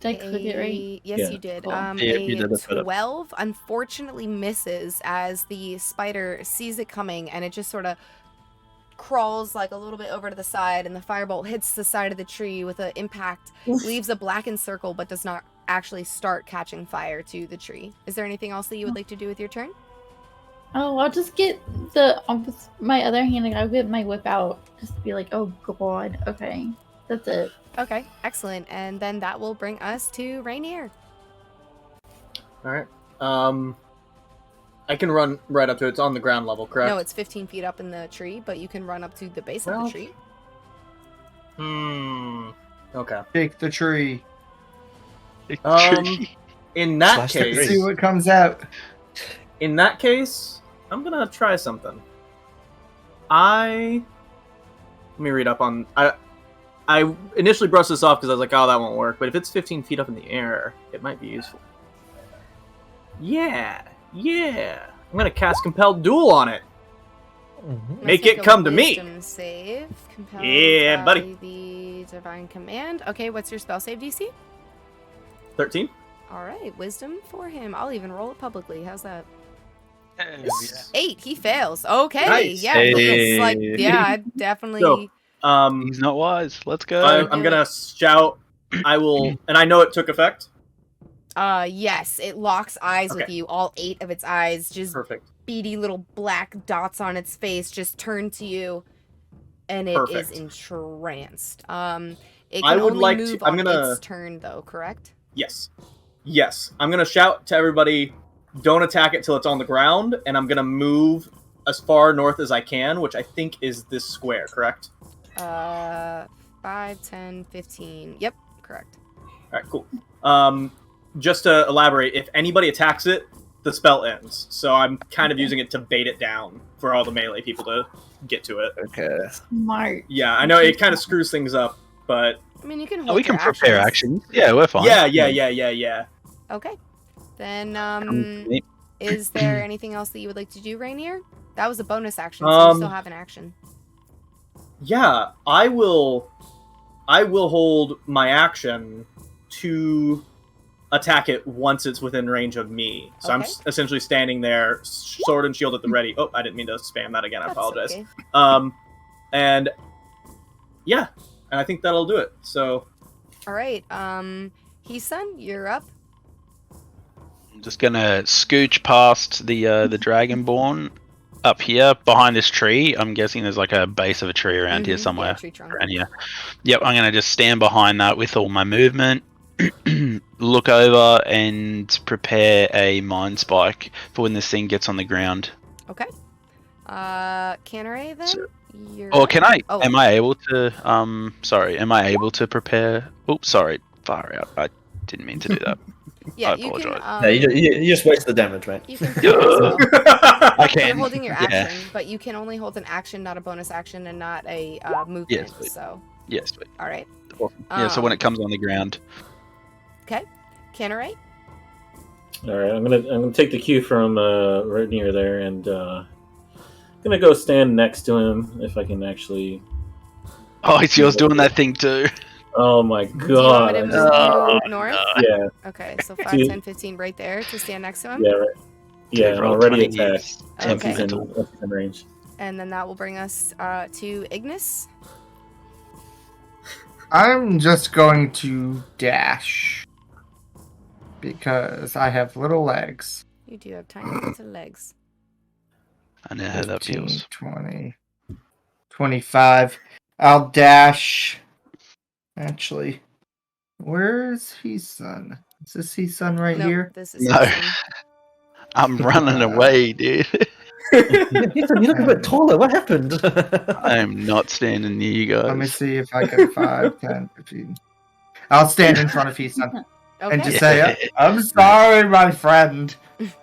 Did I click it right? Yes, Yeah. you did. Cool. Yeah, you did A look that up. 12 unfortunately misses as the spider sees it coming, and it just sort of crawls a little bit over to the side, and the firebolt hits the side of the tree with an impact, leaves a blackened circle, but does not actually start catching fire to the tree. Is there anything else that you would like to do with your turn? Oh, I'll just get with my other hand. I'll get my whip out. Just to be like, oh god. Okay, that's it. Okay, excellent. And then that will bring us to Rainier. All right. I can run right up to it. It's on the ground level, correct? No, it's 15 feet up in the tree, but you can run up to the base of Well, the tree. Okay. Shake the tree. In that Slash the case, tree. See what comes out. I'm gonna try something. Let me read up on. I initially brushed this off because I was like, oh, that won't work. But if it's 15 feet up in the air, it might be useful. Yeah. Yeah. I'm gonna cast Compelled Duel on it. Mhm. Make Let's it come to me. wisdom save. Compelled Yeah, by buddy. the divine command. Okay, what's your spell save DC? 13. All right, wisdom for him. I'll even roll it publicly. How's that? Yes. 8. He fails. Okay, Nice. yeah, it's like Hey. yeah, I definitely. So, He's not wise. Let's go. I'm gonna shout. I will, and I know it took effect. Yes, it locks eyes with Okay. you. All 8 of its eyes, just Perfect. beady little black dots on its face, just turn to you, and it is Perfect. entranced. It I can would only like to- move I'm on gonna- its turn, though. Correct? Yes. Yes. I'm gonna shout to everybody. Don't attack it till it's on the ground, and I'm gonna move as far north as I can, which I think is this square. Correct. 5, 10, 15. Yep, correct. All right. Cool. Just to elaborate, if anybody attacks it, the spell ends. So I'm kind of using it to bait it down for all the melee people to get to it. Okay. Smart. Yeah, I know it kind of screws things up, but I mean, you can hold Oh, we can your prepare actions. actions. Yeah, we're fine. yeah. Okay. Then, is there anything else that you would like to do, Rainier? That was a bonus action, so you still have an action. Yeah, I will hold my action to attack it once it's within range of me. So I'm Okay. essentially standing there, sword and shield at the ready. Oh, I didn't mean to spam that again. I That's apologize. okay. And yeah, and I think that'll do it. So All right. Heasun, you're up. I'm just gonna scooch past the Dragonborn up here behind this tree. I'm guessing there's like a base of a tree around here Mhm, somewhere. yeah, tree trunk. Around here. Yep, I'm gonna just stand behind that with all my movement. Look over and prepare a mind spike for when this thing gets on the ground. Okay. Canneray, then? So- You're Or can I? Oh. Am I able to? Am I able to prepare? Oops, sorry. Far out. I didn't mean to do that. Yeah, I you can. apologize. No, you just wasted the damage, mate. You can prepare as well. I You're can. holding your Yeah. action, but you can only hold an action, not a bonus action, and not a movement. Yes, please. So, Yes. Wait. all right. Awesome. Yeah. So when it comes on the ground. Okay. Canneray? All right, I'm gonna take the cue from right near there, and gonna go stand next to him if I can actually. Oh, it's yours doing that thing too. Oh my Do you want me to god! move you north? Yeah, Okay, so 5, Dude. 10, 15 right there to stand next to him. yeah, right. Yeah, Roll already 20 attacked. years. Once Okay. he's in range. And then that will bring us to Ignis. I'm just going to dash because I have little legs. You do have tiny little legs. I know how that 15, feels. 20, 25. I'll dash. Actually, where's Heasun? Is this Heasun right No, here? this is No. Heasun. I'm running away, dude. You look a bit taller. What happened? I am not standing near you Let me guys. see if I can 5, 10, 15. I'll stand in front of Heasun Okay. and just say, I'm sorry, my friend.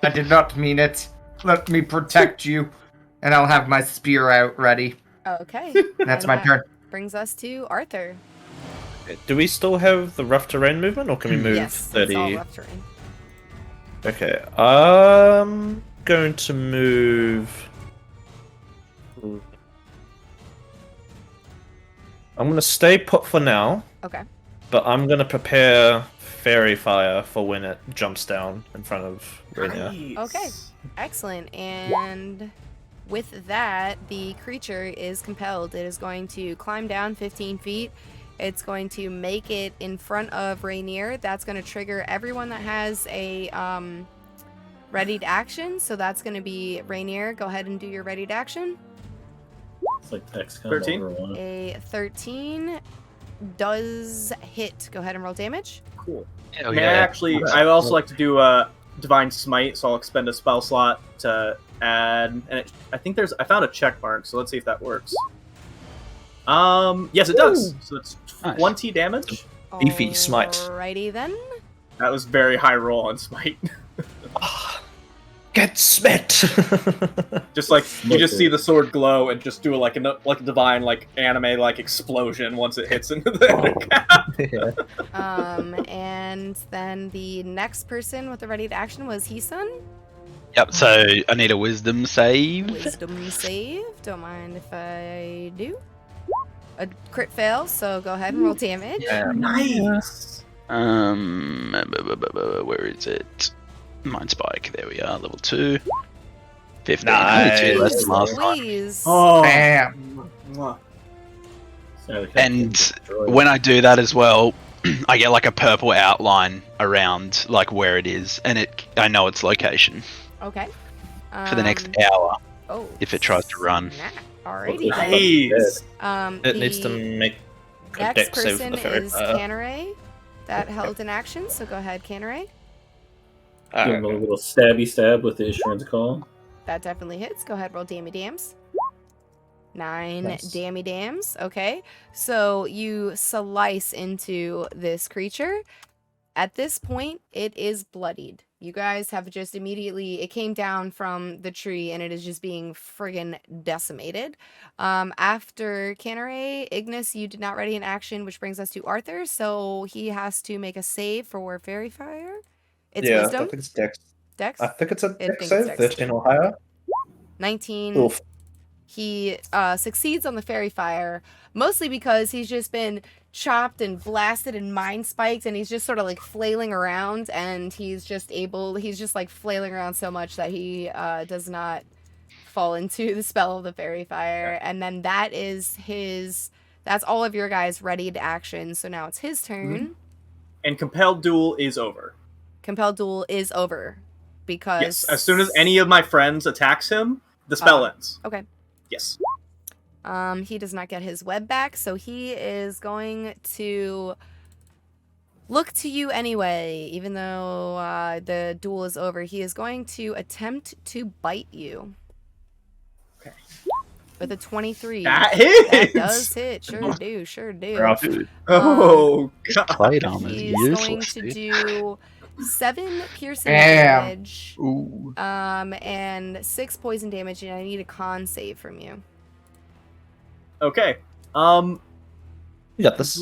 I did not mean it. Let me protect you. And I'll have my spear out ready. Okay. That's And my that turn. Brings us to Arthur. Do we still have the rough terrain movement, or can we move Yes, 30? it's all rough terrain. Okay, I'm going to move. I'm going to stay put for now, Okay. but I'm going to prepare fairy fire for when it jumps down in front of Rainier. Okay. Excellent. And with that, the creature is compelled. It is going to climb down 15 feet. It's going to make it in front of Rainier. That's going to trigger everyone that has a readied action. So that's going to be Rainier. Go ahead and do your readied action. It's like XCOM 13? over one. A 13 does hit. Go ahead and roll damage. Cool. Hell May I actually? I also like to do a divine smite, so I'll expend a spell slot to add. And I think I found a check mark, so let's see if that works. Yes, it does. So it's Nice. 20 damage. Beefy smite. Alrighty then. That was very high roll on smite. Get smit! Just like you just see the sword glow and just do like a divine anime explosion once it hits into the. Yeah. And then the next person with the ready to action was Heasun. Yep. So I need a wisdom save. Wisdom save. Don't mind if I do. A crit fail, so go ahead and roll damage. Nice. Where is it? Mind spike. There we are. Level 2. 15. Nice. Only 2 less than last time. Please. Oh. Bam. Mwah. And when I do that as well, I get like a purple outline around like where it is, and I know its location Okay. for the next hour Oh. if it tries to run. Alrighty. Nice. It needs to The make a next dex save for person the fairy is fire. Canneray. That held an action, so go ahead, Canneray. Give him a little stabby stab with the Assurance Call. That definitely hits. Go ahead, roll dammy dams. 9 Nice. dammy dams. Okay. So you slice into this creature. At this point, it is bloodied. You guys have just immediately, it came down from the tree and it is just being friggin' decimated. After Canneray, Ignis, you did not ready an action, which brings us to Arthur. So he has to make a save for Fairy Fire. It's I wisdom. think it's dex. Dex. I think it's a I dex think it's save, dex. 13 or higher. 19. Oof. He succeeds on the fairy fire, mostly because he's just been chopped and blasted and mind spiked, and he's just sort of like flailing around, and he's just like flailing around so much that he does not fall into the spell of the fairy fire. And then that's all of your guys' readied actions, so now it's his turn. And compelled duel is over. Compelled duel is over because Yes. As soon as any of my friends attacks him, the spell ends. Okay. Yes. He does not get his web back, so he is going to look to you anyway, even though the duel is over. He is going to attempt to bite you. Okay. With a 23. That hits! That does hit. Sure do. Rough. Oh, God. Plate armor is He's going useless, to dude. do 7 piercing Damn. damage. Ooh. And 6 poison damage, and I need a con save from you. Okay. You got this.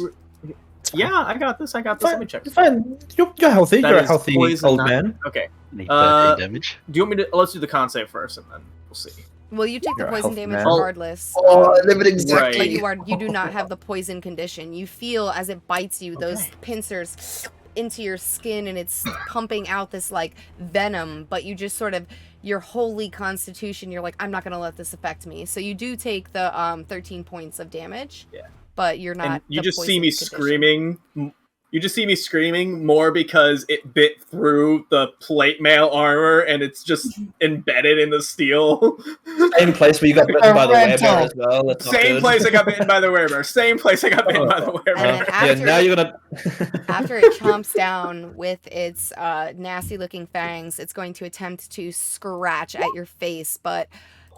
Yeah, I got this. Let me check. You're fine. You're healthy. That You're a is healthy poison, old not- man. Okay. Need Uh, 13 damage. Do you want me to? Let's do the con save first, and then we'll see. Well, you take the You're a poison healthy damage man. regardless. exactly. But you do not have the poison condition. You feel as it bites you, those pincers into your skin, and it's pumping out this like venom, but you just sort of your holy constitution, you're like, I'm not gonna let this affect me. So you do take the 13 points of damage. Yeah. But you're not. And you the just see poison me condition. screaming. You just see me screaming more because it bit through the plate mail armor and it's just embedded in the steel. Same place where you got bitten by the werebear as well. That's not Same good. place I got bitten by the werebear. Same place I got bitten by the And werebear. then Yeah, after, now you're gonna. after it chomps down with its nasty looking fangs, it's going to attempt to scratch at your face, but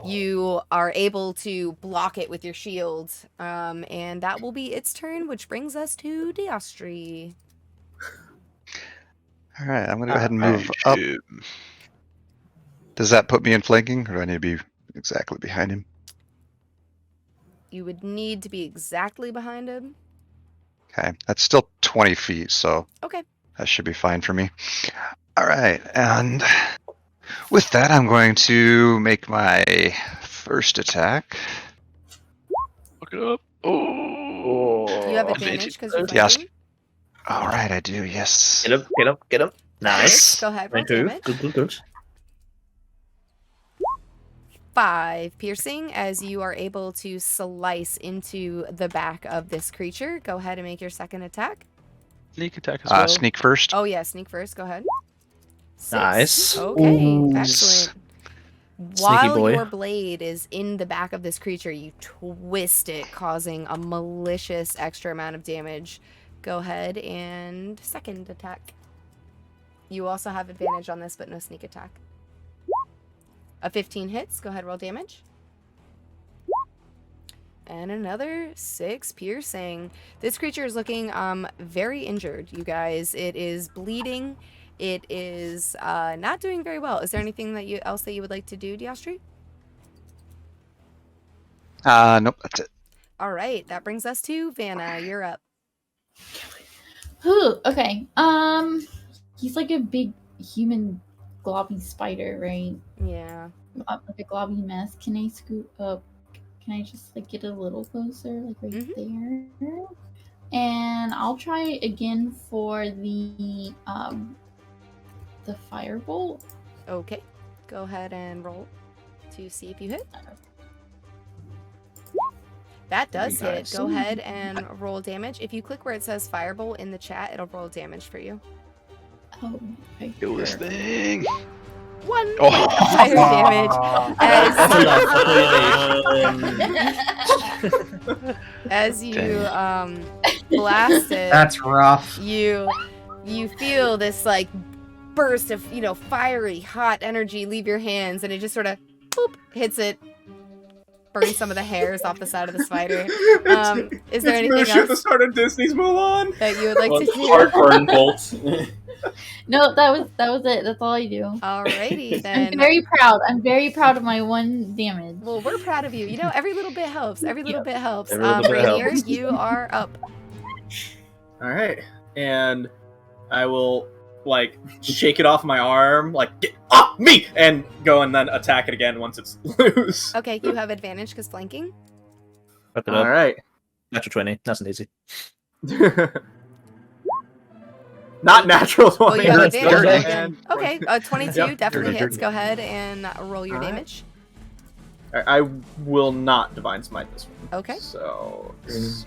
you are able to block it with your shield. And that will be its turn, which brings us to Diostri. All right, I'm gonna go ahead and move up. Does that put me in flanking, or do I need to be exactly behind him? You would need to be exactly behind him. Okay, that's still 20 feet, so Okay. that should be fine for me. All right, and with that, I'm going to make my first attack. Look it up. Oh. You have advantage because you're Yes. fighting. All right, I do. Yes. Get him. Nice. Go ahead, roll Thank you. damage. Good. 5 piercing as you are able to slice into the back of this creature. Go ahead and make your second attack. Sneak attack as well. Sneak first. Oh yeah, sneak first. Go ahead. 6. Nice. Okay, Ooh. excellent. Sneaky While boy. your blade is in the back of this creature, you twist it, causing a malicious extra amount of damage. Go ahead and second attack. You also have advantage on this, but no sneak attack. A 15 hits. Go ahead, roll damage. And another 6 piercing. This creature is looking very injured, you guys. It is bleeding. It is not doing very well. Is there anything else that you would like to do, Diostri? Nope, that's it. All right, that brings us to Vanna. You're up. Whew, okay. He's like a big human globby spider, right? Yeah. Like a globby mess. Can I scoot up? Can I just like get a little closer, like right there? And I'll try again for the firebolt. Okay. Go ahead and roll to see if you hit. That does hit. Nice. Go ahead and roll damage. If you click where it says firebolt in the chat, it'll roll damage for you. Oh, okay. Kill this thing. 1 Oh. point of fire damage as you blast it. That's rough. You feel this like burst of fiery hot energy leave your hands, and it just sort of boop hits it, burns some of the hairs off the side of the spider. Is there anything Shit the else start of Disney's Mulan. that you would like to do? Heartburn bolts. No, that was it. That's all I do. Alrighty then. I'm very proud. I'm very proud of my 1 damage. Well, we're proud of you. Every little bit helps. Every little bit helps. Every little bit Rainier, helps. you are up. All right, and I will like shake it off my arm, like get off me, and go and then attack it again once it's loose. Okay, you have advantage because flanking. Wrap it All up. right. Natural 20. Nice and easy. Not natural 20. Oh, you have That's advantage dirty. again. Okay, 22 Yep. definitely Dirty, hits. dirty. Go ahead and roll your All right. damage. I will not divine smite this one. Okay. So it's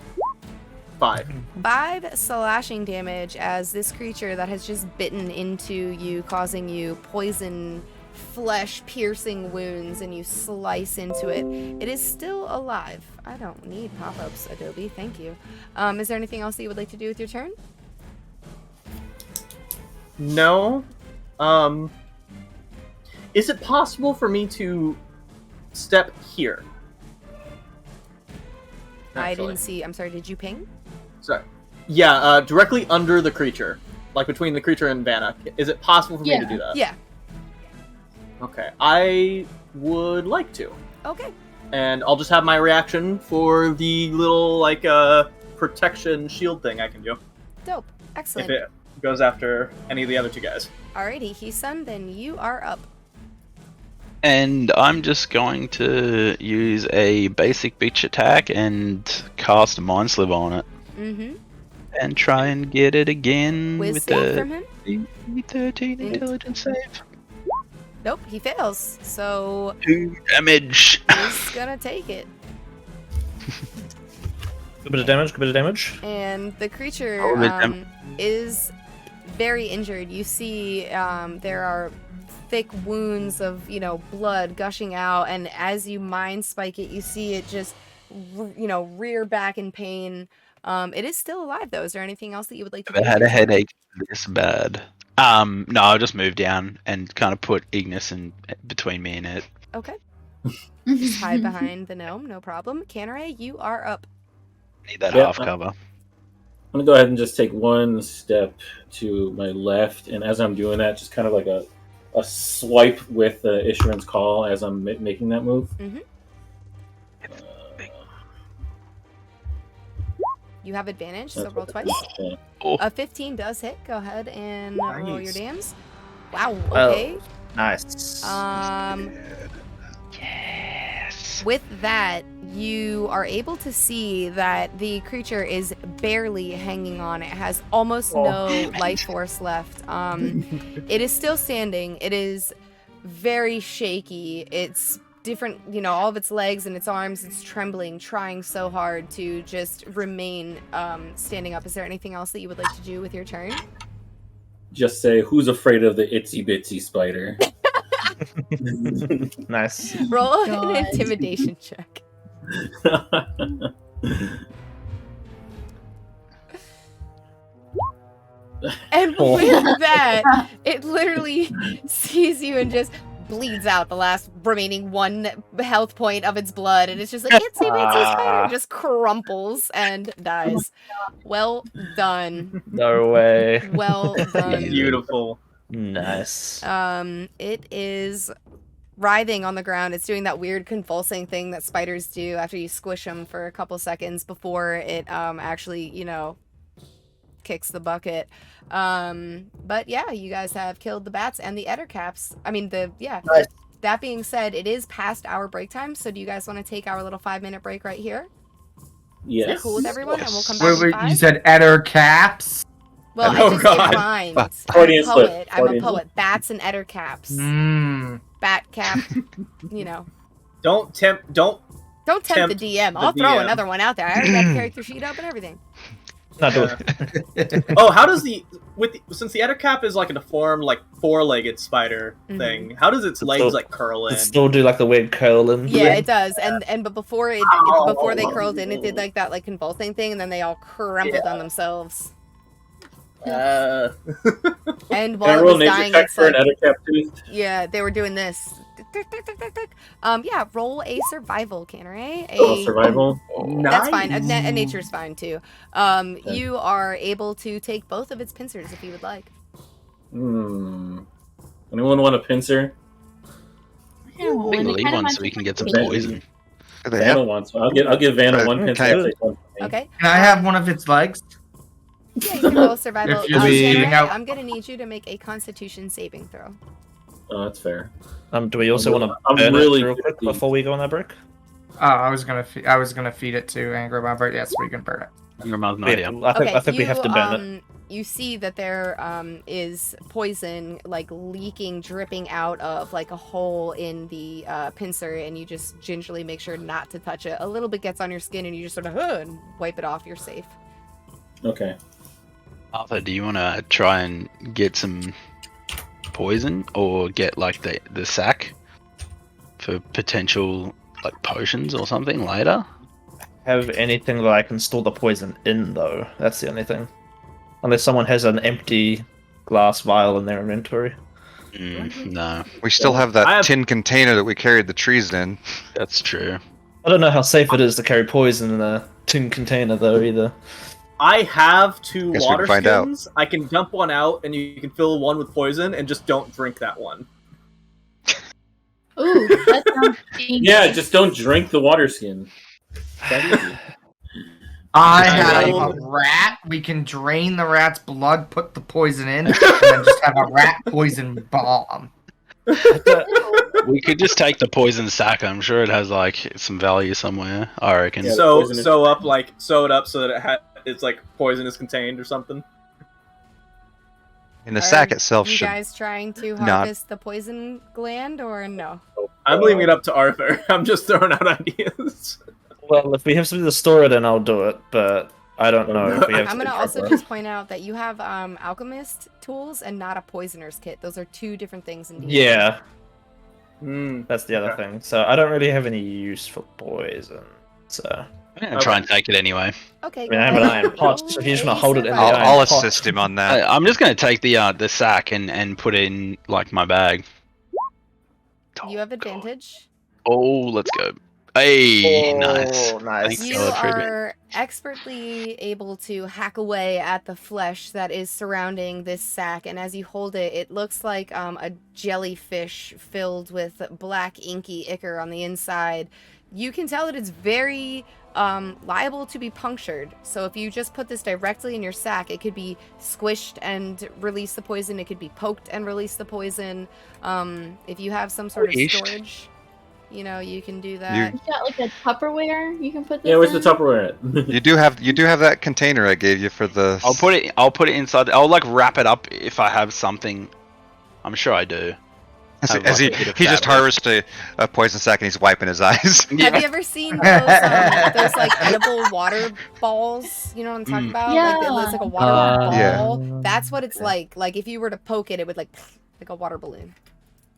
5. 5 slashing damage as this creature that has just bitten into you, causing you poison flesh piercing wounds, and you slice into it. It is still alive. I don't need pop-ups, Adobe. Thank you. Is there anything else that you would like to do with your turn? No. Is it possible for me to step here? I Actually. didn't see. I'm sorry. Did you ping? Sorry. Yeah, directly under the creature, like between the creature and Vanna. Is it possible for me to Yeah. do that? Yeah. Okay, I would like to, Okay. and I'll just have my reaction for the little like protection shield thing I can do Dope. if Excellent. it goes after any of the other 2 guys. Alrighty, Hisun, then you are up. And I'm just going to use a basic beach attack and cast a Mind Sliver on it. Mm-hmm. And try and get it again Whiz with save the from him? 13 intelligence save. Nope, he fails. So 2 damage. he's gonna take it. Good bit of damage. Good bit of damage. And the creature Oh, with is very injured. You see there are thick wounds of, blood gushing out, and as you mind spike it, you see it just, rear back in pain. It is still alive, though. Is there anything else that you would like to do? I've had a headache this bad. No, I'll just move down and kind of put Ignis in between me and it. Okay. Just hide behind the gnome, no problem. Canare, you are up. Need that Yep. half cover. I'm gonna go ahead and just take 1 step to my left, and as I'm doing that, just kind of like a swipe with Isheron's Call as I'm making that move. Mhm. You have advantage, so That's roll what- twice. yeah. A 15 does hit. Go ahead and roll your Nice. dams. Wow, Well, okay. Nice. Yes. With that, you are able to see that the creature is barely hanging on. It has almost no life force left. It is still standing. It is very shaky. It's different, all of its legs and its arms. It's trembling, trying so hard to just remain standing up. Is there anything else that you would like to do with your turn? Just say, who's afraid of the itsy bitsy spider? Nice. Roll an God. intimidation check. And with that, it literally sees you and just bleeds out the last remaining 1 health point of its blood, and it's just like, itsy bitsy spider, just crumples and dies. Well done. No way. Well done. Beautiful. Nice. It is writhing on the ground. It's doing that weird convulsing thing that spiders do after you squish them for a couple seconds before it actually, kicks the bucket. But yeah, you guys have killed the bats and the ettercaps. I mean, Nice. That being said, it is past our break time, so do you guys want to take our little 5-minute break right here? Is that Yes. cool with everyone? And we'll come back Wait, in wait, 5? you said Eder caps? Well, Oh, I just God. did mine. I'm a Freudian slip. poet. I'm a Freudian poet. Bats and ettercaps. Mmm. Bat cap, you know. Don't Don't tempt the Tempt DM. the I'll throw DM. another one out there. I already got the character sheet up and everything. No, do Yeah. it. Oh, how does since the ettercap is like a deformed, like 4-legged spider thing? How does its legs still- like curl in? It still do like the weird curling. Yeah, it does. But before before they curled in, it did like that like convulsing thing, and then they all crumpled on themselves. Uh, And Can I while it roll was nature dying, check it's for an like ettercap tooth? yeah, they were doing this. Yeah, roll a survival, Canneray. Oh, survival. That's fine. A nature's fine too. You are able to take both of its pincers if you would like. Anyone want a pincer? Big leave one so we can get some Okay. poison. Do they Vanna have- wants one. I'll give Vanna one pincer. Okay. I'll take one for me. Okay. Can I have one of its legs? Yeah, you can roll survival. If you're leaving out- I'm gonna need you to make a Constitution saving throw. Oh, that's fair. Do we also want to I'm burn really it real quick 50. before we go on that break? Oh, I was gonna feed it to Angry Bomber. Yes, we can burn it. Your mom's not Yeah, here. I think we have to burn it. You see that there is poison like leaking, dripping out of like a hole in the pincer, and you just gingerly make sure not to touch it. A little bit gets on your skin, and you just sort of and wipe it off. You're safe. Okay. Arthur, do you want to try and get some poison or get like the sack for potential like potions or something later? Have anything that I can store the poison in, though. That's the only thing. Unless someone has an empty glass vial in their inventory. No, We still have that I have- tin container that we carried the trees in. that's true. I don't know how safe it is to carry poison in a tin container, though, either. I have 2 Guess we water can find out. skins. I can dump one out, and you can fill one with poison, and just don't drink that one. Ooh, that sounds dangerous. Yeah, just don't drink the water skin. That easy. I have will- a rat. We can drain the rat's blood, put the poison in, and then just have a rat poison bomb. We could just take the poison sack. I'm sure it has like some value somewhere. I reckon. Yeah. So poison is- sew it up so that it's like poison is contained or something. And the Are sack itself You should. guys trying to not- harvest the poison gland or no? I'm leaving it up to Arthur. I'm just throwing out ideas. Well, if we have something to store it in, I'll do it, but I don't know if we have I'm something gonna to also store it. just point out that you have alchemist tools and not a poisoner's kit. Those are 2 different things indeed. Yeah, Hmm. that's the other Okay. thing. So I don't really have any use for poison. So I'm gonna try and take it anyway. Okay. I mean, I have an iron pot, so if you just want to hold it in the I'll, iron I'll pot. assist him on that. I'm just gonna take the sack and put it in like my bag. You have advantage. Oh, let's go. Hey, nice. Oh, nice. Thanks, You God, Friedman. are expertly able to hack away at the flesh that is surrounding this sack, and as you hold it, it looks like a jellyfish filled with black inky ichor on the inside. You can tell that it's very liable to be punctured. So if you just put this directly in your sack, it could be squished and release the poison. It could be poked and release the poison. If you have some sort of Squished. storage, you can do that. You got like a Tupperware you can put this Yeah, where's the in? Tupperware at? You do have that container I gave you for the. I'll put it inside. I'll like wrap it up if I have something. I'm sure I do. As, have, as like, he a bit of he just fabric. harvested a poison sack and he's wiping his eyes. Have you ever seen those like edible water balls? You know what I'm talking about? Like it looks like a water ball. Yeah. That's what it's like. Like if you were to poke it, it would like a water balloon.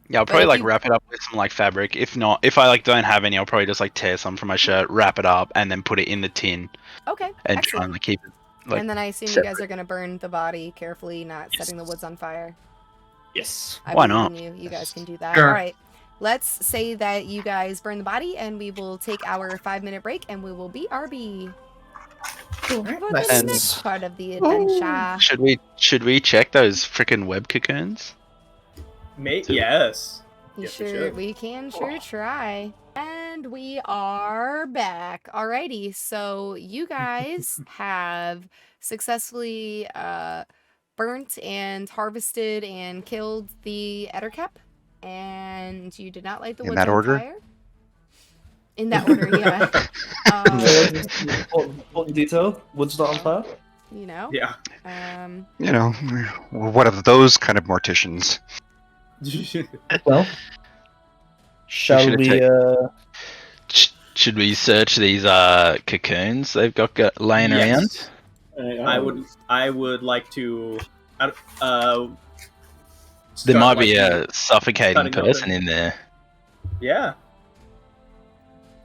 Yeah, I'll But probably if like you- wrap it up with some like fabric. If not, if I like don't have any, I'll probably just like tear some from my shirt, wrap it up, and then put it in the tin Okay. and try Excellent. and like, keep it. Like, And then I assume you guys are gonna burn the body carefully, not setting the woods on fire. Yes. I Why believe not? in you. You guys can do that. Sure. All right. Let's say that you guys burn the body, and we will take our 5-minute break, and we will be RB. Cool. For the Nice. next part of the adventure. should we check those freaking web cocoons? Mate, Two. yes. You Yes, we sure should. we can sure try. And And we are back. Alrighty, so you guys have successfully burnt and harvested and killed the Ettercap, and you did not light the In woods that on order? fire. In that order, yeah. Important detail. Wood's not on fire. You know. Yeah. You know, what of those kind of morticians? Well, shall should've we? Should we search these cocoons they've got laying around? Yes. I would like to. There might be like, a suffocating cutting person open. in there. Yeah.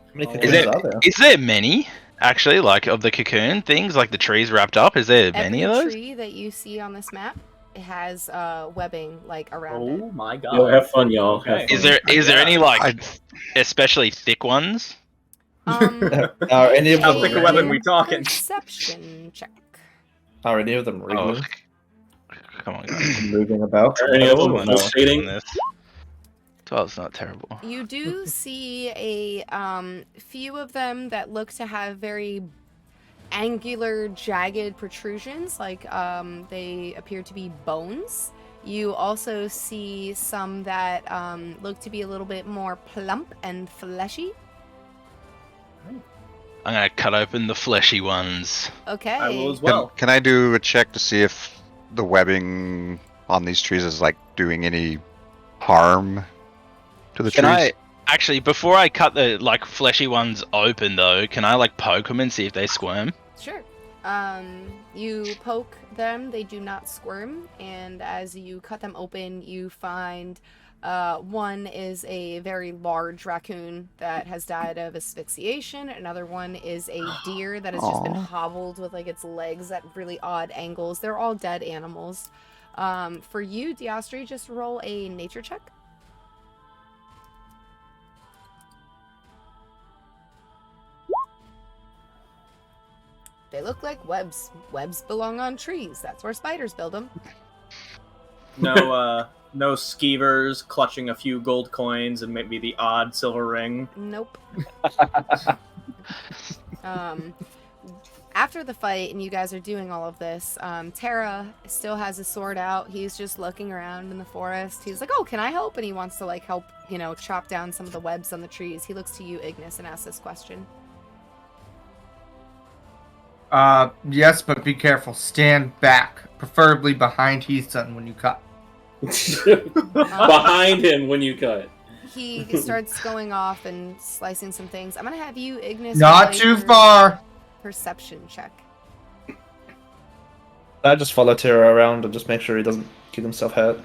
How many Is cocoons there- are there? Is there many actually, like of the cocoon things, like the trees wrapped up? Is there many of Every those? tree that you see on this map, it has webbing like around it. Oh my god. Yo, have fun, y'all. Okay. Have Is fun. there any like I- especially thick ones? Are any of How them? thick a regular? weapon we talking? Perception check. Are any of them regular? Come on, guys. Moving about? Are any of them Oh, no. pulsating? 12's not terrible. You do see a few of them that look to have very angular, jagged protrusions, like they appear to be bones. You also see some that look to be a little bit more plump and fleshy. I'm gonna cut open the fleshy ones. Okay. I will as Can, well. can I do a check to see if the webbing on these trees is like doing any harm to the Can trees? I actually, before I cut the like fleshy ones open though, can I like poke them and see if they squirm? Sure. You poke them, they do not squirm, and as you cut them open, you find one is a very large raccoon that has died of asphyxiation. Another one is a deer that has just been Aw. hobbled with like its legs at really odd angles. They're all dead animals. For you, Diostri, just roll a nature check. They look like webs. Webs belong on trees. That's where spiders build them. No, no skeevers clutching a few gold coins and maybe the odd silver ring. Nope. After the fight and you guys are doing all of this, Terra still has his sword out. He's just looking around in the forest. He's like, oh, can I help? And he wants to like help, you know, chop down some of the webs on the trees. He looks to you, Ignis, and asks this question. Yes, but be careful. Stand back, preferably behind Heathson when you cut. Behind him when you cut. He starts going off and slicing some things. I'm gonna have you, Ignis. Not roll too your far. Perception check. I just follow Tira around and just make sure he doesn't get himself hurt.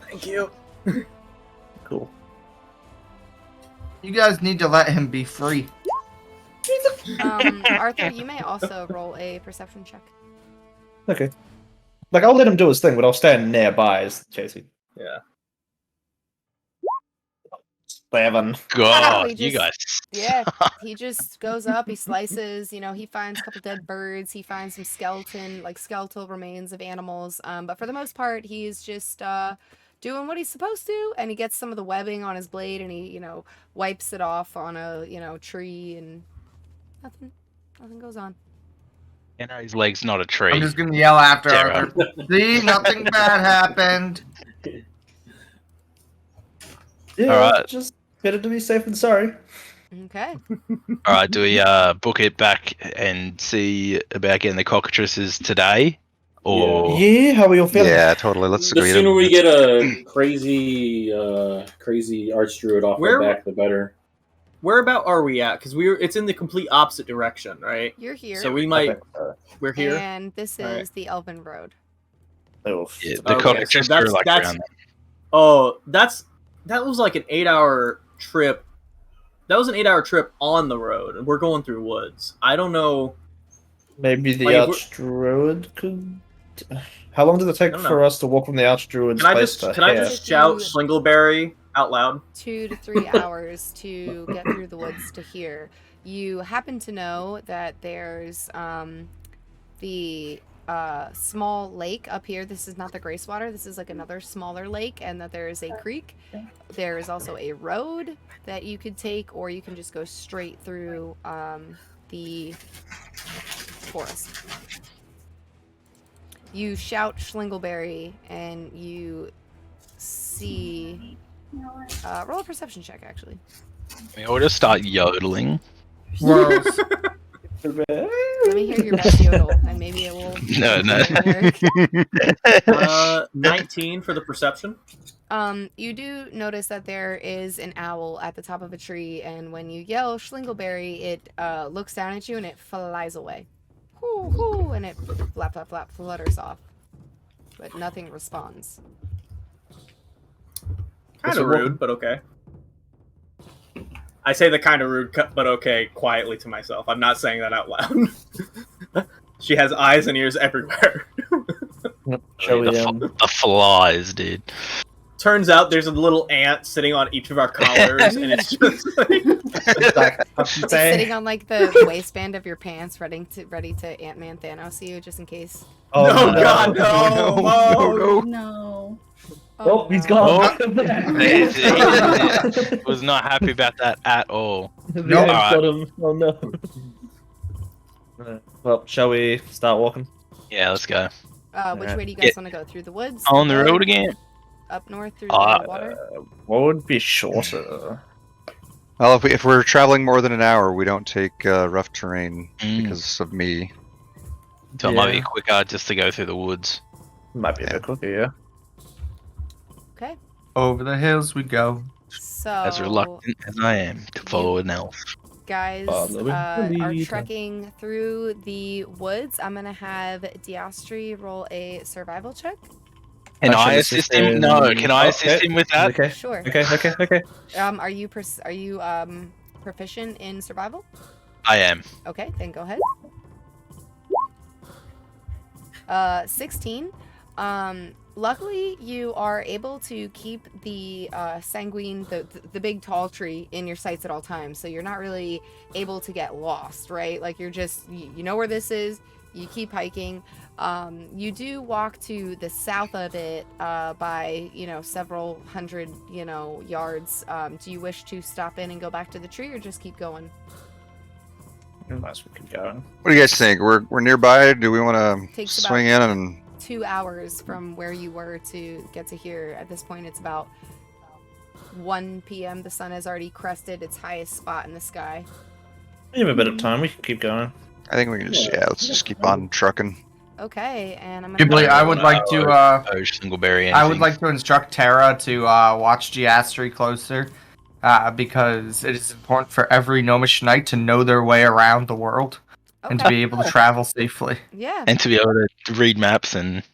Thank you. Cool. You guys need to let him be free. Arthur, you may also roll a perception check. Okay. Like, I'll let him do his thing, but I'll stand nearby as Casey. Yeah. 7. God, he you just- guys. Yeah, he just goes up, he slices, you know, he finds a couple dead birds, he finds some skeletal remains of animals, but for the most part, he's just doing what he's supposed to, and he gets some of the webbing on his blade, and he, you know, wipes it off on a, you know, tree, and nothing goes on. You know, his leg's not a tree. I'm just gonna yell after Terra. Arthur. See, nothing bad happened. Yeah, Alright. just better to be safe than sorry. Okay. All right, do we book it back and see about getting the cockatrices today, or Yeah, how are you all feeling? Yeah, totally. Let's The agree. sooner we get a crazy archdruid off Where- our back, the better. Where about are we at? Because it's in the complete opposite direction, right? You're here, So we I might. think so. We're here. and this is Alright. the Elven Road. Oof. yeah, the Okay, cockatrices so are like that's- around there. Oh, that was like an 8-hour trip. That was an 8-hour trip on the road, and we're going through woods. I don't know. Maybe the Like, if Archdruid could... How long did it take I don't know. for us to walk from the Archdruid's Can I place just to here? shout Schlingleberry out loud? 2 to 3 hours to get through the woods to here. You happen to know that there's the small lake up here. This is not the Gracewater. This is like another smaller lake, and that there is a creek. There is also a road that you could take, or you can just go straight through the forest. You shout Schlingleberry, and you see... roll a perception check, actually. Or just start yodeling. Whirls. Let me hear your best yodel, and maybe it will... No. 19 for the perception. You do notice that there is an owl at the top of a tree, and when you yell Schlingleberry, it looks down at you and it flies away. Hoo, hoo, and it flap, flap, flap, flutters off. But nothing responds. Kind of rude, but okay. I say the kind of rude, but okay, quietly to myself. I'm not saying that out loud. She has eyes and ears everywhere. The flies, dude. Turns out there's a little ant sitting on each of our collars, and it's just like... It's sitting on like the waistband of your pants, ready to Ant-Man Thanos you, just in case. Oh, no, God, no! No. Oh, he's gone. He was not happy about that at all. No, Alright. got him. Oh no. Well, shall we start walking? Yeah, let's go. Which way do you guys want to go? Through the woods? On the road again. Up north through the water? What would be shorter? Well, if we're traveling more than an hour, we don't take rough terrain because of me. So it might be quicker just to go through the woods. Might be a bit quicker, yeah. Okay. Over the hills we go. So... As reluctant as I am to follow an elf. Guys are trekking through the woods. I'm going to have Diastri roll a survival check. Can I assist him? No, can I assist him with that? Okay. Sure. Okay. Are you proficient in survival? I am. Okay, then go ahead. 16. Luckily, you are able to keep the sanguine, the big tall tree in your sights at all times, so you're not really able to get lost, right? Like you're just, you know where this is, you keep hiking. You do walk to the south of it by, several hundred, yards. Do you wish to stop in and go back to the tree, or just keep going? Unless we keep going. What do you guys think? We're nearby. Do we want to Takes swing in and? 2 hours from where you were to get to here. At this point, it's about 1 p.m. The sun has already crested its highest spot in the sky. We have a bit of time. We can keep going. I think we can just let's just keep on trucking. Okay, and I'm gonna. Ghibli, I would like to. Singleberry. I would like to instruct Tara to watch Giastri closer, because it is important for every gnomish knight to know their way around the world and to be able to travel safely. Yeah. And to be able to read maps and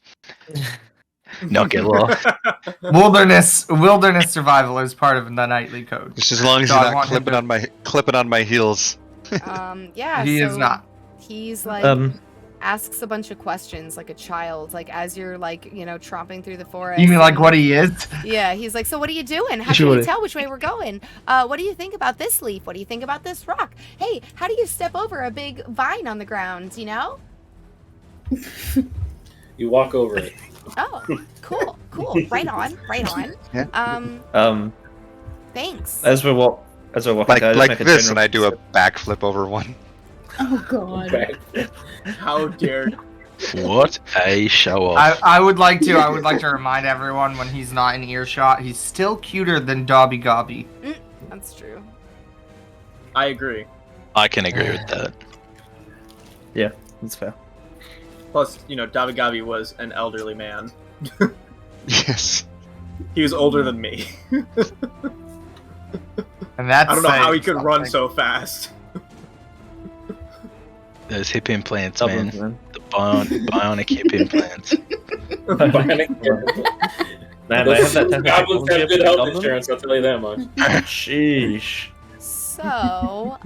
not get lost. Wilderness survival is part of the knightly code. Just as long as So you're I not want him clipping on my heels. Yeah. He so is not. He's like asks a bunch of questions like a child, like as you're like tromping through the forest. You mean like what he is? Yeah, he's like, so what are you doing? How can you tell which way we're going? What do you think about this leaf? What do you think about this rock? Hey, how do you step over a big vine on the ground, You walk over it. Oh, cool. Right on. Yeah. Thanks. As we're walking, Like this, and I do a backflip over one. Oh god. Okay. How dare What a show off. I would like to remind everyone when he's not in earshot, he's still cuter than Dobby Gobby. That's true. I agree. I can agree with that. Yeah, that's fair. Plus, Davagavi was an elderly man. Yes. He was older than me. And that's I don't know how he could saying run something. so fast. Those hip implants, man. The bionic hip implants. Man, I have that Goblins have good health insurance, I'll tell you that much. Sheesh. So,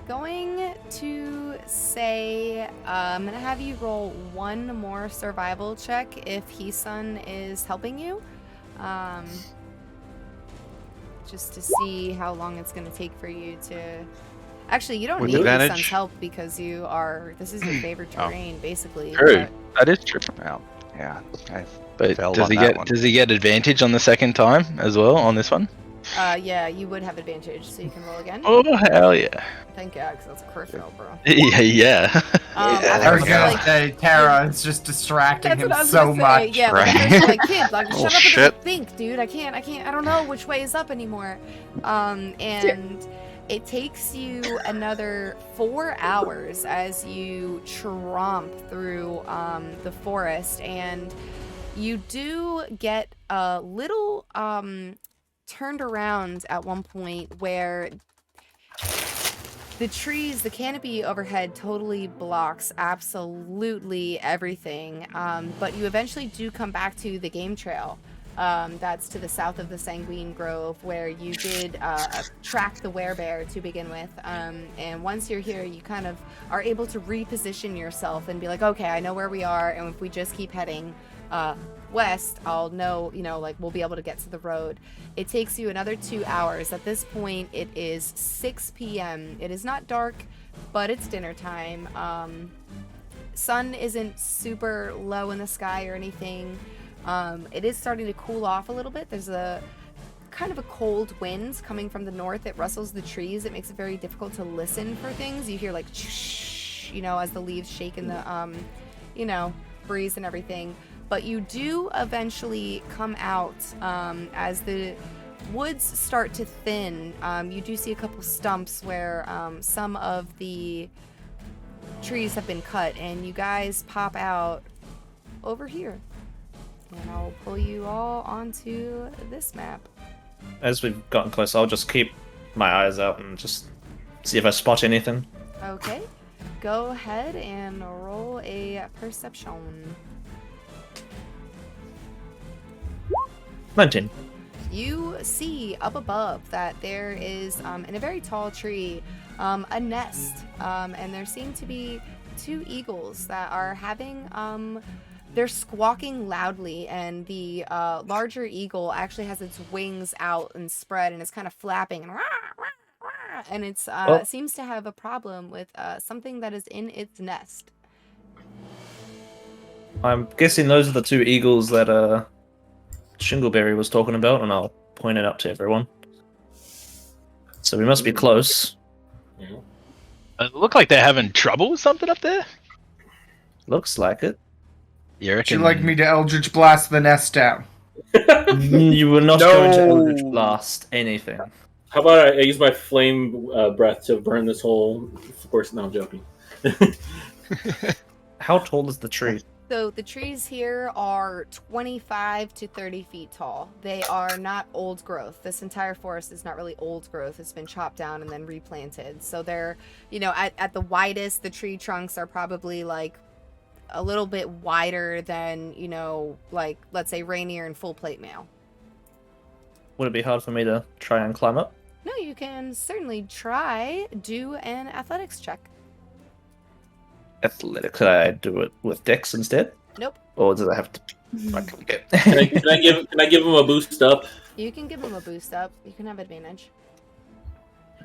going to say, I'm gonna have you roll one more survival check if Hisun is helping you. Just to see how long it's gonna take for you to Actually, you don't With need the sun's advantage? help because this is your favorite terrain, basically. True. That is true. Well, yeah. I But failed does on he that get one. does he get advantage on the second time as well on this one? Yeah, you would have advantage, so you can roll again. Oh hell yeah! Thank God, because that's a crit fail, bro. Yeah. At I was first, gonna like, say Tara is just distracting that's him what I was so gonna say. much. Yeah, like, right? at first you're like, kid, like, Oh, shut up and shit. just think, dude. I can't. I don't know which way is up anymore. And it takes you another 4 hours as you tromp through the forest, and you do get a little turned around at one point where the trees, the canopy overhead totally blocks absolutely everything. But you eventually do come back to the game trail. That's to the south of the Sanguine Grove, where you did track the werebear to begin with. And once you're here, you kind of are able to reposition yourself and be like, okay, I know where we are, and if we just keep heading west, I'll know, like, we'll be able to get to the road. It takes you another 2 hours. At this point, it is 6 p.m. It is not dark, but it's dinner time. Sun isn't super low in the sky or anything. It is starting to cool off a little bit. There's a kind of a cold wind coming from the north. It rustles the trees. It makes it very difficult to listen for things. You hear like shh, as the leaves shake in the, breeze and everything. But you do eventually come out as the woods start to thin. You do see a couple stumps where some of the trees have been cut, and you guys pop out over here. And I'll pull you all onto this map. As we've gotten close, I'll just keep my eyes out and just see if I spot anything. Okay. Go ahead and roll a perception. 19. You see up above that there is, in a very tall tree, a nest. And there seem to be 2 eagles that are having, they're squawking loudly, and the larger eagle actually has its wings out and spread and is kind of flapping. And it's seems to have a problem with something that is in its nest. I'm guessing those are the 2 eagles that Shingleberry was talking about, and I'll point it out to everyone. So we must be close. It look like they're having trouble with something up there. Looks like it. You Would you reckon? like me to Eldritch Blast the nest down? You were not No. going to Eldritch Blast anything. How about I use my flame breath to burn this whole forest? No, I'm joking. How tall is the tree? So the trees here are 25 to 30 feet tall. They are not old growth. This entire forest is not really old growth. It's been chopped down and then replanted. So they're, at the widest, the tree trunks are probably like a little bit wider than, like, let's say Rainier and Full Plate Mail. Would it be hard for me to try and climb up? No, you can certainly try. Do an athletics check. Athletic. Could I do it with Dex instead? Nope. Or does I have to? Okay. Can I give him a boost up? You can give him a boost up. You can have advantage.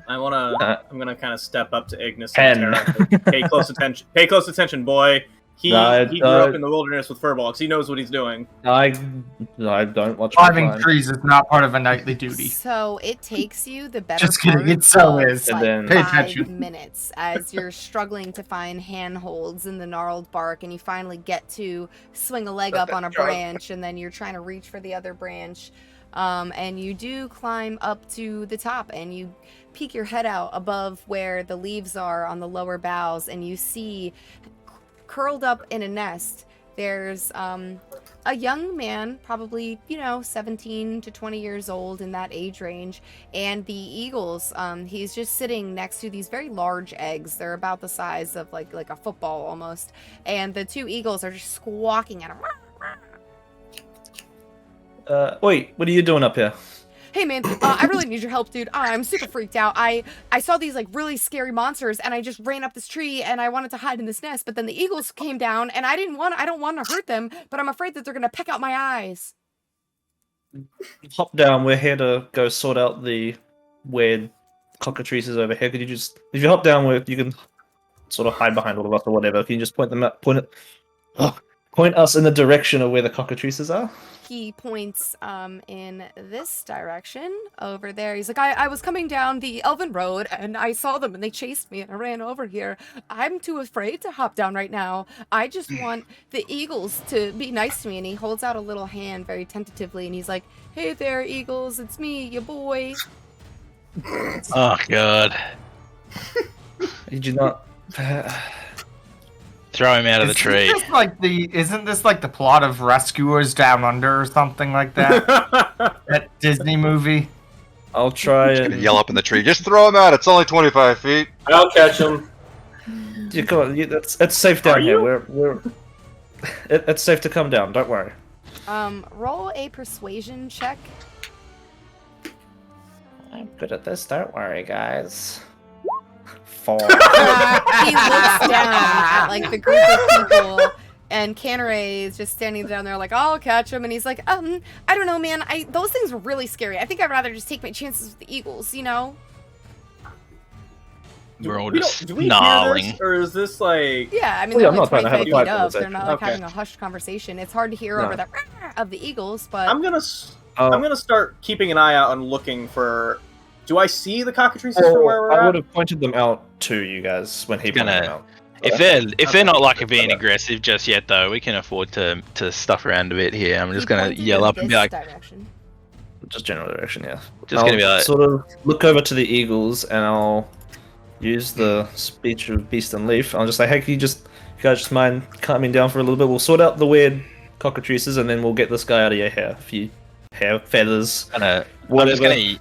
I'm gonna kind of step up to Ignis 10. and Tara. Pay close attention. Pay close attention, boy. He grew up in the wilderness with furbolgs. He knows what he's doing. I don't watch my Climbing climb. trees is not part of a nightly duty. So it takes you the better Just kidding, part it so of, is. like, And then- Pay 5 attention. minutes as you're struggling to find handholds in the gnarled bark, and you finally get to swing a leg up on a branch, and then you're trying to reach for the other branch. And you do climb up to the top, and you peek your head out above where the leaves are on the lower boughs, and you see curled up in a nest, there's a young man, probably 17 to 20 years old, in that age range, and the eagles, he's just sitting next to these very large eggs. They're about the size of like a football almost, and the 2 eagles are just squawking at him. Wait, what are you doing up here? Hey man, I really need your help, dude. I'm super freaked out. I saw these like really scary monsters, and I just ran up this tree, and I wanted to hide in this nest, but then the eagles came down, and I don't want to hurt them, but I'm afraid that they're gonna peck out my eyes. Hop down. We're here to go sort out the weird cockatrices over here. Could you just, if you hop down where you can sort of hide behind all of us or whatever, can you just point them out, point us in the direction of where the cockatrices are? He points in this direction over there. He's like, I was coming down the Elven Road and I saw them and they chased me and I ran over here. I'm too afraid to hop down right now. I just want the eagles to be nice to me. And he holds out a little hand very tentatively and he's like, hey there, eagles, it's me, your boy. Oh god. Did you not? Throw him out of the tree. Isn't this like the plot of Rescuers Down Under or something like that? That Disney movie? I'll try Gonna and yell up in the tree. Just throw him out. It's only 25 feet. I'll catch him. You come on, it's safe down Are here. It's safe to come down. Don't worry. Roll a persuasion check. I'm good at this. Don't worry, guys. 4. He looks down at like the group of people, and Canneray is just standing down there like, I'll catch him, and he's like, I don't know, man. Those things are really scary. I think I'd rather just take my chances with the eagles, you know? We're all do just we hear snarling. this, or is this like? Yeah, I mean, Well, they're yeah, I'm only not trying to have 25 a feet fight up. They're conversation. not like Okay. having a hushed conversation. It's hard to hear over the of the eagles, but I'm gonna start keeping an eye out and looking for. Do I see the cockatrices from where we're I at? would have pointed them out to you guys when he pointed Gonna- them out. If they're not like being aggressive just yet, though, we can afford to stuff around a bit here. I'm just he gonna pointed yell in up and be this like, direction. Just general direction, yeah. Just gonna be like- sort of look over to the eagles and I'll use the speech of beast and leaf. I'll just say, hey, you guys just mind calming down for a little bit? We'll sort out the weird cockatrices and then we'll get this guy out of your hair. A few hair feathers. I'm just Whatever. gonna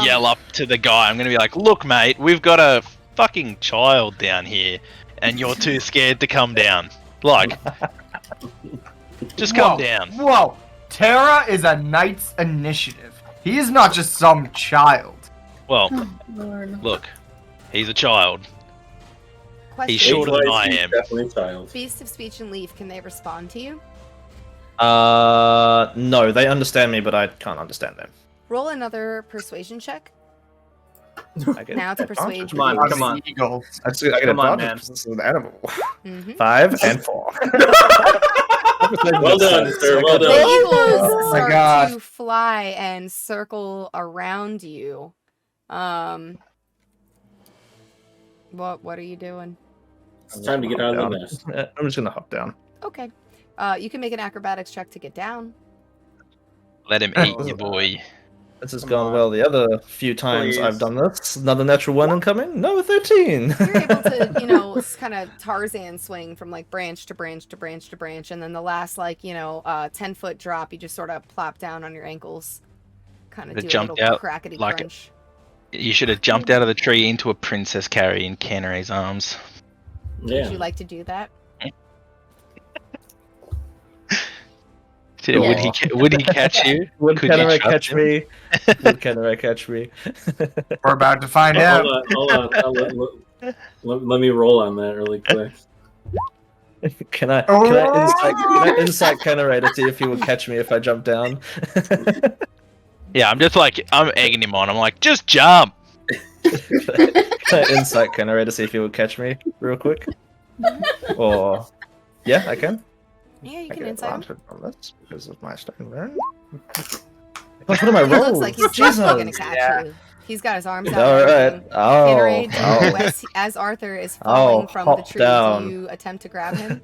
yell up to the guy. I'm gonna be like, look, mate, we've got a fucking child down here, and you're too scared to come down. Like, just come down. Whoa! Terra is a knight's initiative. He is not just some child. Well, Lord. look, he's a child. Question. He's shorter than I He's am. definitely a child. Beast of Speech and Leaf, can they respond to you? No, they understand me, but I can't understand them. Roll another persuasion check. I get Now to advantage. persuade Come on, you. come on. Eagles. I get Come on, advantage man. because this is an animal. Mhm. 5 and 4. Well done, sir. Well The done. eagles Oh my start God. to fly and circle around you. What are you doing? It's time to get out of the nest. I'm just gonna hop down. Okay. You can make an acrobatics check to get down. Let him eat you, boy. This has Come gone on. well the other few times Please. I've done this. Another natural 1 incoming? No, 13! You're able to, kind of Tarzan swing from like branch to branch to branch to branch, and then the last 10-foot drop, you just sort of plop down on your ankles, kind of It do a jumped little out crackety like crunch. You should have jumped out of the tree into a princess carry in Canaray's arms. Would Yeah. you like to do that? Would he catch you? Would Could you Canary trust catch him? me? Would Canary catch me? We're about to find Oh, out. hold on. Let me roll on that really quick. Can I insight Canary to see if he would catch me if I jump down? Yeah, I'm egging him on. I'm like, just jump. Can I insight Canary to see if he would catch me real quick? Or yeah, I can. Yeah, you I can get insight him. advantage on this because of my stone rune. What am I He rolling? looks like he's definitely gonna catch you. He's got his arms out. All and right. everything. Oh. Canary, Oh. as Arthur is falling from the hop tree, down. do you attempt to grab him?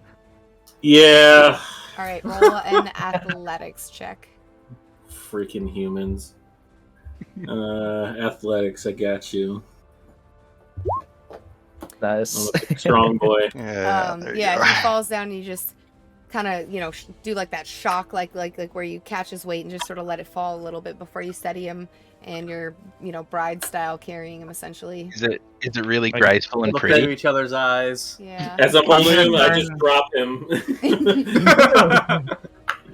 Yeah. All right, roll an athletics check. Freaking humans. Athletics, I got you. Nice. I'm a big, strong boy. Yeah, there you Yeah, go. he falls down and you just kind of, do like that shock, like where you catch his weight and just sort of let it fall a little bit before you steady him, and you're, bride style carrying him essentially. Is it really graceful and Look into pretty? each other's eyes. Yeah. As I'm holding him, I just drop him.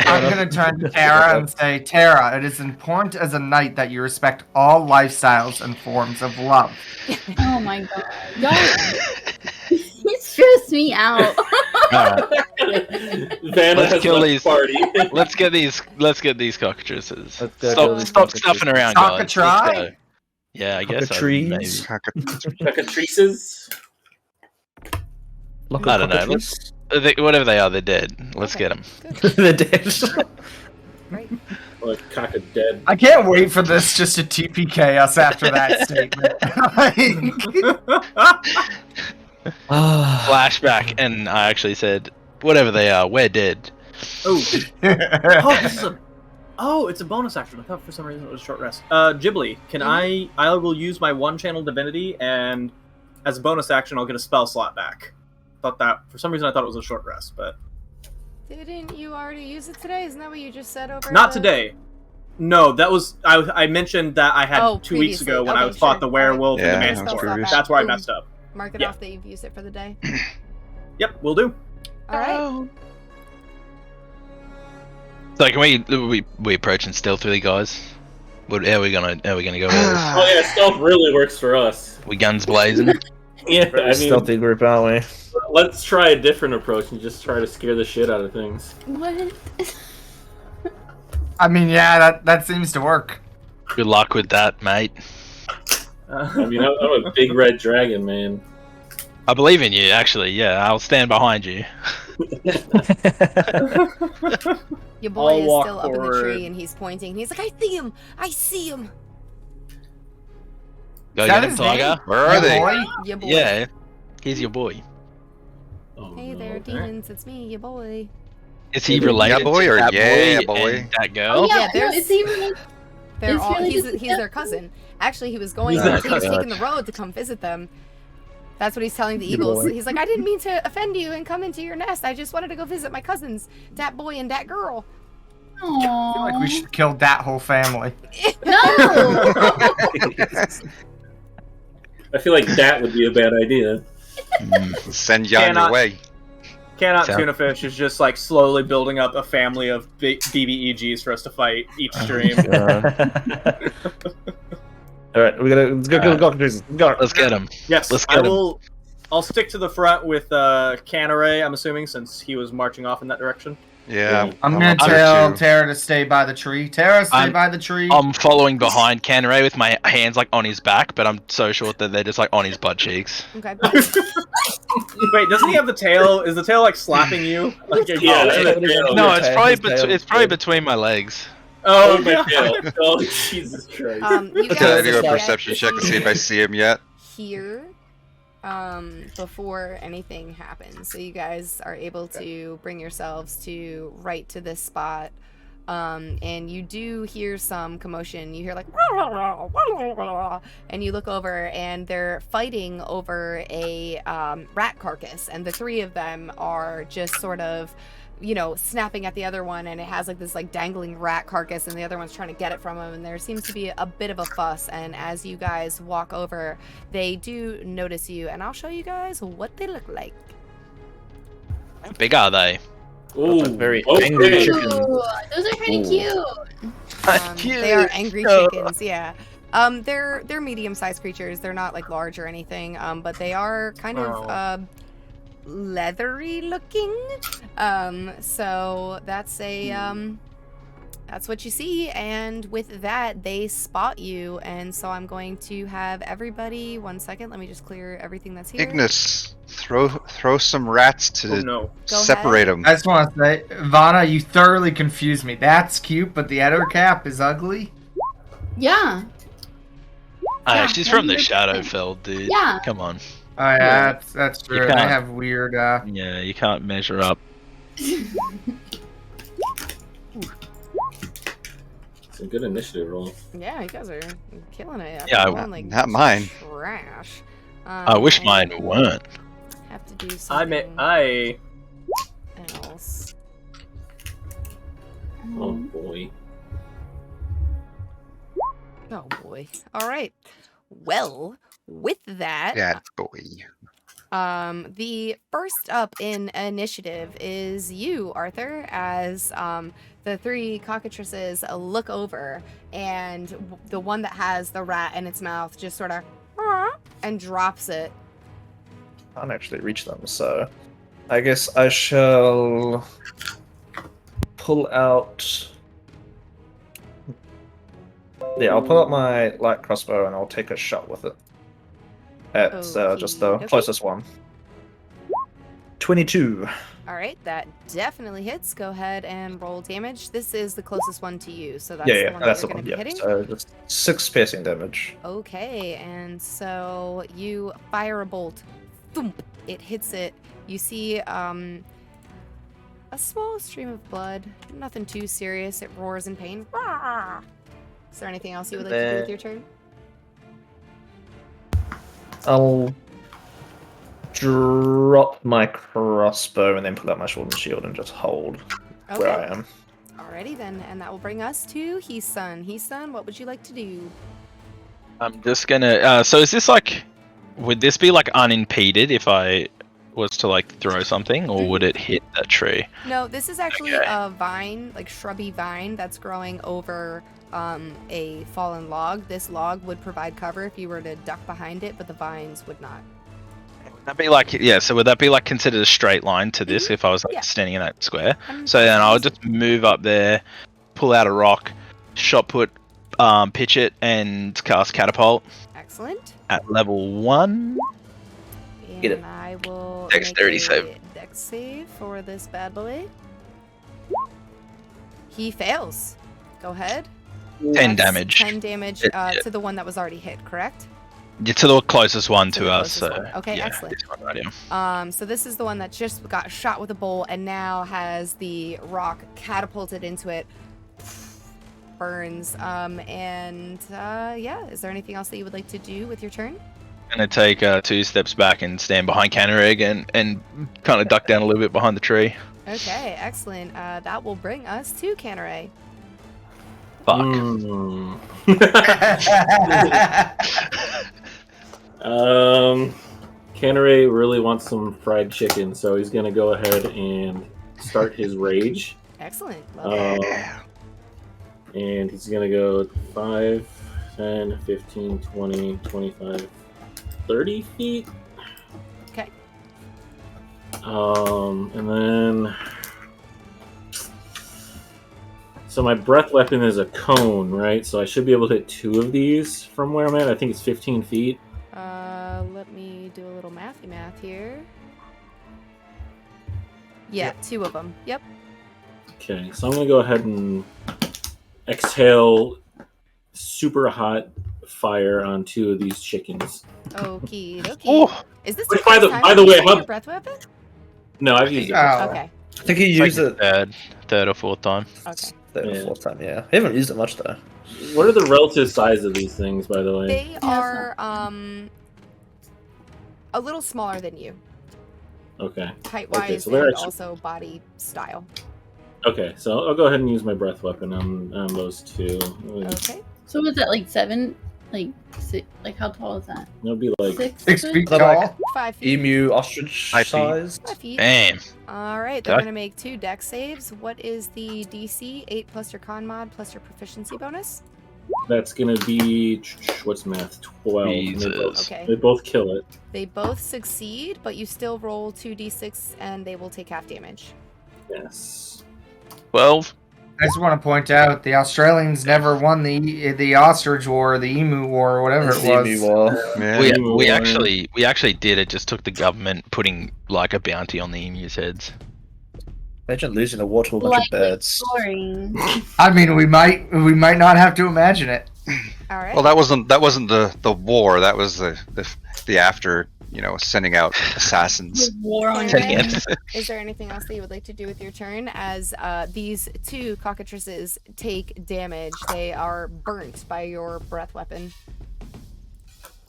I'm gonna turn to Terra and say, Terra, it is important as a knight that you respect all lifestyles and forms of love. Oh my god. Don't. He stressed me out. Alright, Vanna Let's has kill left these. the party. let's get these cockatrices. Let's go kill these Stop cockatrices. stuffing around, guys. Let's Cockatry? go. Yeah, I guess. Trees. Cockatrices. I don't know. Whatever they are, they're dead. Let's get them. Good. They're dead. Right. Like cock a dead. I can't wait for this just to TPK us after that statement. Flashback, and I actually said, whatever they are, we're dead. Oh, this is a. Oh, it's a bonus action. I thought for some reason it was a short rest. Ghibli, can I will use my one channel divinity, and as a bonus action, I'll get a spell slot back. Thought that for some reason I thought it was a short rest, but Didn't you already use it today? Isn't that what you just said over? not today. No, that was I mentioned that I had 2 weeks ago when I was fought the werewolf and the Yeah, man that was storm. previous. That's where I messed up. Mark it Yeah. off that you've used it for the day. Yep, we'll do. All right. So can we approaching stealthily, guys? How are we gonna go with this? Oh yeah, stealth really works for us. We guns blazing. Yeah, I mean, Stealthy group, aren't let's try a different approach and just try to scare the shit out of things. What? I mean, yeah, that seems to work. Good luck with that, mate. I mean, I'm a big red dragon, man. I believe in you, actually. Yeah, I'll stand behind you. Your boy I'll is walk still up in the forward. tree and he's pointing. He's like, I see him! I see him! Go Is get that him, his Tiger. name? Where are Your they? boy? Your boy. Yeah, he's your boy. Oh, Hey no, there, okay. demons. It's me, your boy. Is he related Yeah, boy, to or that yeah, boy, boy? and that Oh, girl? yeah, Yeah, no, there's- it's even. They're It's all. really He's just- their cousin. Actually, he was going. He's He their was cousin. taking the road to come visit them. That's what he's telling the Good eagles. boy. He's like, I didn't mean to offend you and come into your nest. I just wanted to go visit my cousins, that boy and that girl. I feel like we should kill that whole family. No. I feel like that would be a bad idea. Send you on your Cannot- way. Cannot So- Tuna Fish is just like slowly building up a family of BBEGs for us to fight each stream. Alright, let's go. Go. Let's get him. Yes, Let's get him. I'll stick to the front with Canaray, I'm assuming, since he was marching off in that direction. Yeah, I'm gonna up there tell too. Tara to stay by the tree. Tara, stay I'm- by the tree. I'm following behind Canray with my hands like on his back, but I'm so short that they're just like on his butt cheeks. Okay. Wait, doesn't he have the tail? Is the tail like slapping you? Like, Yeah, No, it's probably His tail. it's probably between my legs. Oh, my God. tail. Oh, Jesus Christ. You Okay, I guys do a get perception check to see if I see him yet. here before anything happens. So you guys are able to bring yourselves to right to this spot. And you do hear some commotion. You hear like, and you look over and they're fighting over a rat carcass. And the three of them are just sort of, you know, snapping at the other one, and it has like this like dangling rat carcass, and the other one's trying to get it from him, and there seems to be a bit of a fuss. And as you guys walk over, they do notice you, and I'll show you guys what they look like. How big are they? Ooh, very okay. angry Ooh, chicken. those are kind of cute. They are angry chickens, yeah. They're medium-sized creatures. They're not like large or anything, but they are kind of leathery looking. So that's a that's what you see, and with that they spot you, and so I'm going to have everybody, 1 second, let me just clear everything that's here. Ignis, throw some rats to Oh, no. Go separate ahead. them. I just want to say, Vanna, you thoroughly confused me. That's cute, but the editor cap is ugly. Yeah. Ah, Yeah, she's from the 100%. Shadowfell, dude. Yeah. Come on. Oh yeah, that's You true. can't- I have weird. Yeah, you can't measure up. It's a good initiative roll. Yeah, you guys are killing it. Yeah, Rolling like not mine. trash. I wish mine weren't. Have to do I something else. Oh boy. Oh boy. All right. Well, with that, Yeah, boy. the first up in initiative is you, Arthur, as the three cockatrices look over, and the one that has the rat in its mouth just sort of and drops it. Can't actually reach them, so I guess I shall pull out Yeah, I'll pull out my light crossbow and I'll take a shot with it. At just the Okey-dokey. closest one. 22. All right, that definitely hits. Go ahead and roll damage. This is the closest one to you, so that's the one That's that the you're one. going to be hitting. So just 6 piercing damage. Okay, and so you fire a bolt. Thump! It hits it. You see a small stream of blood. Nothing too serious. It roars in pain. Rah! Is there anything else you would like to do with your turn? I'll drop my crossbow and then pull out my sword and shield and just hold where I am. Alrighty then, and that will bring us to Heason. Heason, what would you like to do? I'm just gonna. So is this like? Would this be like unimpeded if I was to like throw something, or would it hit that tree? No, this is actually Okay. a vine, like shrubby vine that's growing over a fallen log. This log would provide cover if you were to duck behind it, but the vines would not. Would that be like so? Would that be like considered a straight line to this if I was like Yeah. standing in that square? 100%. So then I'll just move up there, pull out a rock, shot put, pitch it, and cast catapult Excellent. at level 1. Get it. And I will Dexterity make a save. dex save for this bad boy. He fails. Go ahead. 10 That's damage. 10 damage Yeah. to the one that was already hit, correct? Yeah, to the closest one To to the us. closest So one. Okay, yeah, excellent. this one right here. So this is the one that just got shot with a bolt and now has the rock catapulted into it. Burns. Yeah, is there anything else that you would like to do with your turn? Gonna take 2 steps back and stand behind Canareg and kind of duck down a little bit behind the tree. Okay, excellent. That will bring us to Canneray. Fuck. Canneray really wants some fried chicken, so he's gonna go ahead and start his rage. Excellent. Love it. And he's gonna go 5, 10, 15, 20, 25, 30 feet. Okay. And then... So my breath weapon is a cone, right? So I should be able to hit 2 of these from where I'm at. I think it's 15 feet. Let me do a little math here. Yeah, 2 of them. Yep. Okay, so I'm gonna go ahead and exhale super hot fire on 2 of these chickens. Okie dokie. Oh, Is this Which, your by the- first time by the you've way, used how- your breath weapon? No, I've used it. Oh. Okay. I think he it's used like it third or fourth time. Okay. the Yeah. 4th time, yeah. I haven't used it much though. What are the relative size of these things, by the way? They are a little smaller than you, Okay. height-wise Okay, so they're and actually- also body style. Okay, so I'll go ahead and use my breath weapon on those 2. Okay. So was that like 7? Like how tall is that? It'll be like 6? 6 feet They're tall. like 5 feet. emu ostrich 5 feet. size. 5 feet. Damn. All right, they're Okay. gonna make 2 dex saves. What is the DC? 8 plus your con mod plus your proficiency bonus. that's gonna be what's math? 12. And Jesus. Okay. They both kill it. They both succeed, but you still roll 2d6 and they will take half damage. Yes. 12. I just want to point out the Australians never won the ostrich war, or the emu war, or whatever it The emu was. war. Yeah. We actually did it. Just took the government putting like a bounty on the emus' heads. Imagine losing a war to a bunch Like of birds. Boring. I mean, we might not have to imagine it. All right. Well, that wasn't the war. That was the after, sending out assassins. War on Taking your it. Is there anything else that you would like to do with your turn? As these 2 cockatrices take damage, they are burnt by your breath weapon.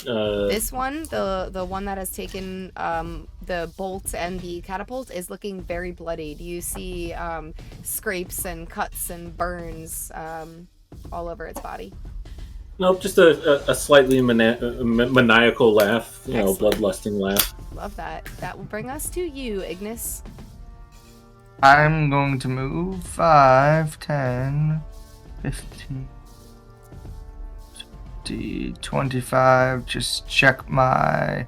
This one, the one that has taken the bolt and the catapult, is looking very bloodied. You see scrapes and cuts and burns all over its body. Nope, just a slightly maniacal laugh, Excellent. bloodlusting laugh. Love that. That will bring us to you, Ignis. I'm going to move 5, 10, 15, 20, 25. Just check my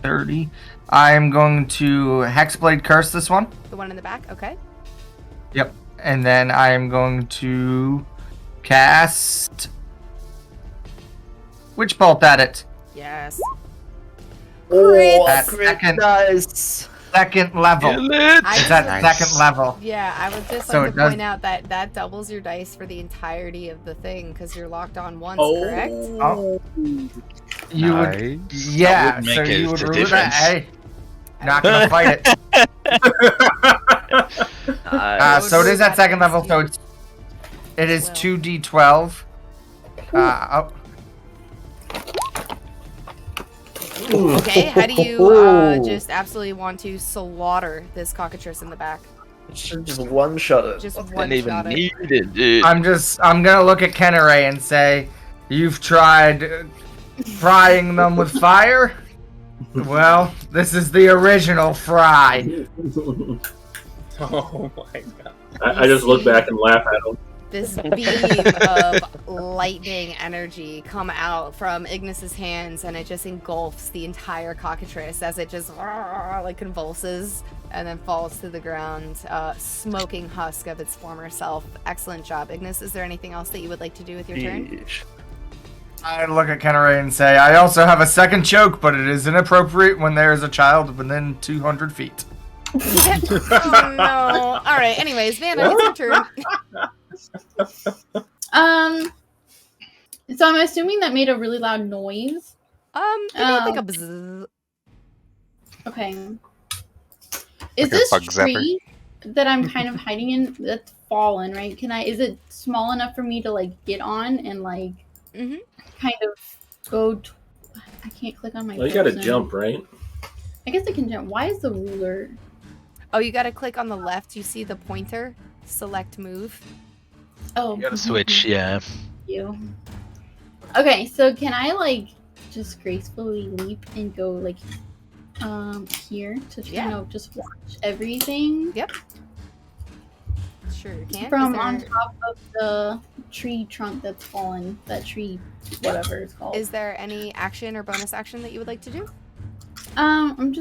30. I am going to Hexblade Curse this one. The one in the back. Okay. Yep. and then I am going to cast Witch Bolt at it. Yes. Oh, At crit, second- nice. Second level. I It's at Nice. second level. Yeah, I would just So like it to does- point out that that doubles your dice for the entirety of the thing because you're locked on once, Oh. correct? Oh. You would, Nice. yeah. That would So make you a would remove difference. that. Hey, not gonna fight it. Nice. So it is at second level. So it is 12. 2d12. Okay, how do you just absolutely want to slaughter this cockatrice in the back? Just one shot it. Just Didn't one even shot it. need it, dude. I'm gonna look at Kenneray and say, you've tried frying them with fire? Well, this is the original fry. Oh my god. I just look back and laugh at him. This beam of lightning energy come out from Ignis's hands, and it just engulfs the entire cockatrice as it just like convulses and then falls to the ground, smoking husk of its former self. Excellent job, Ignis. Is there anything else that you would like to do with your turn? Yeesh. I look at Kenneray and say, I also have a second choke, but it is inappropriate when there is a child within 200 feet. Oh no! All right. Anyways, Vanna, it's your turn. So I'm assuming that made a really loud noise. Maybe like a bzzz. Okay. Like Is a this bug zapper? tree that I'm kind of hiding in that's fallen, right? Is it small enough for me to like get on and like Mhm. kind of go I can't click on my Well, you gotta person. jump, right? I guess I can jump. Why is the ruler? Oh, you gotta click on the left. You see the pointer. Select move. Oh, You gotta switch, yeah. you. Okay, so can I like just gracefully leap and go like here to Yeah. just watch everything Sure you can. from Is on there- top of the tree trunk that's fallen, that tree whatever it's called. Is there any action or bonus action that you would like to do? I'm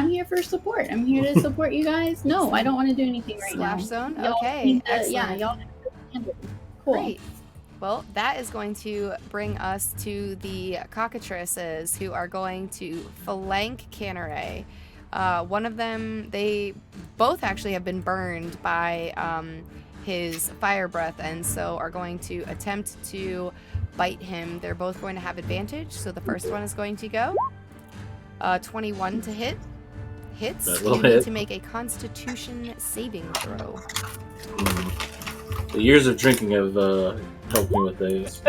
here for support. I'm here to support you guys. No, I don't want to do anything right now. Slash zone? Y'all Okay, need to- excellent. yeah, y'all need to handle it. Cool. Great. Well, that is going to bring us to the cockatrices who are going to flank Canneray. One of them, they both actually have been burned by his fire breath and so are going to attempt to bite him. They're both going to have advantage. So the first one is going to go. 21 to hit. Hits. That You will need hit. to make a Constitution saving throw. The years of drinking have helped me with these.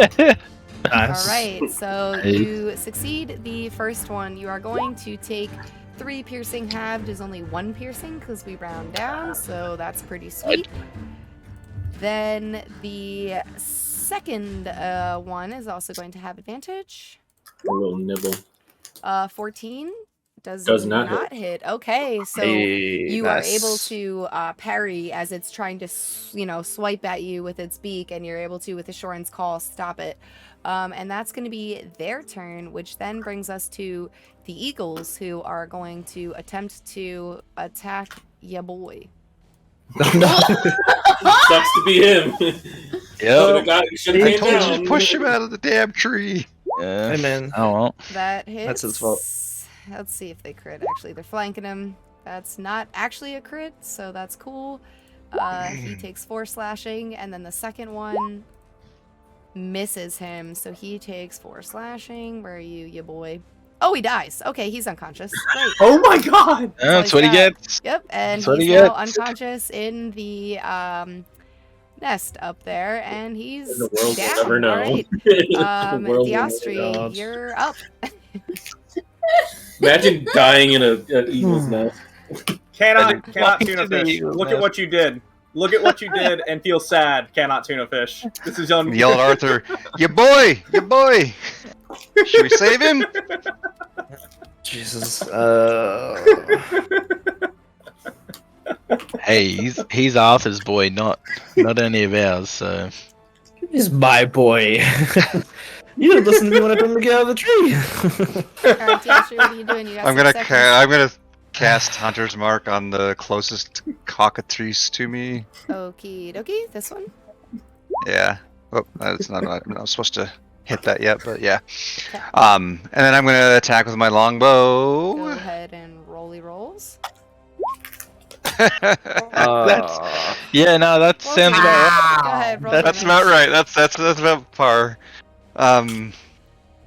Nice. All right, so you succeed the first one. You are going to take 3 piercing. Halved is only 1 piercing because we round down, so that's pretty sweet. Then the second one is also going to have advantage. A little nibble. 14 does Does not not hit. Okay, so Hey, you nice. are able to parry as it's trying to, swipe at you with its beak, and you're able to, with Assurance Call, stop it. And that's going to be their turn, which then brings us to the Eagles, who are going to attempt to attack ya boy. Sucks to be him. Yep. Should have I came told you down. to push him out of the damn tree. Yeah. Hey man. Oh well. That hits. That's his fault. Let's see if they crit. Actually, they're flanking him. That's not actually a crit, so that's cool. He takes 4 slashing, and then the second one misses him, so he takes 4 slashing. Where are you, ya boy? Oh, he dies. Okay, he's unconscious. Great. Oh my god! That's what he gets. Yep, and That's what he's he now gets. unconscious in the nest up there, and he's The world down. will never know. All right. The world will never Austihr, know. you're up. Imagine dying in an eagle's nest. Cannot Fucking tuna fish. eagle, Look man. at what you did. Look at what you did and feel sad. Cannot tuna fish. This is on. Yell at Arthur, "Ya boy, ya boy." Should we save him? Jesus. Hey, he's Arthur's boy, not any of ours. So He's my boy. You didn't listen to me when I told him to get out of the tree. All right, Austihr, what are you doing? You got I'm 6 gonna, seconds. I'm gonna cast Hunter's Mark on the closest cockatrice to me. Okie dokie. This one. Yeah. Oh, that's not. I'm not supposed to hit that yet, but yeah. Okay. And then I'm gonna attack with my Go longbow. ahead and rolly rolls. Yeah, no, that sounds about right. Go ahead. Roll That's damage. about right. That's about par. And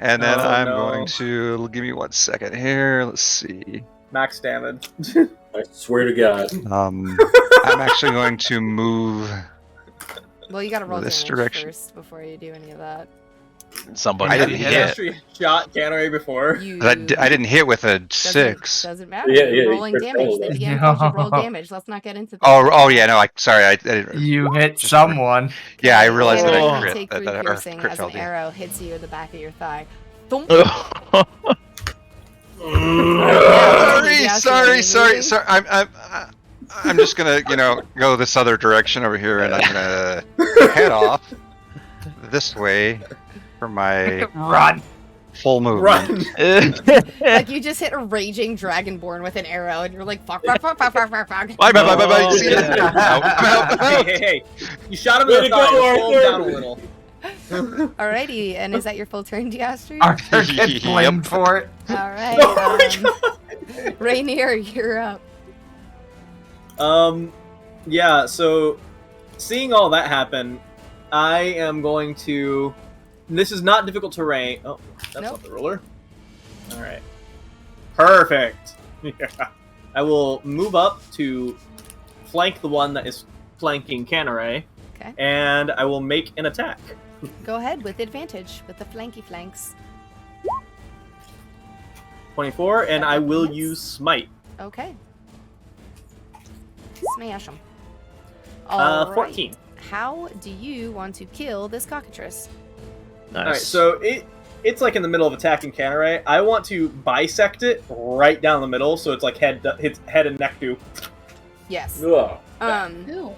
then Oh, I'm no. going to give me 1 second here. Let's see. Max damage. I swear to God. I'm actually going to move. Well, you gotta roll This damage direction. first before you do any of that. Somebody I didn't did hit hit. Actually shot Cannery before. You. I didn't hit with a Doesn't- 6. Doesn't matter. Yeah, You're yeah, rolling you damage. The rolled it. DM told you to roll damage. Let's not get into that. Oh yeah, no. Sorry. I didn't. You hit someone. Yeah, I realized that You I crit. take That, 3 that, or piercing crit as an failed. arrow hits you in the back of your thigh. Thump. Sorry. I'm just gonna, go this other direction over here, and I'm gonna head off this way for my Run. full movement. Run. Like you just hit a raging dragonborn with an arrow, and you're like, fuck. Bye. Oh, See ya. yeah. I'm out. Hey. You shot him Way in to the thigh. go, Pull him Arthur. down a little. Alrighty, and is that your full turn, Diastri? Arthur gets blamed for it. Alright, Oh my God. Rainier, you're up. Yeah, so seeing all that happen, I am going to. This is not difficult terrain. Oh, that's Nope. not the ruler. Alright. Perfect. Yeah. I will move up to flank the one that is flanking Canneray. Okay. And I will make an attack. Go ahead with advantage with the flanky flanks. 24, and I will Yes. use Smite. Okay. Smash them. 14. How do you want to kill this cockatrice? Nice. Alright, so it's like in the middle of attacking Canneray. I want to bisect it right down the middle, so it's like hits head and neck do. Yes. Ugh. Ew.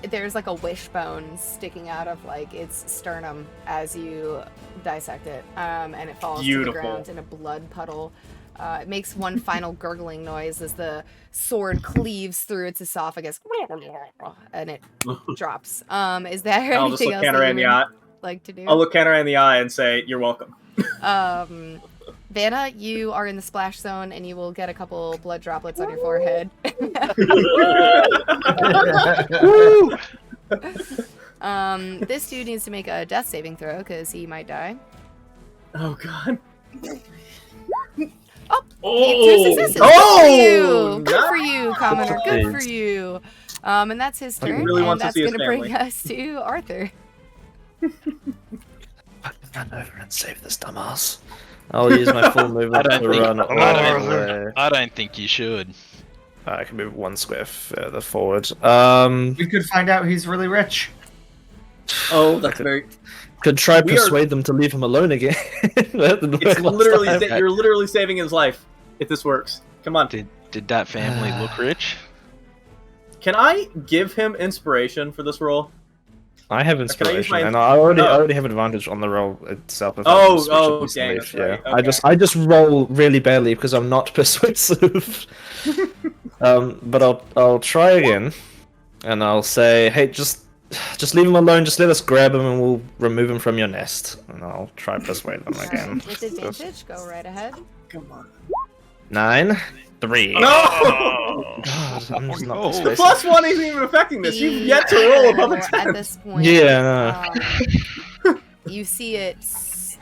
There's like a wishbone sticking out of like its sternum as you dissect it, and it falls to the Beautiful. ground in a blood puddle. It makes one final gurgling noise as the sword cleaves through its esophagus, and it drops. Is there I'll just anything look else that Canneray you in the would eye. like to do? I'll look Canneray in the eye and say, "You're welcome." Vanna, you are in the splash zone, and you will get a couple blood droplets on your forehead. This dude needs to make a death saving throw because he might die. Oh God. Two successes. Oh, Good for you, nice. Commoner. Good for you. And that's his He turn, really and wants to that's see his going to bring family. us to Arthur. Run over and save this dumbass. I'll use my full movement to run all I don't think you should. I can move 1 square further forward. We could find out he's really rich. Oh, that's very. Could try We are- persuade them to leave him alone again. It's literally you're literally saving his life if this works. Come on. Did that family look rich? Can I give him inspiration for this roll? I have Can I use inspiration, my- and I already Oh. have advantage on the roll itself. If Oh, I switch oh, it to dang, leaf, that's right. yeah. Okay. I just roll really badly because I'm not persuasive. But I'll try again, and I'll say, hey, just leave him alone. Just let us grab him, and we'll remove him from your nest. And I'll try persuade them again. With advantage, go right ahead. Come on. 9, 3. No! God, I'm just not no. The persuasive. +1 isn't even affecting this. You've yet to roll above a At 10. this point, Yeah, you see it.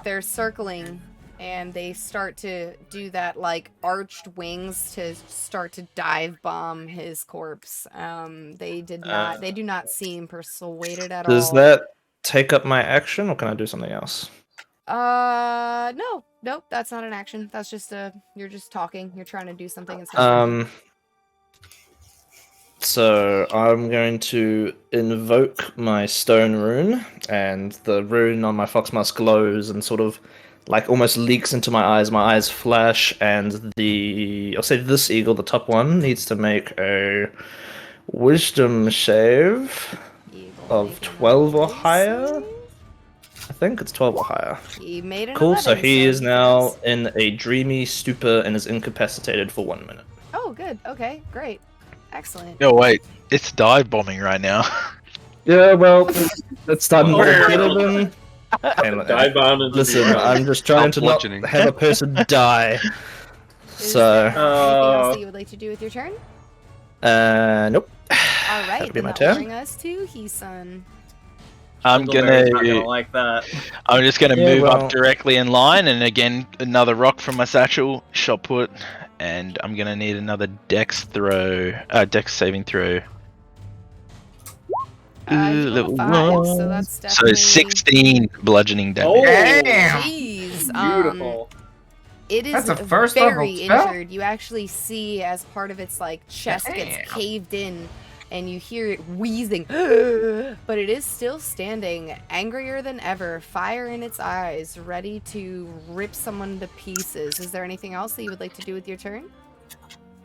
They're circling, and they start to do that like arched wings to start to dive bomb his corpse. They do not seem persuaded at all. Does that take up my action, or can I do something else? Nope, that's not an action. That's just you're just talking. You're trying to do something. It's not So I'm going to invoke my stone rune, and the rune on my fox mask glows and sort of like almost leaks into my eyes. My eyes flash, and I'll say this eagle, the top one, needs to make a wisdom save Eagle of making 12 or a higher. save. I think it's 12 or higher. He made an Cool, so 11, he is he now fails. in a dreamy stupor and is incapacitated for 1 minute. good. Okay, great. Excellent. No, wait. It's dive bombing right now. Yeah, well, it's time Oh, to yeah. get them. Dive bomb into Listen, the I'm just trying to not Bludgeoning. have a person die. Is So, there anything else that you would like to do with your turn? nope. All right, That'll be then my that will turn. bring us to Heesun. I'm Dingleberry's not gonna. like that. I'm just gonna Yeah, move well- up directly in line, and again another rock from my satchel, shot put, and I'm gonna need another dex saving throw. You rolled a Level 5, so one. that's So definitely 16 bludgeoning damage. Oh, Damn. Jeez. beautiful. It is That's a first level very spell? injured. You actually see as part of its like chest Damn. gets caved in, and you hear it wheezing. But it is still standing, angrier than ever, fire in its eyes, ready to rip someone to pieces. Is there anything else that you would like to do with your turn?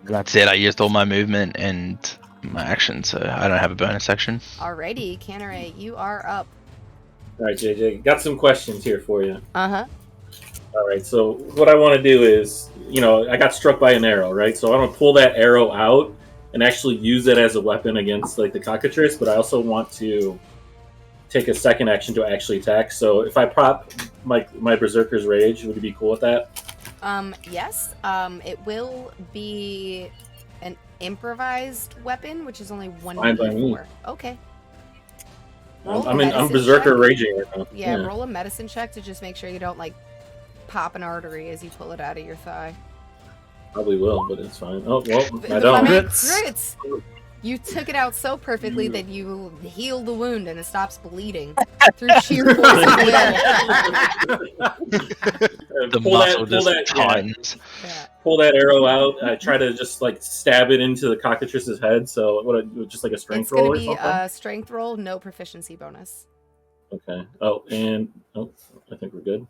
That's it. I used all my movement and my action, so I don't have a bonus action. Alrighty, Canneray, you are up. All right, JJ, got some questions here for you. Uh-huh. All right, so what I want to do is, I got struck by an arrow, right? So I want to pull that arrow out and actually use it as a weapon against like the cockatrice, but I also want to take a second action to actually attack. So if I prop my Berserker's Rage, would you be cool with that? Yes. It will be an improvised weapon, which is only one Fine by me. d4. Okay. Roll a I'm medicine Berserker check. Raging right now. Yeah, roll a medicine check to just make sure you don't like pop an artery as you pull it out of your thigh. Probably will, but it's fine. Oh, well, I I don't. mean, crits! You took it out so perfectly that you heal the wound and it stops bleeding through sheer force of will. The muscle just tightens. Yeah. Pull that arrow out. I try to just like stab it into the cockatrice's head. So just like a strength It's roll gonna or be something. a strength roll, no proficiency bonus. Okay. I think we're good.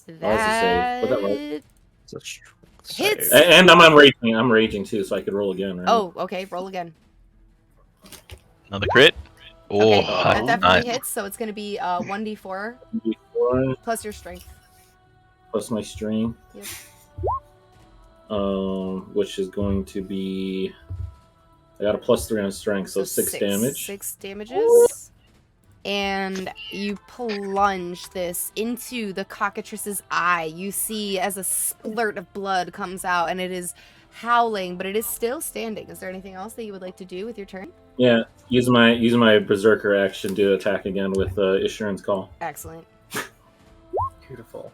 That Was that right? hits. And I'm raging. I'm raging too, so I could roll again, right? Oh, okay. Roll again. Another crit. Oh, Okay, that definitely nice. hits. So it's gonna be 1d4 D4 plus your strength. plus my string. Yep. Which is going to be. I got a +3 on strength, so 6 damage. 6 damages. And you plunge this into the cockatrice's eye. You see as a splurt of blood comes out, and it is howling, but it is still standing. Is there anything else that you would like to do with your turn? Yeah, use my berserker action to attack again with Issuran's Call. Excellent. Beautiful.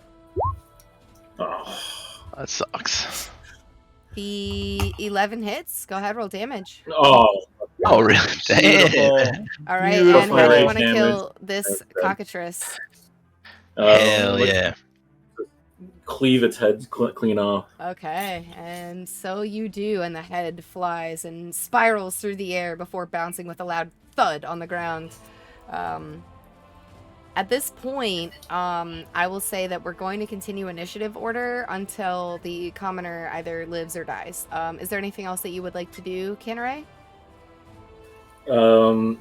Oh. That sucks. The 11 hits. Go ahead, roll damage. Oh. Oh, really? Damn. Beautiful. All right, Beautiful and how do you want to damage. kill this That's good. cockatrice? Hell let's yeah. Cleave its head clean off. Okay, and so you do, and the head flies and spirals through the air before bouncing with a loud thud on the ground. At this point, I will say that we're going to continue initiative order until the commoner either lives or dies. Is there anything else that you would like to do, Canneray?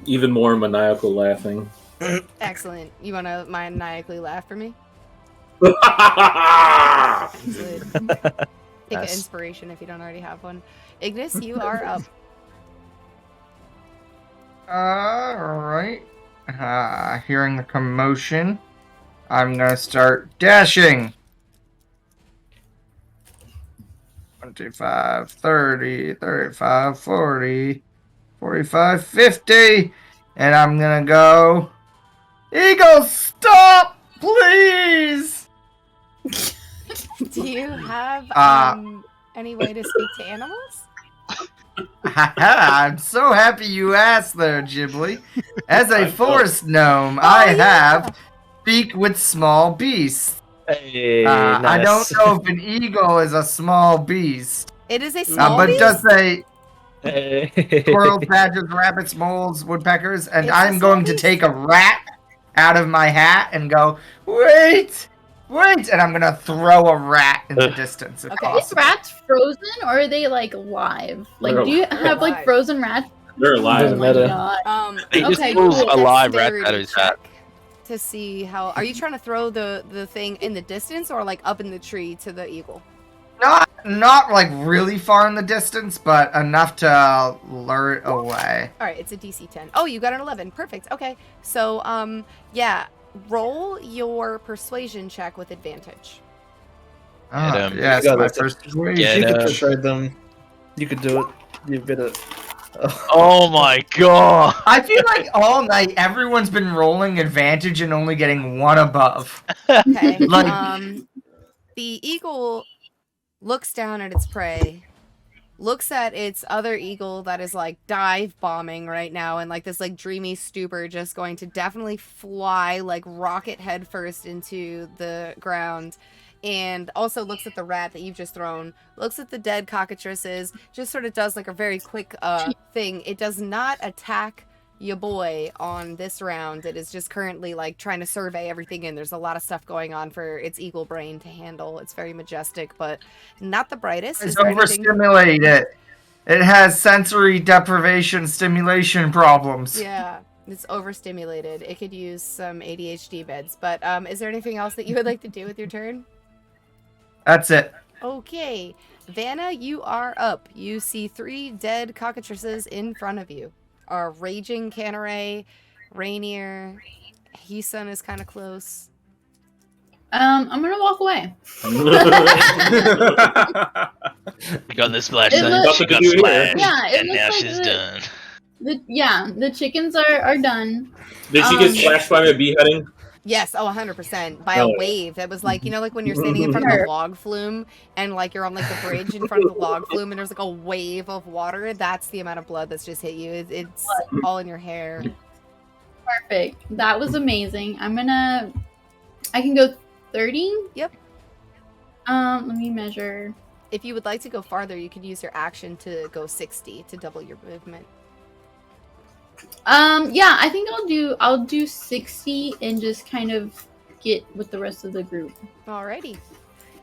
Even more maniacal laughing. Excellent. You want to maniacally laugh for me? All Excellent. Take an Nice. inspiration if you don't already have one. Ignis, you are up. Alright. Hearing the commotion, I'm gonna start dashing. 25, 30, 35, 40, 45, 50. And I'm gonna go. Eagle, stop! Please! Do you have any way to speak to animals? I'm so happy you asked there, Ghibli. As a forest gnome, Oh, I have speak with small beasts. Hey, I don't nice. know if an eagle is a small beast, It is a small but it beast? does say Hey. squirrels, badgers, rabbits, moles, woodpeckers, and It's a I'm small going to beast? take a rat out of my hat and go, wait, and I'm gonna throw a rat in the distance if Okay. Are these possible. rats frozen or are they like live? Like, They're do you alive. have like frozen rats? They're Oh alive. Doesn't my matter. god. He just Okay, pulls cool. a live rat Dexterity out of his hat. check to see how. Are you trying to throw the thing in the distance or like up in the tree to the eagle? Not like really far in the distance, but enough to lure it away. All right, it's a DC 10. Oh, you got an 11. Perfect. Okay. So, yeah, roll your persuasion check with advantage. Ah, him. yes, You got my it. first You persuasion. could persuade them. You could do it. You better. Oh my god! I feel like all night everyone's been rolling advantage and only getting one above. Okay. Like- The eagle looks down at its prey, looks at its other eagle that is like dive bombing right now in like this like dreamy stupor, just going to definitely fly like rocket head first into the ground, and also looks at the rat that you've just thrown, looks at the dead cockatrices, just sort of does like a very quick thing. It does not attack your boy on this round. It is just currently like trying to survey everything, and there's a lot of stuff going on for its eagle brain to handle. It's very majestic, but not the brightest. It's Is there anything- overstimulated. It has sensory deprivation stimulation problems. Yeah, it's overstimulated. It could use some ADHD meds. But is there anything else that you would like to do with your turn? That's it. Okay, Vanna, you are up. You see 3 dead cockatrices in front of you. Are Raging Canneray, Rainier, Heesun is kind of close. I'm gonna walk away. We got the splash It zone. looks- She got Yeah, splashed, Yeah, it and looks now like she's done. the chickens are done. Did she get splashed by a beeheading? Yes, 100%. By Oh. a wave that was like, you know, like when you're standing in front of a log flume and like you're on like the bridge in front of the log flume and there's like a wave of water. That's the amount of blood that's just hit you. It's all in your hair. Perfect. That was amazing. I can go 30. Yep. Let me measure. If you would like to go farther, you could use your action to go 60 to double your movement. Yeah, I think I'll do 60 and just kind of get with the rest of the group. Alrighty.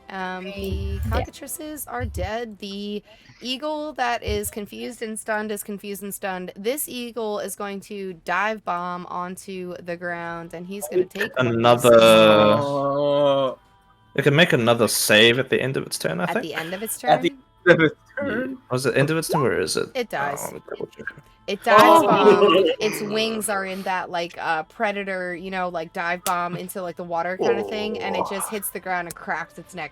The cockatrices are dead. The eagle that is confused and stunned is confused and stunned. This eagle is going to dive bomb onto the ground, and he's going to take Another. Oh. It can make another save at the end of its turn, I at think. the end of its At turn. the Was it end of its turn? Where is it? It dies. let me double check. It dives Oh. bomb. Its wings are in that like predator, you know, like dive bomb into like the water kind of thing, and it just hits the ground and cracks its neck.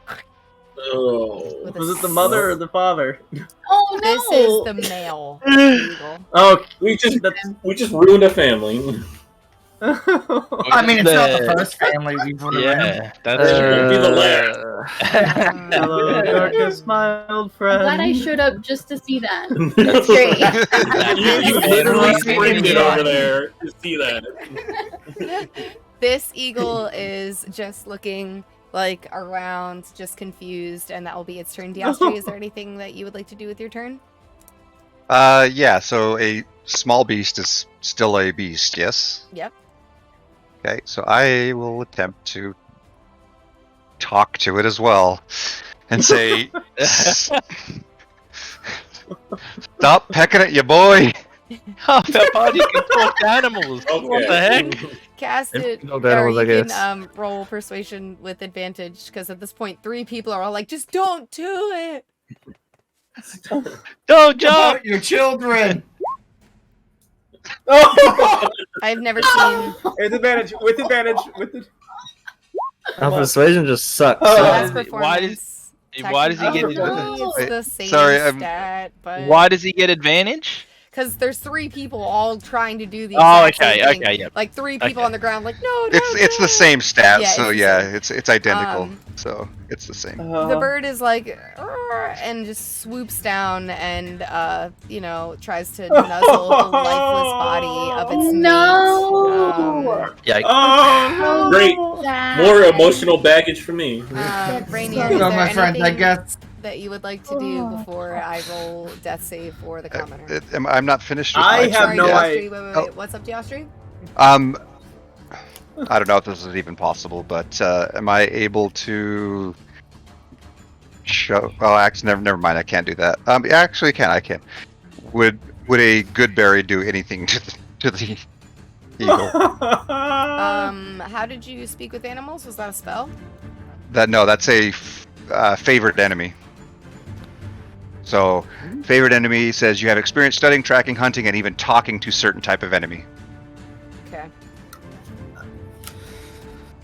Oh. With a Was it the mother or the father? Oh no! This is the male eagle. Oh, We just ruined a family. I mean, it's not the first family we've ruined. Yeah, that's Won't be the last. hello, darkest mild friend. I'm glad I showed up just to see that. That's great. You literally sprinted over there to see that. This eagle is just looking like around, just confused, and that will be its turn. Diastri, is there anything that you would like to do with your turn? Yeah, so a small beast is still a beast, yes? Yep. Okay, so I will attempt to talk to it as well and say, stop pecking at you, boy! half our party can talk to animals. What the heck? Cast it, No or animals, I you guess. can roll persuasion with advantage, because at this point, 3 people are all like, just don't do it! Don't jump! About your children. I've never seen With advantage. With advantage. With the. Our persuasion just sucks. last why performance. why does he get Technically, it's Wait, the same sorry, I'm- stat, but Why does he get advantage? because there's 3 people all trying to do the Oh, exact same okay, thing. okay, yep. Like 3 people Okay. on the ground, like no, It's the no. same stat, Yeah, so it's the yeah, same. it's identical. Um, So it's the same. The bird is like, "Arr," and just swoops down and, you know, tries to nuzzle the lifeless body of its No! mate. Yikes. Oh, Great. Sad. More emotional baggage for me. Rainier, You is know, there my friend, I anything guess. that you would like to do before I roll death save for the commoner? I'm not finished with I my have Sorry, no turn yet. idea. Diastri, wait. Oh. What's up, Diastri? I don't know if this is even possible, but am I able to show? Oh, actually, never mind. I can't do that. Actually, I can. Would a good berry do anything to the eagle? How did you speak with animals? Was that a spell? No, that's a favored enemy. So, favorite enemy says you have experience studying, tracking, hunting, and even talking to certain type of enemy. Okay.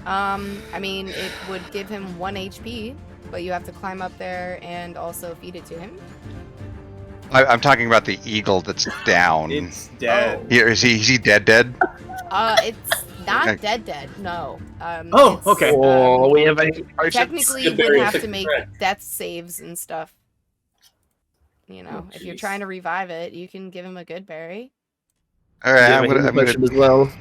I mean, it would give him 1 HP, but you have to climb up there and also feed it to him. I'm talking about the eagle that's down. It's dead. Is he dead? It's not dead. No. Oh, okay. We have a Technically, you would have to make death saves and stuff. You know, if you're trying to revive it, you can give him a good berry. All right, I'm gonna as well.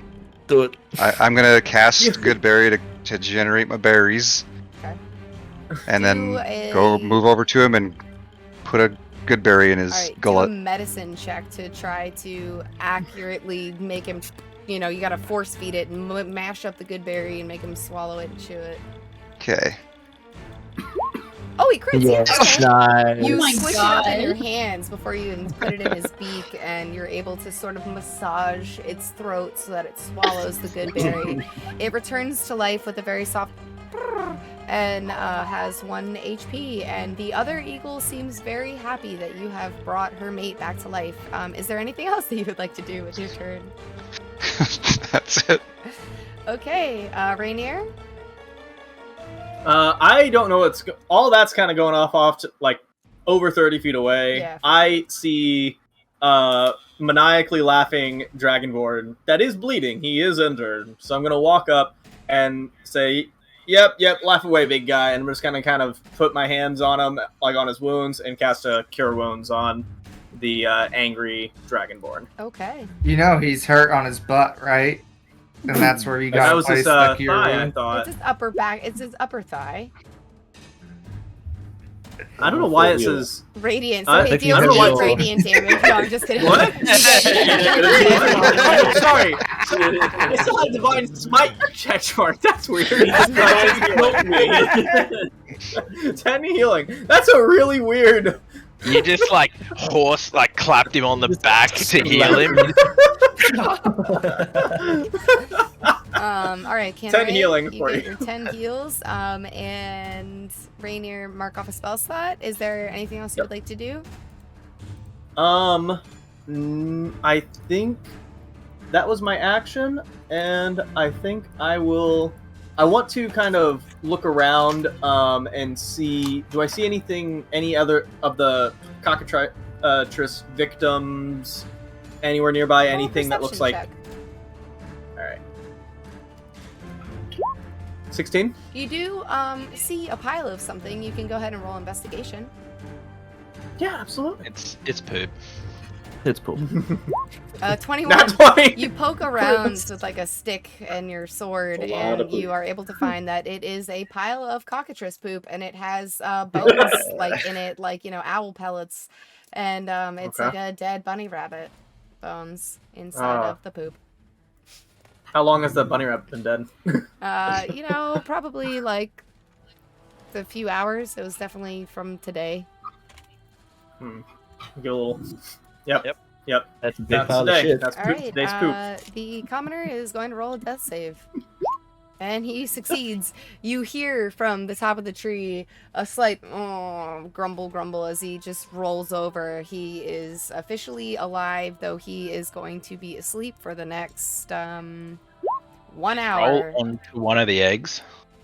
Do it. I'm gonna cast good berry to generate my berries. Okay. And then go move over to him and put a good berry in his gullet. Do a medicine check to try to accurately make him. You know, you gotta force feed it and mash up the good berry and make him swallow it and chew it. Okay. Oh, he crits! Yes. Okay. Nice. You Oh my squish it up in God. your hands before you even put it in his beak, and you're able to sort of massage its throat so that it swallows the good berry. It returns to life with a very soft and has 1 HP, and the other eagle seems very happy that you have brought her mate back to life. Is there anything else that you would like to do with your turn? That's it. Okay, Rainier? I don't know what's all that's kind of going off to, like over 30 feet away. Yeah. I see maniacally laughing Dragonborn that is bleeding. He is injured, so I'm gonna walk up and say, "Yep, laugh away, big guy." And I'm just gonna kind of put my hands on him, like on his wounds, and cast a Cure Wounds on the angry Dragonborn. Okay. You know he's hurt on his butt, right? And that's where you got That to was place his the cure thigh, I wound. It's thought. his upper back. It's his upper thigh. I don't know why it says. Radiant. I So he don't deals know why with it's- radiant damage. No, I'm just kidding. What? What? Oh, sorry. I still had Divine Smite check mark. That's weird. 10 healing. That's a really weird. You just like clapped him on the back to heal him. All right, 10 Canary, healing you for get you. your 10 heals. And Rainier, mark off a spell slot. Is there anything else you would like to do? I think that was my action, and I think I want to kind of look around and see. Do I see any other of the cockatrice victims anywhere nearby? Roll a Anything that looks perception like? check. All right. 16. You do see a pile of something. You can go ahead and roll investigation. Yeah, absolutely. It's poop. It's cool. 21. Not 20. You poke around with like a stick and your sword, It's a lot of and you poop. are able to find that it is a pile of cockatrice poop, and it has bones like in it, like owl pellets, and it's Okay. like a dead bunny rabbit bones inside Oh. of the poop. How long has the bunny rabbit been dead? Probably like a few hours. It was definitely from today. Give a little. Yep. That's a big That's pile of today. shit. That's All poop. right, Today's poop. the commoner is going to roll a death save. And he succeeds. You hear from the top of the tree a slight grumble as he just rolls over. He is officially alive, though he is going to be asleep for the next 1 hour. Roll onto one of the eggs.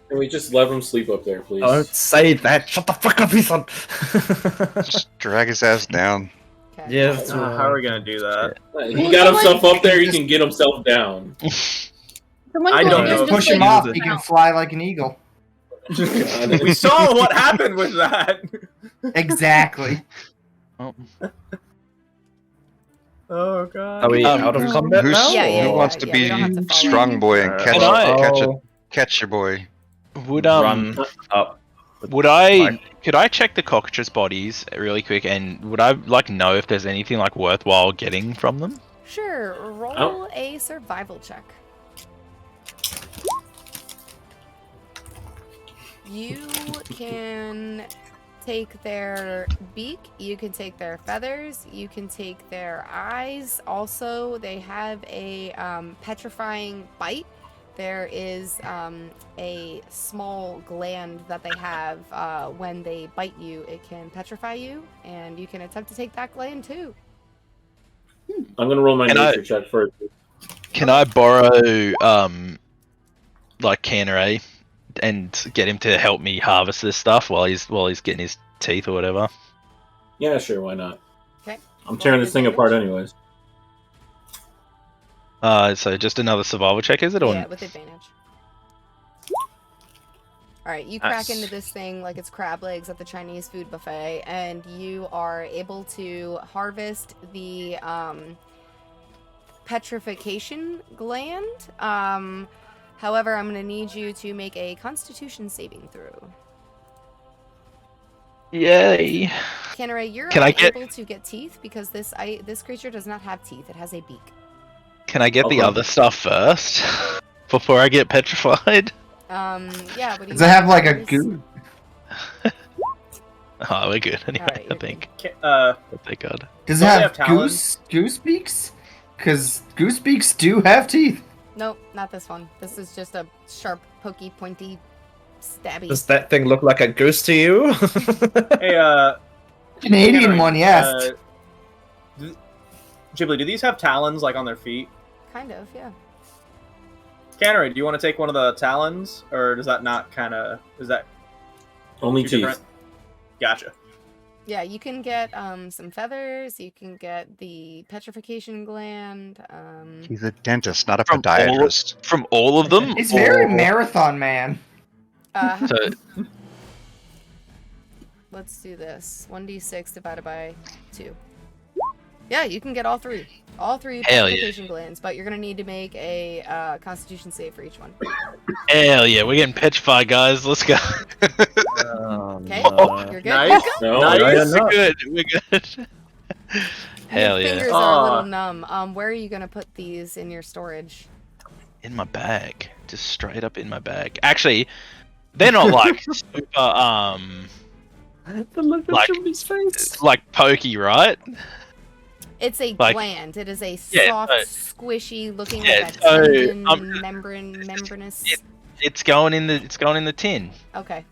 Can we just let him sleep up there, please? Don't say that. Shut the fuck up, Ethan. Just drag his ass down. Okay. Yeah. That's How are we gonna do that? He got himself up there. He can get himself down. Someone I go don't in know. and Push just, him like, off. sit He can down. fly like an eagle. We saw what happened with that. Exactly. Oh god. Are we out of who's- combat Who's, now? Yeah, who or- wants to yeah, be we don't have to follow strong him. boy and catch, Oh. catch your boy? Would Run up. could I check the cockatrice bodies really quick, and would I know if there's anything worthwhile getting from them? Sure, roll Oh. a survival check. You can take their beak, you can take their feathers, you can take their eyes. Also, they have a petrifying bite there is a small gland that they have. When they bite you, it can petrify you, and you can attempt to take that gland too. I'm gonna roll my nature check first. Can I borrow like Canneray and get him to help me harvest this stuff while he's getting his teeth or whatever? Yeah, sure, why not? Okay. I'm tearing this thing apart anyways. So just another survival check, is it? Or Yeah, with advantage. Alright, you crack into this thing like it's crab legs at the Chinese food buffet, and you are able to harvest the petrification gland. However, I'm going to need you to make a constitution saving throw. Yay! Canneray, you're Can I able to get teeth because this creature does not have teeth. It has a beak. Can I get the Okay. other stuff first before I get petrified? Yeah. What do you Does it have like a guys? goo? Oh, we're good anyway. Alright, I you're think. Thank God. Does it Don't they have have talons? goose beaks? Because goose beaks do have teeth. Nope, not this one. This is just a sharp, pokey, pointy, stabby. Does that thing look like a goose to you? Hey, Canadian Canneray, one, yes. Ghibli, do these have talons like on their feet? Kind of, yeah. Canneray, do you want to take one of the talons, or does that not kind of is that Only too teeth. different? Gotcha. Yeah, you can get some feathers. You can get the petrification gland. He's a dentist, not a From podiatrist. From all of them? It's very or- marathon man. So, Let's do this. 1d6 divided by 2. Yeah, you can get all three. All three Hell yeah. petrification glands, but you're gonna need to make a Constitution save for each one. hell yeah, we're getting petrified, guys. Let's go. Okay, no. you're good. Nice. No, Nice. yeah, We're good. We're good. Hell Your yeah. fingers are a Ah. little numb. Where are you gonna put these in your storage? In my bag. Just straight up in my bag. Actually, they're not like super The look Like- on his face. like pokey, right? It's a Like- gland. It is a Yeah, soft, but- squishy looking Yeah, like a so, tendon, membranous. It's going in the tin. Okay.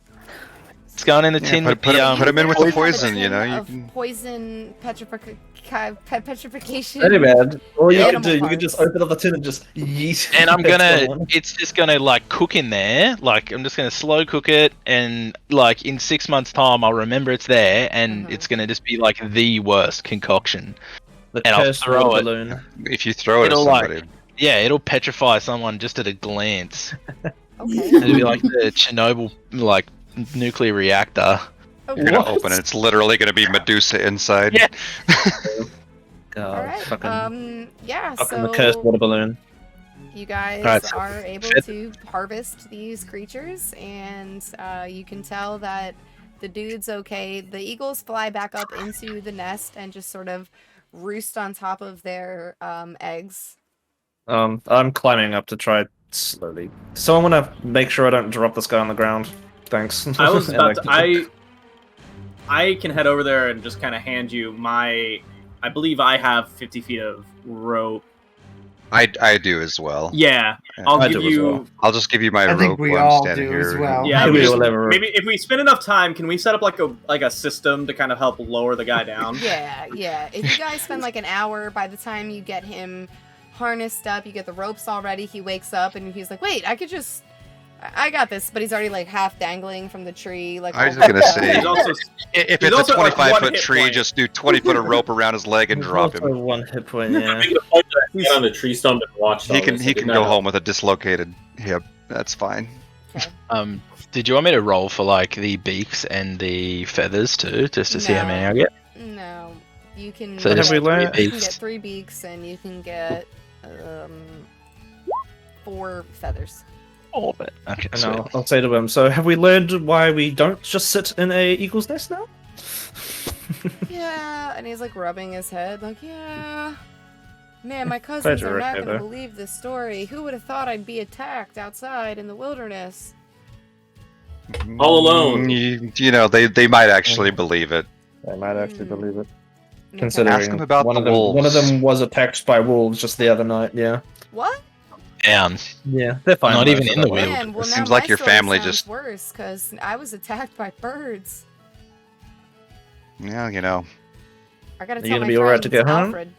It's going in the Yeah, tin put- with put the it- put 'em in with the Have a poison, you tin know, you of can- poison petrification. Hey man, all you Animal can do, you can just parts. open up the tin and just yeet. and I'm That's gonna one. it's just gonna like cook in there. Like I'm just gonna slow cook it, and like in 6 months time I'll remember it's there, and Mhm. it's gonna just be like the worst concoction. The and I'll cursed throw water it. balloon. If you throw it at It'll, like- somebody, Yeah, it'll petrify someone just at a glance. Okay. It'll be like the Chernobyl like nuclear reactor. you're gonna What? open it. It's literally gonna be Medusa inside. Yeah. God, All right. fucking, Yeah. fucking the cursed water balloon. You guys Alright, so are able fit- to harvest these creatures, and you can tell that the dude's okay. The eagles fly back up into the nest and just sort of roost on top of their eggs. I'm climbing up to try slowly. Someone wanna make sure I don't drop this guy on the ground. Thanks. I was And, about like, to. I can head over there and just kind of hand you my. I believe I have 50 feet of rope. I do as well. Yeah, Yeah. I'll I give do as you. well. I'll just give you my I rope think we while I'm all standing do here. as well. Yeah, Maybe we we'll just- have a- maybe if we spend enough time, can we set up like a system to kind of help lower the guy down? Yeah, yeah. If you guys spend like an hour, by the time you get him harnessed up, you get the ropes all ready, he wakes up and he's like, wait, I got this, but he's already like half dangling from the tree. Like I was all gonna fucked say- up. He's also If He's it's a also, like, 25-foot one hit tree, point. just do 20 foot of rope around his leg and there's drop also him. one hit point, yeah. Make it a point that I get on the tree stump and watch. He can go home with a dislocated hip. That's fine. Did you want me to roll for like the beaks and the feathers too, just to see how many I get? No, you can. So get just three- three you can beaks. get 3 beaks and you can get 4 feathers. All of it. Okay, And sweet. I'll say to him, so have we learned why we don't just sit in a eagle's nest now? Yeah, and he's like rubbing his head, like, yeah. Man, my cousins Pleasure, are not okay, gonna though. believe this story. Who would have thought I'd be attacked outside in the wilderness? All alone. You know, they might actually believe it. I might actually Hmm. believe it. Okay. Considering Ask him about one the of them, one of wolves. them was attacked by wolves just the other night. Yeah. What? down. Yeah, they're fine. Not though, even for in that the one. wheel. Man, well, It now seems like my your story family sounds just- worse because I was attacked by birds. Yeah, you know. I gotta Are you tell gonna my be alright to friends, go home? Alfred.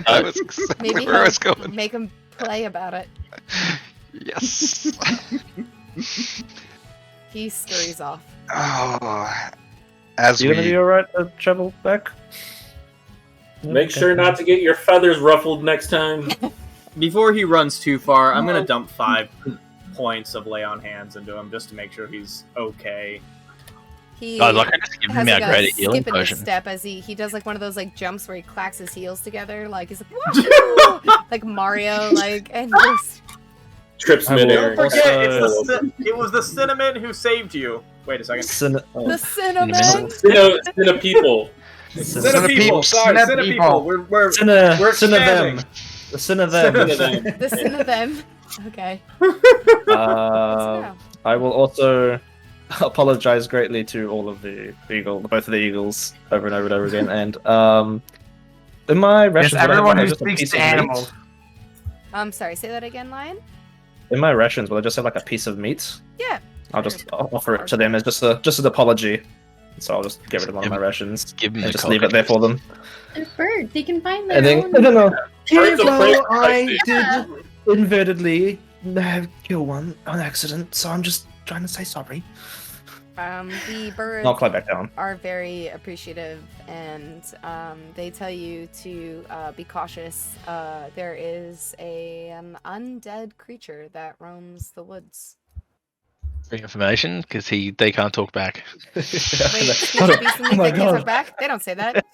That was exactly Maybe where I was he'll going. make him play about it. Yes. He scurries off. Oh, as You gonna be we alright to travel back? Make Okay. sure not to get your feathers ruffled next time. Before he runs too far, I'm gonna dump 5 points of lay on hands into him just to make sure he's okay. He God, like I just give has him like our a greater healing skip in the potion. step as he does like one of those like jumps where he clacks his heels together, like he's like whoa, like Mario, like and just Trips I will midair. Don't forget, Also- it was the cinnamon who saved you. Wait a second. the cinnamon. Cinna people. Cinna people, sorry, Cinna Cinna people. people. We're we're Sinner expanding. them. The sin of them. The sin of them. Okay. I will also apologize greatly to all of both of the eagles, over and over and over again. And in my Yes, rations, will I have, everyone like, who just a speaks piece to of meat? animals. I'm sorry. Say that again, Lion. In my rations, will I just have like a piece of meat? Yeah. I'll just offer it to them as just an apology. So I'll just get rid of one of my rations Give him and the just leave it there for them. They're birds. They can find their And then, own. I don't know. Birds of prey. I Yeah. did inadvertently kill one on accident, so I'm just trying to say sorry. The birds I'll climb back down. are very appreciative, and they tell you to be cautious. There is an undead creature that roams the woods. For information, because they can't talk back. Wait, speech Oh of beasts and my they can't God. talk back? They don't say that.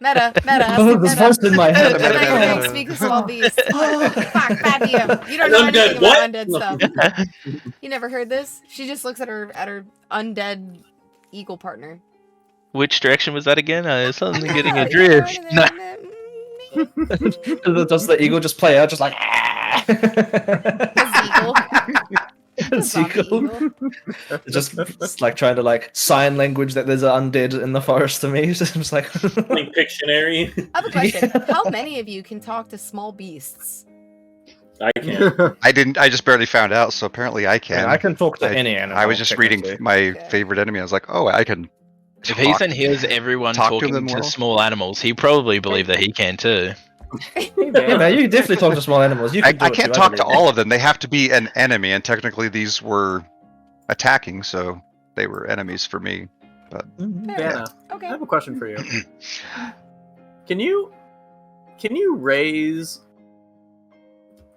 Meta. Oh, there's voice in my head. Meta, speak of small beasts. Fuck, bad DM. You don't know Undead anything what? about undead stuff. You never heard this? She just looks at her undead eagle partner. Which direction was that again? I was suddenly getting You a know drift. what No. I mean? Does the eagle just play out, just like A zombie eagle. just like trying to like sign language that there's an undead in the forest to me. It's just like Like Pictionary. I have a question. How many of you can talk to small beasts? I can't. I just barely found out, so apparently I can. I can talk to I- any animal. I was just reading technically. my Okay. favorite enemy. I was like, oh, I can. If he talk. then hears everyone talk to talking them to more? small animals, he probably believe that he can too. Yeah, man, you can definitely talk to small animals. You I can do it can't too, talk to believe. all of them. They have to be an enemy, and technically these were attacking, so they were enemies for me. Vanna, I Okay. have a question for you. Can you raise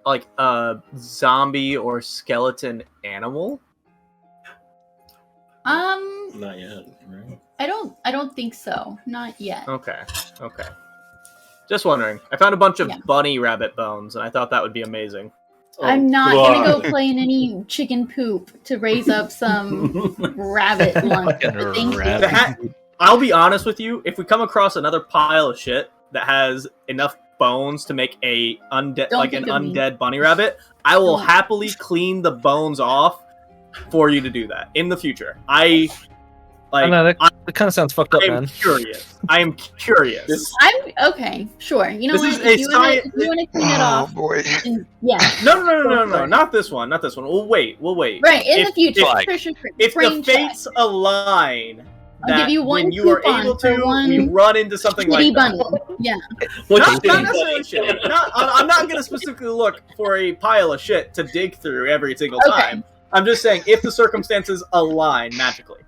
like a zombie or skeleton animal? Not yet, right? I don't think so. Not yet. Okay. Just wondering. I found a bunch of Yeah. bunny rabbit bones, and I thought that would be amazing. I'm not gonna God. go play in any chicken poop to raise up some rabbit lunch. Fucking Thank you. rabbit. The hat- I'll be honest with you. If we come across another pile of shit that has enough bones to make a undead, Don't like an think of me. undead bunny rabbit, I will Don't. happily clean the bones off for you to do that in the future. I know that kind of sounds fucked up, I am man. curious. I am curious. This- I'm okay. Sure. You know This what? is If a you wanna, sci- if you wanna clean it Oh off, boy. then yeah. No, not this one. Not this one. We'll wait. Right in If- the future. like- for sure, If frame the check. fates align, I'll that give you one when you are coupon able for to, one we run into something Kitty like that. bunny. Yeah. What's Not necessarily shit. I'm not going to specifically look for a pile of shit to dig through every single Okay. time. I'm just saying if the circumstances align magically.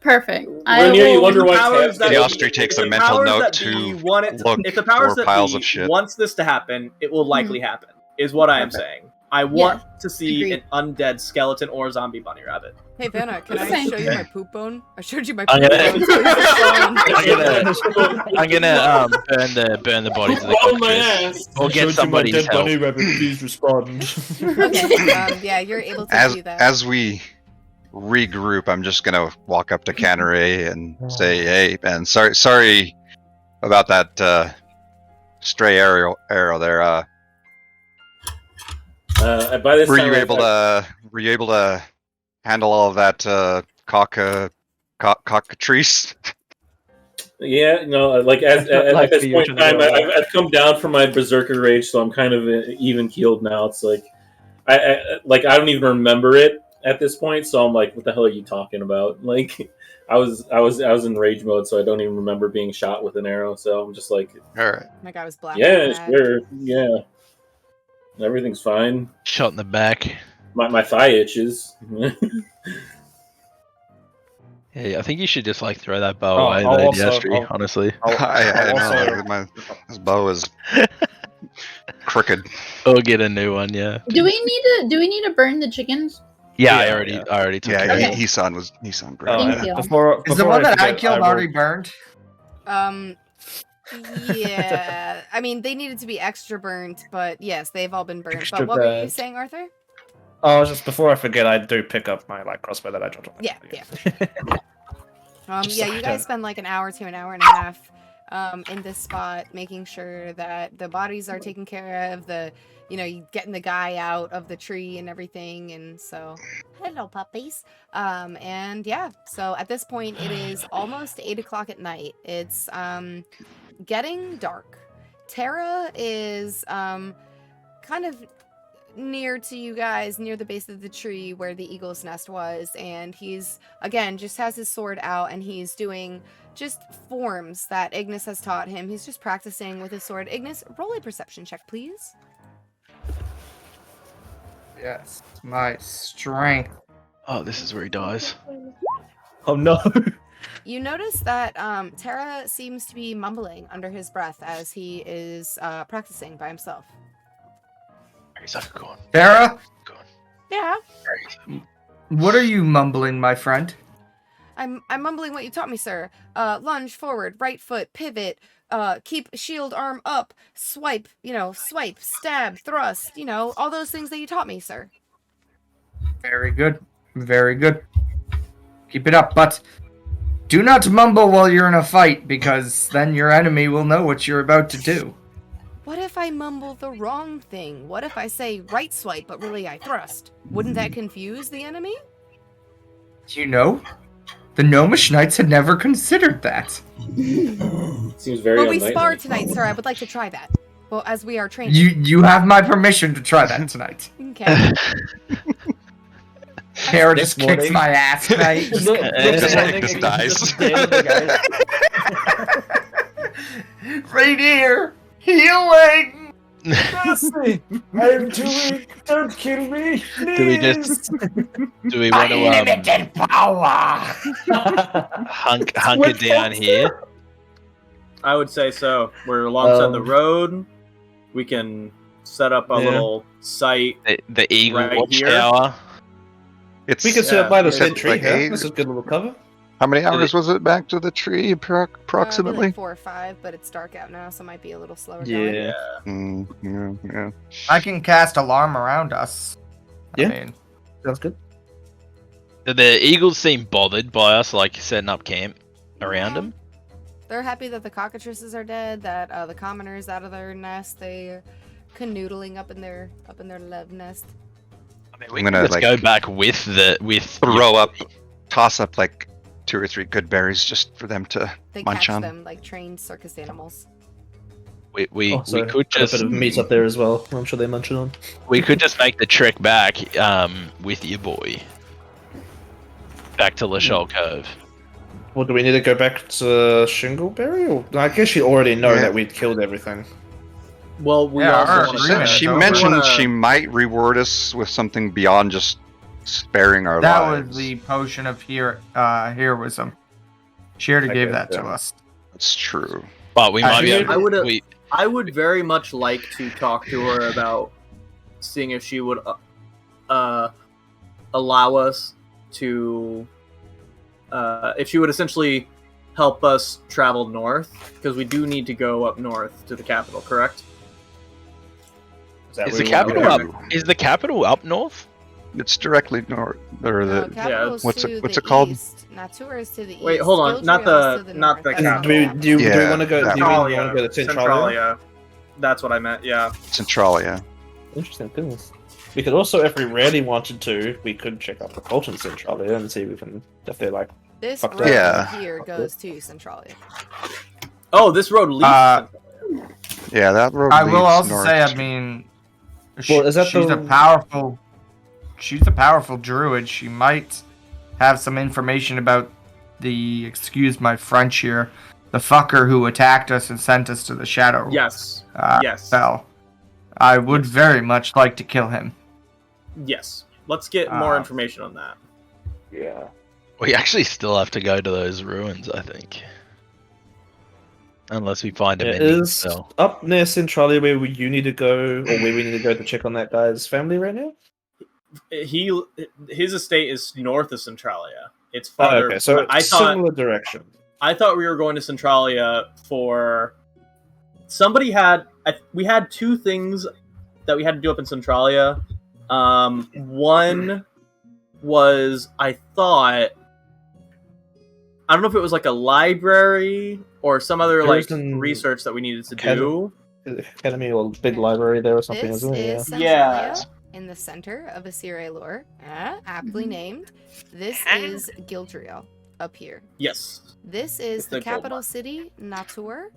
Perfect. When you will- wonder the what's powers that The happening. Austihr takes the a mental powers note that to be want it look if the powers for that piles be of shit. wants this to happen, it will likely happen. Is what I am Perfect. saying. I want to see agreed. an undead skeleton or zombie bunny rabbit. Hey Vanna, can I Okay. show you my poop bone? I showed you my I'm poop gonna- bone. So it's fine. I'm gonna burn the bodies of the Roll my cockroaches. ass. Or get somebody's help. rabbit, please respond. Okay. Yeah, you're able to do that. As we regroup, I'm just gonna walk up to Canneray and say, "Hey, man, sorry about that stray arrow there. By this Were time, you I able thought- to handle all of that cockatrice?" Yeah, no, like at this point in time, I've come down from my berserker rage, so I'm kind of even keeled now. It's like I don't even remember it at this point, so I'm like, what the hell are you talking about? Like, I was in rage mode, so I don't even remember being shot with an arrow. So I'm just like, All right. My guy was black. yeah, sure, yeah, everything's fine. Shot in the back. My thigh itches. Yeah, I think you should just like throw that bow away, though, Destry, honestly. I know. This bow is crooked. Or get a new one, yeah. Do we need to burn the chickens? Yeah, Yeah, I already took care Yeah, of it. Okay. he saw was great. Thank you. Before Is the one that I forget, killed will- already burned? Yeah. I mean, they needed to be extra burnt, but yes, they've all been burned. Extra But what were you bad. saying, Arthur? Oh, just before I forget, I do pick up my crossbow that I dropped on. Yeah. Just Yeah, so I you guys don't- spend like an hour to an hour and a half in this spot, making sure that the bodies are taken care of, you getting the guy out of the tree and everything, and so hello puppies. And yeah, so at this point it is almost 8 o'clock at night. It's getting dark. Tara is kind of near to you guys, near the base of the tree where the eagle's nest was, and he's again just has his sword out and he's doing just forms that Ignis has taught him. He's just practicing with his sword. Ignis, roll a perception check, please. Yes, my strength. Oh, this is where he dies. Oh no! You notice that Tara seems to be mumbling under his breath as he is practicing by himself. He's like, go on. Sarah, Yeah, what are you mumbling, my friend? I'm mumbling what you taught me, sir. Lunge forward, right foot, pivot, keep shield arm up, swipe, swipe, stab, thrust, all those things that you taught me, sir. Very good. Very good. Keep it up, but do not mumble while you're in a fight, because then your enemy will know what you're about to do. What if I mumble the wrong thing? What if I say right swipe, but really I thrust? Wouldn't that confuse the enemy? You know, the Gnomish Knights had never considered that. Seems very. Well, we unknightly. sparred tonight, sir. I would like to try that. Well, as we are trained. You have my permission to try that tonight. Okay. Kara Next just kicks morning- my ass tonight. Just dies. Right here. Healing. I'm too weak. Don't kill me. Do we just... Do we want to Unlimited power. hunker down here? I would say so. We're alongside the Um, road. We can set up a little site. The eagle Right here. watchtower? It's We can sit up by the Yeah, dead it's tree like here. eight. This is good little cover. how many hours was it back to the tree approximately? Like 4 or 5, but it's dark out now, so it might be a little slower going. Yeah. Yeah. I can cast alarm around us. Yeah. I mean, Sounds good. Do the eagles seem bothered by us, like, setting up camp around them? They're happy that the cockatrices are dead, that the commoners out of their nest, they're canoodling up in their love nest. I mean, I'm we gonna, can just like, go back with Throw up, toss up like 2 or 3 good berries just for them to They munch catch on. them like trained circus animals. We Also, could got just a bit of meat up there as well. I'm sure they munch it on. we could just make the trek back with your boy back to Lashol Cove. Well, do we need to go back to Shingleberry? Or I guess you already know Yeah. that we'd killed everything. Well, we Yeah, also our want to agreement. She Don't mentioned wanna- she might reward us with something beyond just sparing our that lives. was the potion of heroism. She already gave that to yeah. us. That's true. But we might be Actually, able I to, would've- I would very much like to talk to her about seeing if she would allow us to, if she would essentially help us travel north, because we do need to go up north to the capital, correct? that Is where the we wanna capital go? up? Is the capital up north? It's directly north, or No, the capital's what's to it- what's the it called? East. Natur is to the east. Wait, hold on, not Gildriel's the- to not the north. And capital. do we Yeah, want to go? that Do we want to go to Centralia? Centralia. That's what I meant. Yeah. Centralia. Interesting goodness. We could also, if we really wanted to, we could check out the Colton Centralia and see if we can, if they're like This Fuck road that. here goes to Centralia. Oh, this road leads. Yeah, that road I leads will also north. say, I mean, Well, is that she's the- a powerful druid. She might have some information about the, excuse my French here, the fucker who attacked us and sent us to the shadow. yes. Yes. Spell. I would very much like to kill him. Yes. Let's get more information on that. Yeah. We actually still have to go to those ruins, I think. Unless we find him It in is so. up near Centralia where you need to go, or where we need to go to check on that guy's family right now. His estate is north of Centralia. It's Oh, farther. okay, so I thought similar direction. we were going to Centralia for. Somebody had. We had two things that we had to do up in Centralia. One was I don't know if it was like a library or some other like Prison research that we needed to Academy. do. Academy or big library there or something, This isn't it? is Yeah. Centralia, in the center of Assyria lore, aptly named. This is Gildriel, up here. Yes. This is It's the the gold capital mine. city, Natur.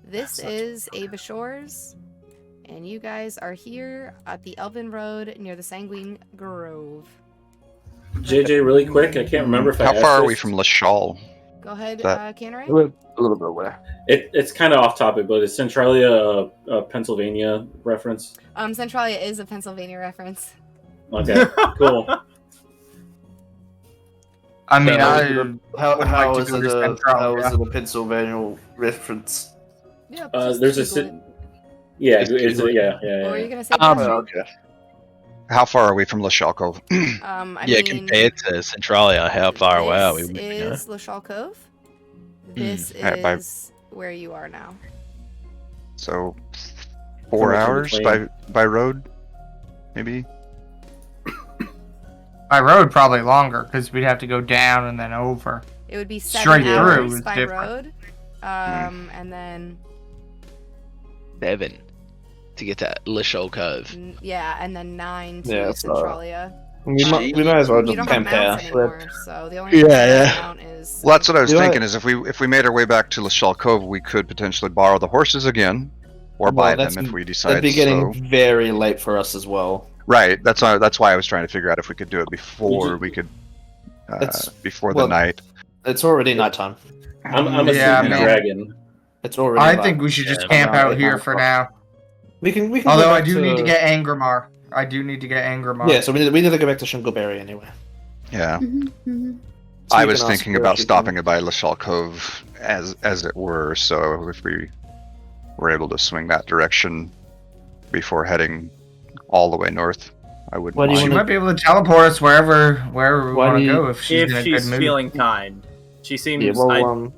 This Natur. is Ava Shores. And you guys are here at the Elven Road near the Sanguine Grove. JJ, really quick, I can't remember if I How asked far are this. we from Lashal? Go ahead, That- Cannery. We're a little bit away. It's kind of off topic, but is Centralia a Pennsylvania reference? Centralia is a Pennsylvania reference. Okay, cool. I mean, How would how like is to go it to a Centralia. how is it a Pennsylvania reference? Yeah, There's a Google ci- it. Yeah, it's yeah. What were you gonna say? Um, Josh? Okay. How far are we from Lashal Cove? I Yeah, mean, compared to Centralia, how far away are we? This would you know? is Lashal Cove. This Alright, by- is where you are now. So, Pretty 4 much in hours between. by road, maybe. by road probably longer because we'd have to go down and then over. It would be 7 Straight through hours is by different. road. And then 7 to get to Lashol Cove. yeah, and then 9 to Yeah, so- Centralia. We might as well You just don't have camp mounts here. anymore, so the only Yeah. mount is. Well, that's what I was You know thinking. Is if we made our way back to Lashal Cove, we could potentially borrow the horses again, or buy Well, them if we That'd decide. be getting So, very late for us as well. right. That's why I was trying to figure out if we could do it before we could. It's- Before well, the night. It's already nighttime. I'm a Yeah, sleeping man. dragon. It's already. I night. think we should just Yeah, camp around out here 9 for o'clock. now. We can. go Although I back do need to get Angramar. I do need to get Angramar. Yeah, so we need to go back to Shingleberry anyway. Yeah. Mm-hmm. So I you was can ask thinking her about if you stopping can- it by Lashal Cove, as it were. So if we were able to swing that direction before heading all the way north, I wouldn't Why do you She mind. wanna- might be able to teleport us wherever we Why want do to you- go if she's in a If good she's mood. feeling kind, she seems. Yeah, well,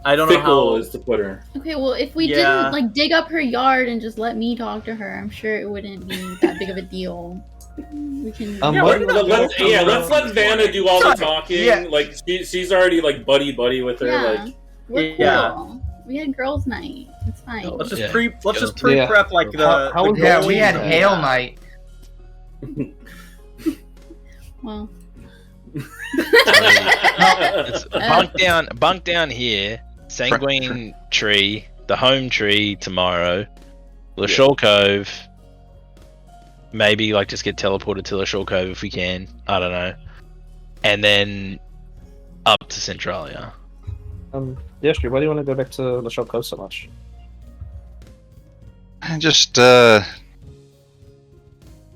I don't know Fickle how. is to put her. Okay, well, if we Yeah. didn't like dig up her yard and just let me talk to her, I'm sure it wouldn't be that big of a deal. We can. Yeah, what- Let's let Vanna do all the talking. Yeah. Like she's already like buddy with her. Yeah. Like We're Yeah. cool. We had girls' night. It's fine. Oh, Let's just Yeah. Yeah. prep like the. How the would- Yeah, goals we had and- Hail Night. Well, It's bunk down here. Sanguine tree, the home tree tomorrow. Lashol Cove. Maybe like just get teleported to Lashol Cove if we can. I don't know. And then up to Centralia. Yeah, sure. Why do you want to go back to Lashal Cove so much? Just I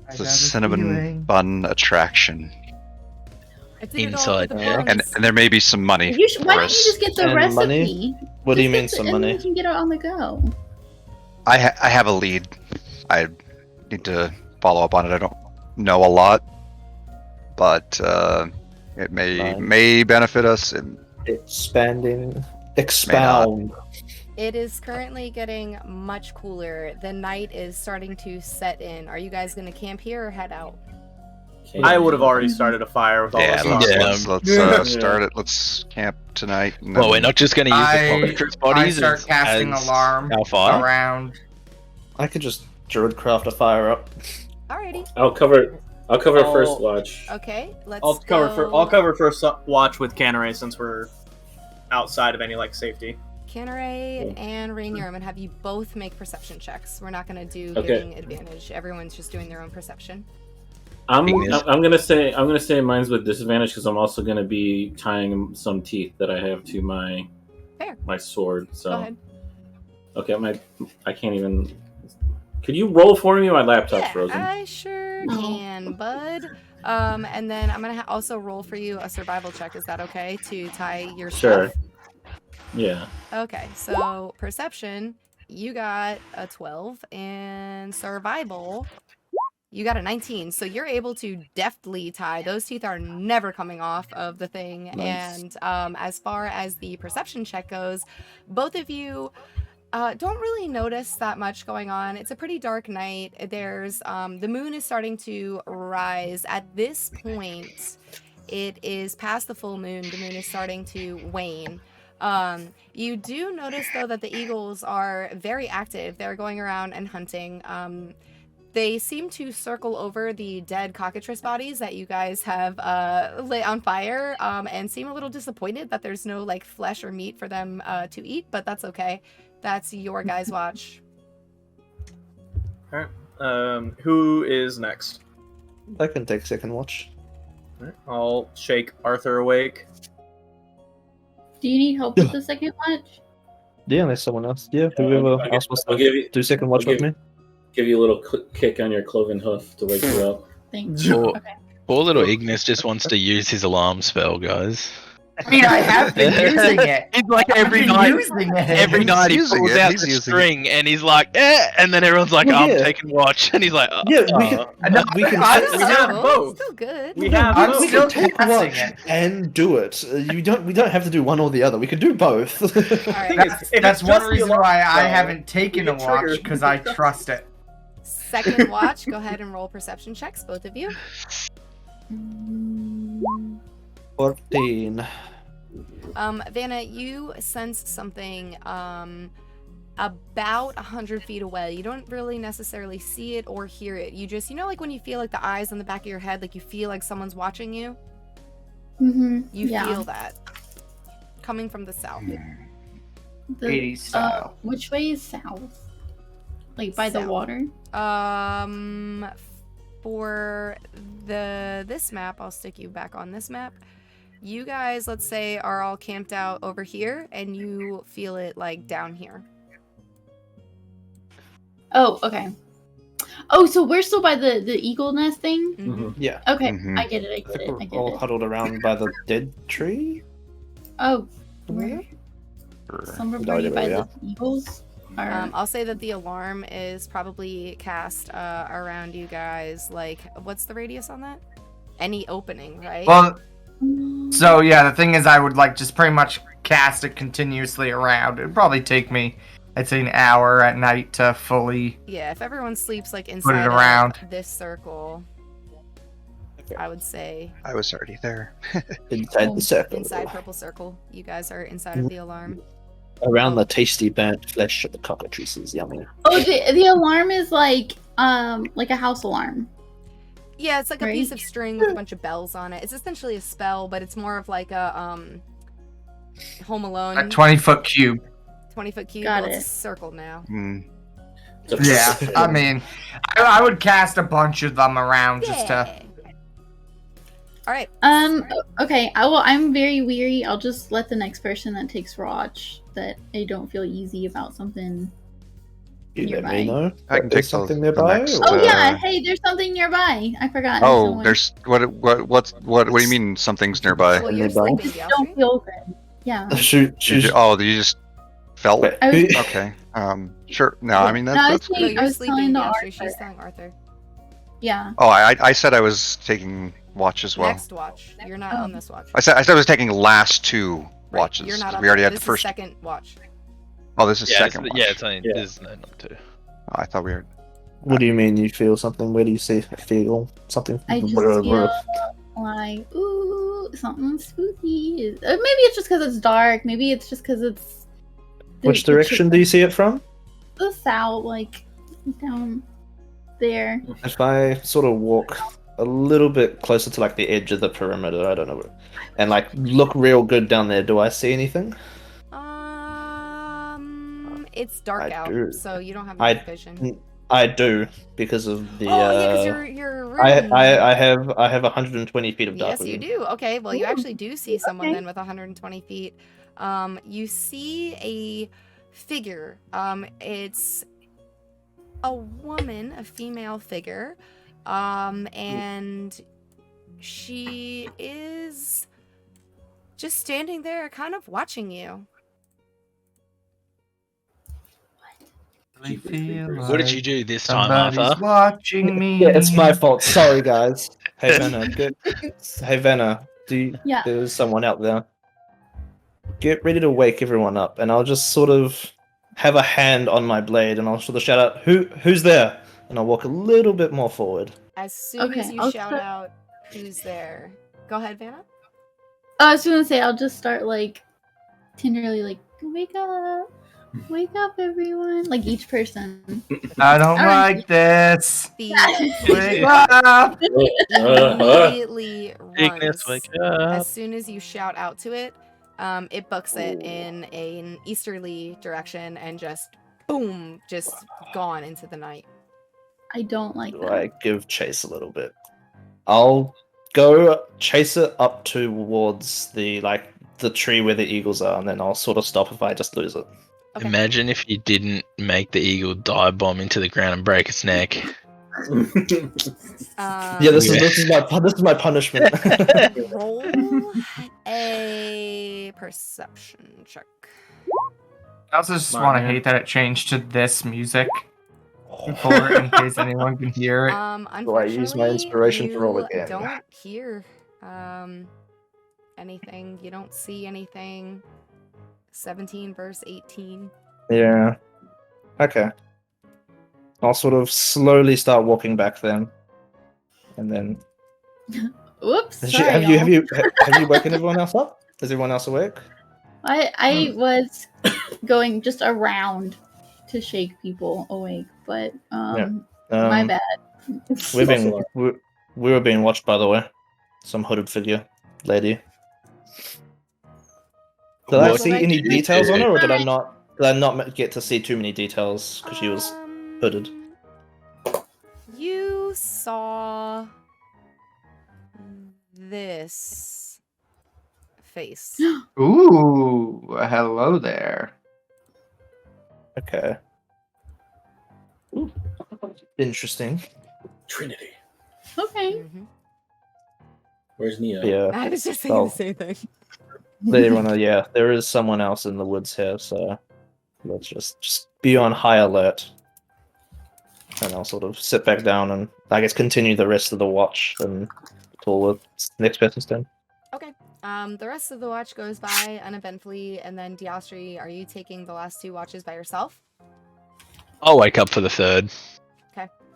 it's a got a cinnamon feeling. bun attraction, I did it all Inside, with the yeah. and bones. there may be some money why don't for you us. just get the And recipe? money? What do you Just mean get some and then money? we can get it on the go. I have a lead. I need to follow up on it. I don't know a lot, but it Fine. may benefit us. And Expound. It is currently getting much cooler. The night is starting to set in. Are you guys going to camp here or head out? I would have already started a fire with all yeah, this let's, talk. let's start it. Let's camp tonight. And Well, then- we're not just going to use the fortress I bodies start casting as alarm our fire. around. I could just druid craft a fire up. Alrighty. I'll cover I'll cover first watch. Okay, let's. I'll cover go. I'll cover first watch with Canneray since we're outside of any like safety. Canneray and Rainier, I'm gonna have you both make perception checks. We're not gonna do Okay. giving advantage. Everyone's just doing their own perception. I'm gonna say mine's with disadvantage because I'm also gonna be tying some teeth that I have to my Fair. my sword. So Go ahead. okay, I can't even. Could you roll for me? My laptop's Yeah, frozen. I sure can, bud. And then I'm gonna also roll for you a survival check. Is that okay to tie your Sure. stuff? Yeah. Okay, so perception, you got a 12, and survival, you got a 19. So you're able to deftly tie. Those teeth are never coming off of the thing. Nice. And as far as the perception check goes, both of you don't really notice that much going on. It's a pretty dark night. There's the moon is starting to rise. At this point, it is past the full moon. The moon is starting to wane. You do notice though that the eagles are very active. They're going around and hunting. They seem to circle over the dead cockatrice bodies that you guys have lit on fire, and seem a little disappointed that there's no like flesh or meat for them to eat, but that's okay. That's your guys' watch. Alright. Who is next? I can take second watch. Alright, I'll shake Arthur awake. Do you need help with the second watch? Yeah, there's someone else. Yeah, whoever else wants I'll to give you do second watch I'll with me. give you a little kick on your cloven hoof to wake you up. Thanks. Poor, Okay. poor little Ignis just wants to use his alarm spell, guys. I mean, I have been using it. He's like every I've been night. using it. Every night he using pulls it, out he's the using string and he's like, and then everyone's like, Well, I'm yeah. taking watch, and he's like, Yeah, we can. No, we can. I'm We Still have good. both. Still good. We have I'm both. we still can take casting watch it. and do it. We don't have to do one or the other. We can do both. All right. That's it's one just the reason alarm why I spell, haven't taken a we get triggered. watch, because I trust it. Second watch. Go ahead and roll perception checks, both of you. 14. Vanna, you sense something about 100 feet away. You don't really necessarily see it or hear it. You just, like when you feel like the eyes on the back of your head, like you feel like someone's watching you? Mm-hmm. You Yeah. feel that. Coming from the south. The, 80s style. which way is south? Like by the South. water? For this map, I'll stick you back on this map. You guys, let's say, are all camped out over here, and you feel it like down here. Oh, okay. Oh, so we're still by the eagle nest thing? Mhm. Yeah. Okay, Mhm. I get it. We're all huddled around by the dead tree. Oh, where? Somewhere No idea by where the eagles? Or... I'll say that the alarm is probably cast around you guys. Like, what's the radius on that? Any opening, right? Well, so yeah, the thing is, I would like just pretty much cast it continuously around. It'd probably take me, I'd say, an hour at night to fully. Yeah, if everyone sleeps like Put inside it around. of this circle, I would say I was already there. Inside the circle. inside purple circle. You guys are inside of the alarm. Around the tasty burnt flesh of the cockatrices. Yummy. Oh, the alarm is like a house alarm. Yeah, it's like a Right. piece of string with a bunch of bells on it. It's essentially a spell, but it's more of like a Home Alone A 20-foot cube. 20-foot cube. Got Well, it. it's a circle now. Mm. Yeah, I mean, I would cast a bunch of them around just to. Yay. All right. Okay. I'm very weary. I'll just let the next person that takes watch that I don't feel easy about something. You let Nearby. me know. I can There's take something the nearby. next, or- Oh yeah. Uh, Hey, there's something nearby. I forgot. Oh, Someone- there's what do you mean? Something's nearby. Well, you're Anybody? sleeping, I don't Austihr. feel good. Yeah. Shoot. You just felt. Wait, I was- who- Okay. Sure. No, I mean No, I was that's No, saying- good. you're was sleeping, telling the Austihr. Arthur. She's telling Arthur. Yeah. Oh, I said I was taking watch as well. Next watch. You're not on this watch. I said I was taking last two Right, watches. You're not 'cause on we already that. had the This first. is second watch. Oh, this is Yeah, second. it's, watch. yeah, it's only Yeah. there's no not two. Oh, I thought we were. What do you mean you feel something? Where do you feel something? I just Whatever. feel like something spooky. Maybe it's just because it's dark. Maybe it's just because it's. Which direction do you see it from? The south, like down there. If I sort of walk a little bit closer to like the edge of the perimeter. I don't know, and like look real good down there. Do I see anything? It's dark I out, do. so you don't have I- night vision. I do because of the. Oh yeah, because your room. I have 120 feet of dark Yes, you vision. do. Okay, well, you Ooh, actually do see someone okay. then with 120 feet. You see a figure. It's a woman, a female figure, and she is just standing there, kind of watching you. I feel What did you like do this time, somebody's Arthur? watching me. Yeah, it's my fault. Sorry, guys. Hey, Vanna. Hey, Vanna. Yeah. There's someone out there. Get ready to wake everyone up, and I'll just sort of have a hand on my blade, and I'll sort of shout out, "Who's there?" And I'll walk a little bit more forward. As soon as Okay, you I'll shout start- out, "Who's there?" Go ahead, Vanna. I was gonna say I'll just start like tenderly like wake up everyone, like each person. I don't Alright. like this. The Wake up! immediately Ignis, runs. wake up. As soon as you shout out to it, it books it in an easterly direction and just boom, just gone into the night. I don't like Do that. I give chase a little bit? I'll go chase it up towards the tree where the eagles are, and then I'll sort of stop if I just lose it. Okay. Imagine if you didn't make the eagle dive bomb into the ground and break its neck. Yeah, this is my punishment. Roll a perception check. I also just Smart want to man. hate that it changed to this music for in case anyone can hear it. Do I use my inspiration to roll you again? Don't hear anything. You don't see anything. 17 verse 18. Yeah. Okay. I'll sort of slowly start walking back then, and then. Oops. Have Sorry, you y'all. woken everyone else up? Is everyone else awake? I was going just around to shake people awake, but my bad. We were being watched, by the way. Some hooded figure lady. Did I What see did I any do? details on her, or did I Alright. not? Did I not get to see too many details because she was hooded? You saw this face. Ooh, hello there. Okay. Ooh. Interesting. Trinity. Okay. Mhm. Where's Neo? Yeah. I was just saying Oh. the same thing. Yeah, there is someone else in the woods here, so let's just be on high alert. And I'll sort of sit back down and I guess continue the rest of the watch until the next person's turn. Okay. The rest of the watch goes by uneventfully, and then Diostri, are you taking the last two watches by yourself? I'll wake up for the third.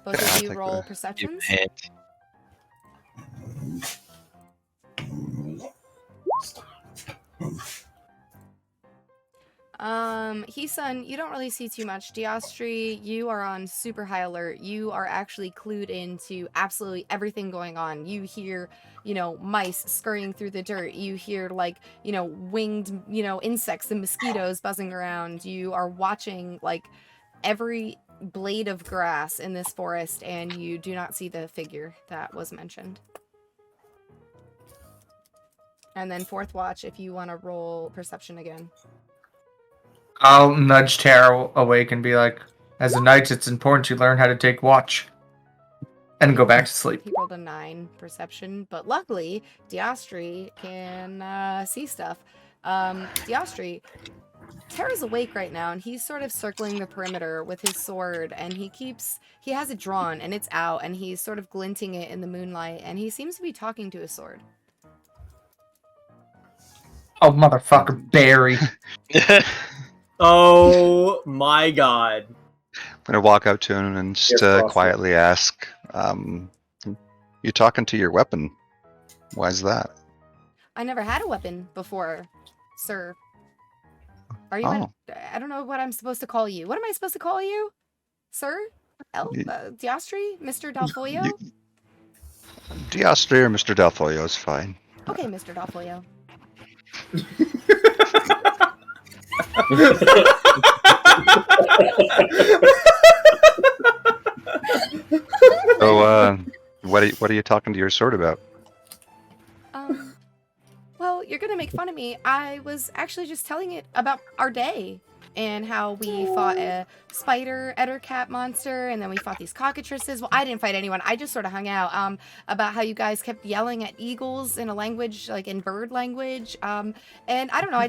Both I'll of you take roll the- perceptions. Hisun, you don't really see too much. Diostri, you are on super high alert. You are actually clued into absolutely everything going on. You hear, mice scurrying through the dirt. You hear, winged, insects and mosquitoes buzzing around. You are watching, every blade of grass in this forest, and you do not see the figure that was mentioned. And then fourth watch, if you want to roll perception again. I'll nudge Tara awake and be like, as a knight, it's important to learn how to take watch. And go back to sleep. He rolled a 9 perception, but luckily, Diostri can see stuff. Diostri, Tara's awake right now, and he's sort of circling the perimeter with his sword, and he has it drawn, and it's out, and he's sort of glinting it in the moonlight, and he seems to be talking to his sword. Oh, motherfucker, Barry. Oh my god. I'm gonna walk up to him and just Yes, boss. quietly ask, "You talking to your weapon? Why is that?" I never had a weapon before, sir. Are you? Oh. I don't know what I'm supposed to call you. What am I supposed to call you, sir? Y- Diostri, Mr. Dalfoyo? Austihr, Mr. Dalfoyo is fine. Okay, Mr. Dalfoyo. So, what are you talking to your sword about? Well, you're gonna make fun of me. I was actually just telling it about our day and how we fought a spider ettercap monster, and then we fought these cockatrices. Well, I didn't fight anyone. I just sort of hung out. About how you guys kept yelling at eagles in a language, like in bird language. And I don't know.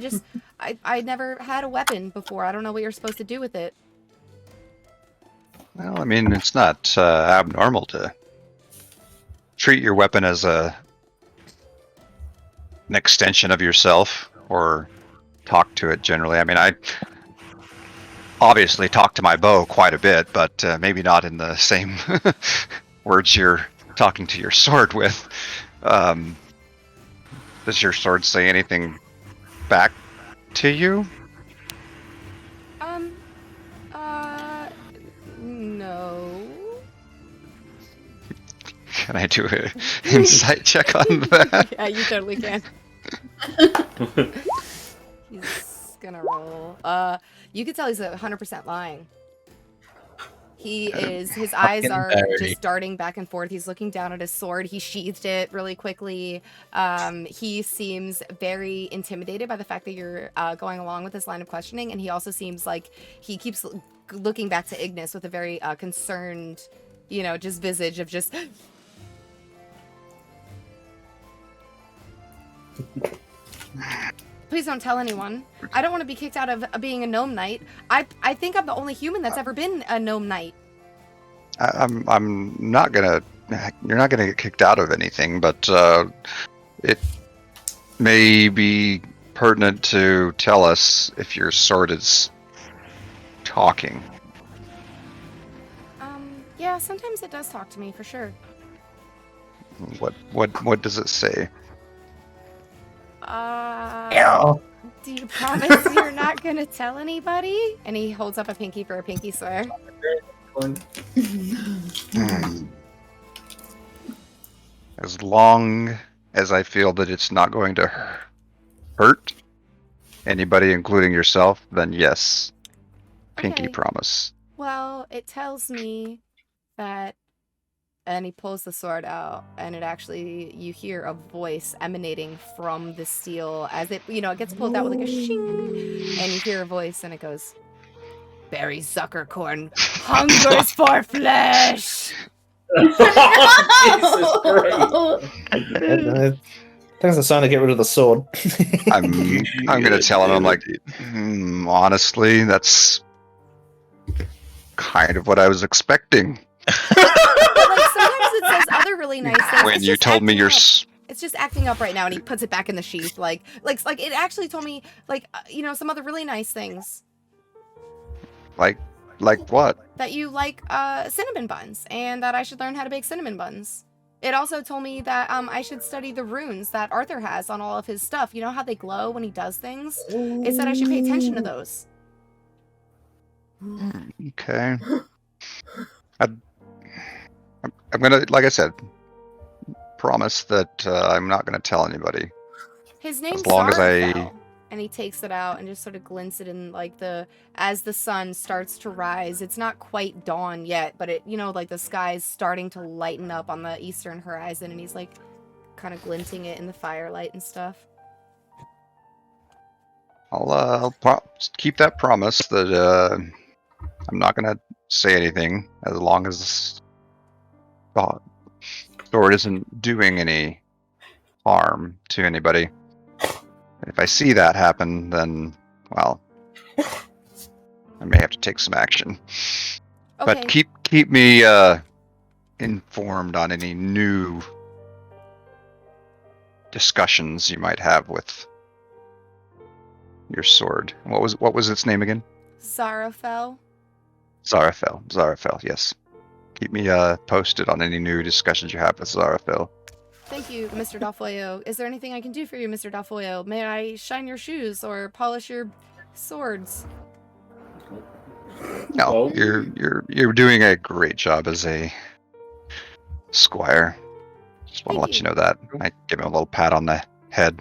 I never had a weapon before. I don't know what you're supposed to do with it. Well, I mean, it's not abnormal to treat your weapon as an extension of yourself, or talk to it generally. I mean, I obviously talk to my bow quite a bit, but maybe not in the same words you're talking to your sword with. Does your sword say anything back to you? No. Can I do an insight check on that? Yeah, you totally can. He's gonna roll. You can tell he's 100% lying. His eyes are just darting back and forth. He's looking down at his sword. He sheathed it really quickly. He seems very intimidated by the fact that you're going along with this line of questioning, and he also seems like he keeps looking back to Ignis with a very concerned, just visage of just... Please don't tell anyone. I don't want to be kicked out of being a gnome knight. I think I'm the only human that's ever been a gnome knight. I'm not gonna. You're not gonna get kicked out of anything, but it may be pertinent to tell us if your sword is talking. Yeah, sometimes it does talk to me for sure. What does it say? Do you promise you're not gonna tell anybody? And he holds up a pinky for a pinky swear. As long as I feel that it's not going to hurt anybody, including yourself, then yes. Pinky Okay. promise. Well, it tells me that... And he pulls the sword out, and it actually, you hear a voice emanating from the steel as it, it gets pulled out with like a shing, and you hear a voice, and it goes, Barry Zuckercorn hungers for flesh! Jesus Christ. That's a sign to get rid of the sword. I'm gonna tell him, I'm like, honestly, that's kind of what I was expecting. Like, sometimes it says other really nice things. When It's you just told me acting you're... up. It's just acting up right now, and he puts it back in the sheath. Like it actually told me, some other really nice things. Like what? That you like cinnamon buns, and that I should learn how to bake cinnamon buns. It also told me that I should study the runes that Arthur has on all of his stuff. You know how they glow when he does things? It said I should pay attention to those. Okay. I'm gonna, like I said, promise that I'm not gonna tell anybody. His name's As long as Zarafel, and he takes it out and just sort of glints it in as the sun starts to rise. It's not quite dawn yet, but it, the sky's starting to lighten up on the eastern horizon, and he's kind of glinting it in the firelight and stuff. I'll keep that promise that I'm not gonna say anything as long as the sword isn't doing any harm to anybody. If I see that happen, then, well, I may have to take some action. Okay. But keep me informed on any new discussions you might have with your sword. What was its name again? Zarafel. Zarafel, yes. Keep me posted on any new discussions you have with Zarafel. Thank you, Mr. Dalfoyo. Is there anything I can do for you, Mr. Dalfoyo? May I shine your shoes or polish your swords? No, you're doing a great job as a squire. Just want to Thank let you know that. I give him a little pat on the head.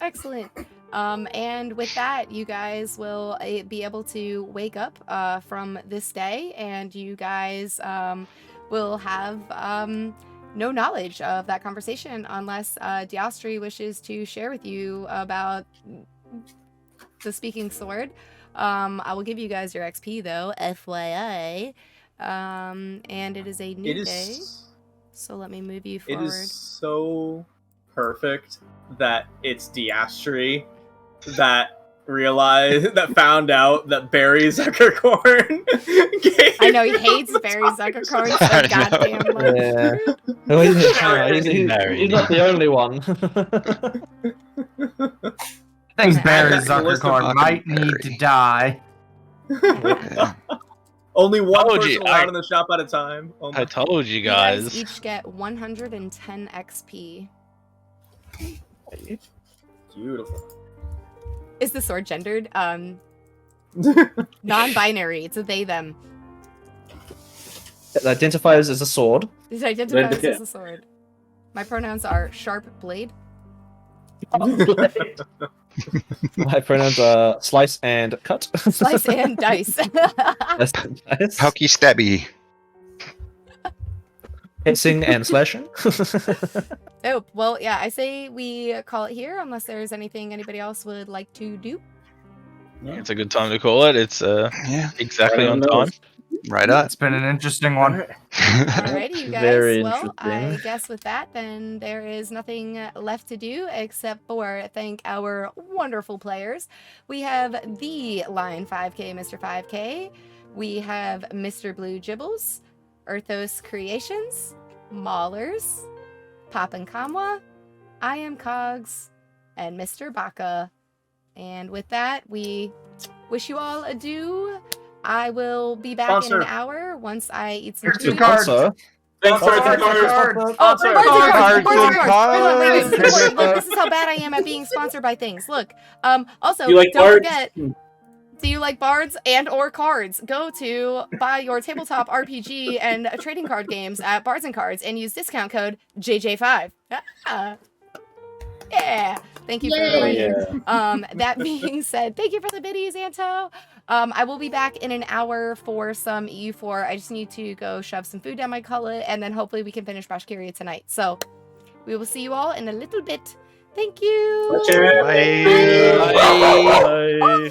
Excellent. And with that, you guys will be able to wake up from this day, and you guys will have no knowledge of that conversation unless Austihr wishes to share with you about the speaking sword. I will give you guys your XP though, FYI. And it is a new day. So let me move you forward. It is so perfect that it's Austihr that found out that Barry Zuckercorn. I know he hates Barry Zuckercorn so goddamn much. Yeah. Oh, he's not the only one. I think Barry That's the list of Zuckercorn might need to die. Yeah. Only one Told person you, allowed in the shop at a time. Oh my I told you You guys guys. each get 110 XP. beautiful. Is the sword gendered? Non-binary. It's a they them. It identifies as a sword. It identifies as a sword. My pronouns are sharp blade. My pronouns are slice and cut. Slice and dice. That's nice. Pokey stabby. Hissing and slashing. Oh, well, yeah, I say we call it here unless there's anything anybody else would like to do. It's a good time to call it. It's Yeah, exactly I on don't know. time. right up. It's been an interesting one. Alrighty, you guys. Very Well, I interesting. guess with that, then there is nothing left to do except for thank our wonderful players. We have the Lion 5K, Mr. 5K. We have MrBlueJibbles, ErthosCreations, Mawlerz, Paapankamwa, IamCogs, and MrBaca. And with that, we wish you all adieu. I will be back in Sponsor. an hour once I eat some Here's the food. card. Also, Thanks for the Cards, card. cards. Oh, Sponsor. cards and cards, Cards and cards. Wait, wait, this is cards. important. Look, this is how bad I am at being sponsored by things. Look, also, You like don't bards? forget, do you like bards and or cards? Go to buy your tabletop RPG and trading card games at Bards and Cards and use discount code JJ5. Ah. Yeah. Thank you for Yay. everybody. That being said, thank you for the biddies, Anto. I will be back in an hour for some EU4. I just need to go shove some food down my gullet, and then hopefully we can finish Bashkiria tonight. So we will see you all in a little bit. Thank you. Bye. Bye. Bye.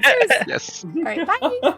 Cheers. Yes. All right, bye.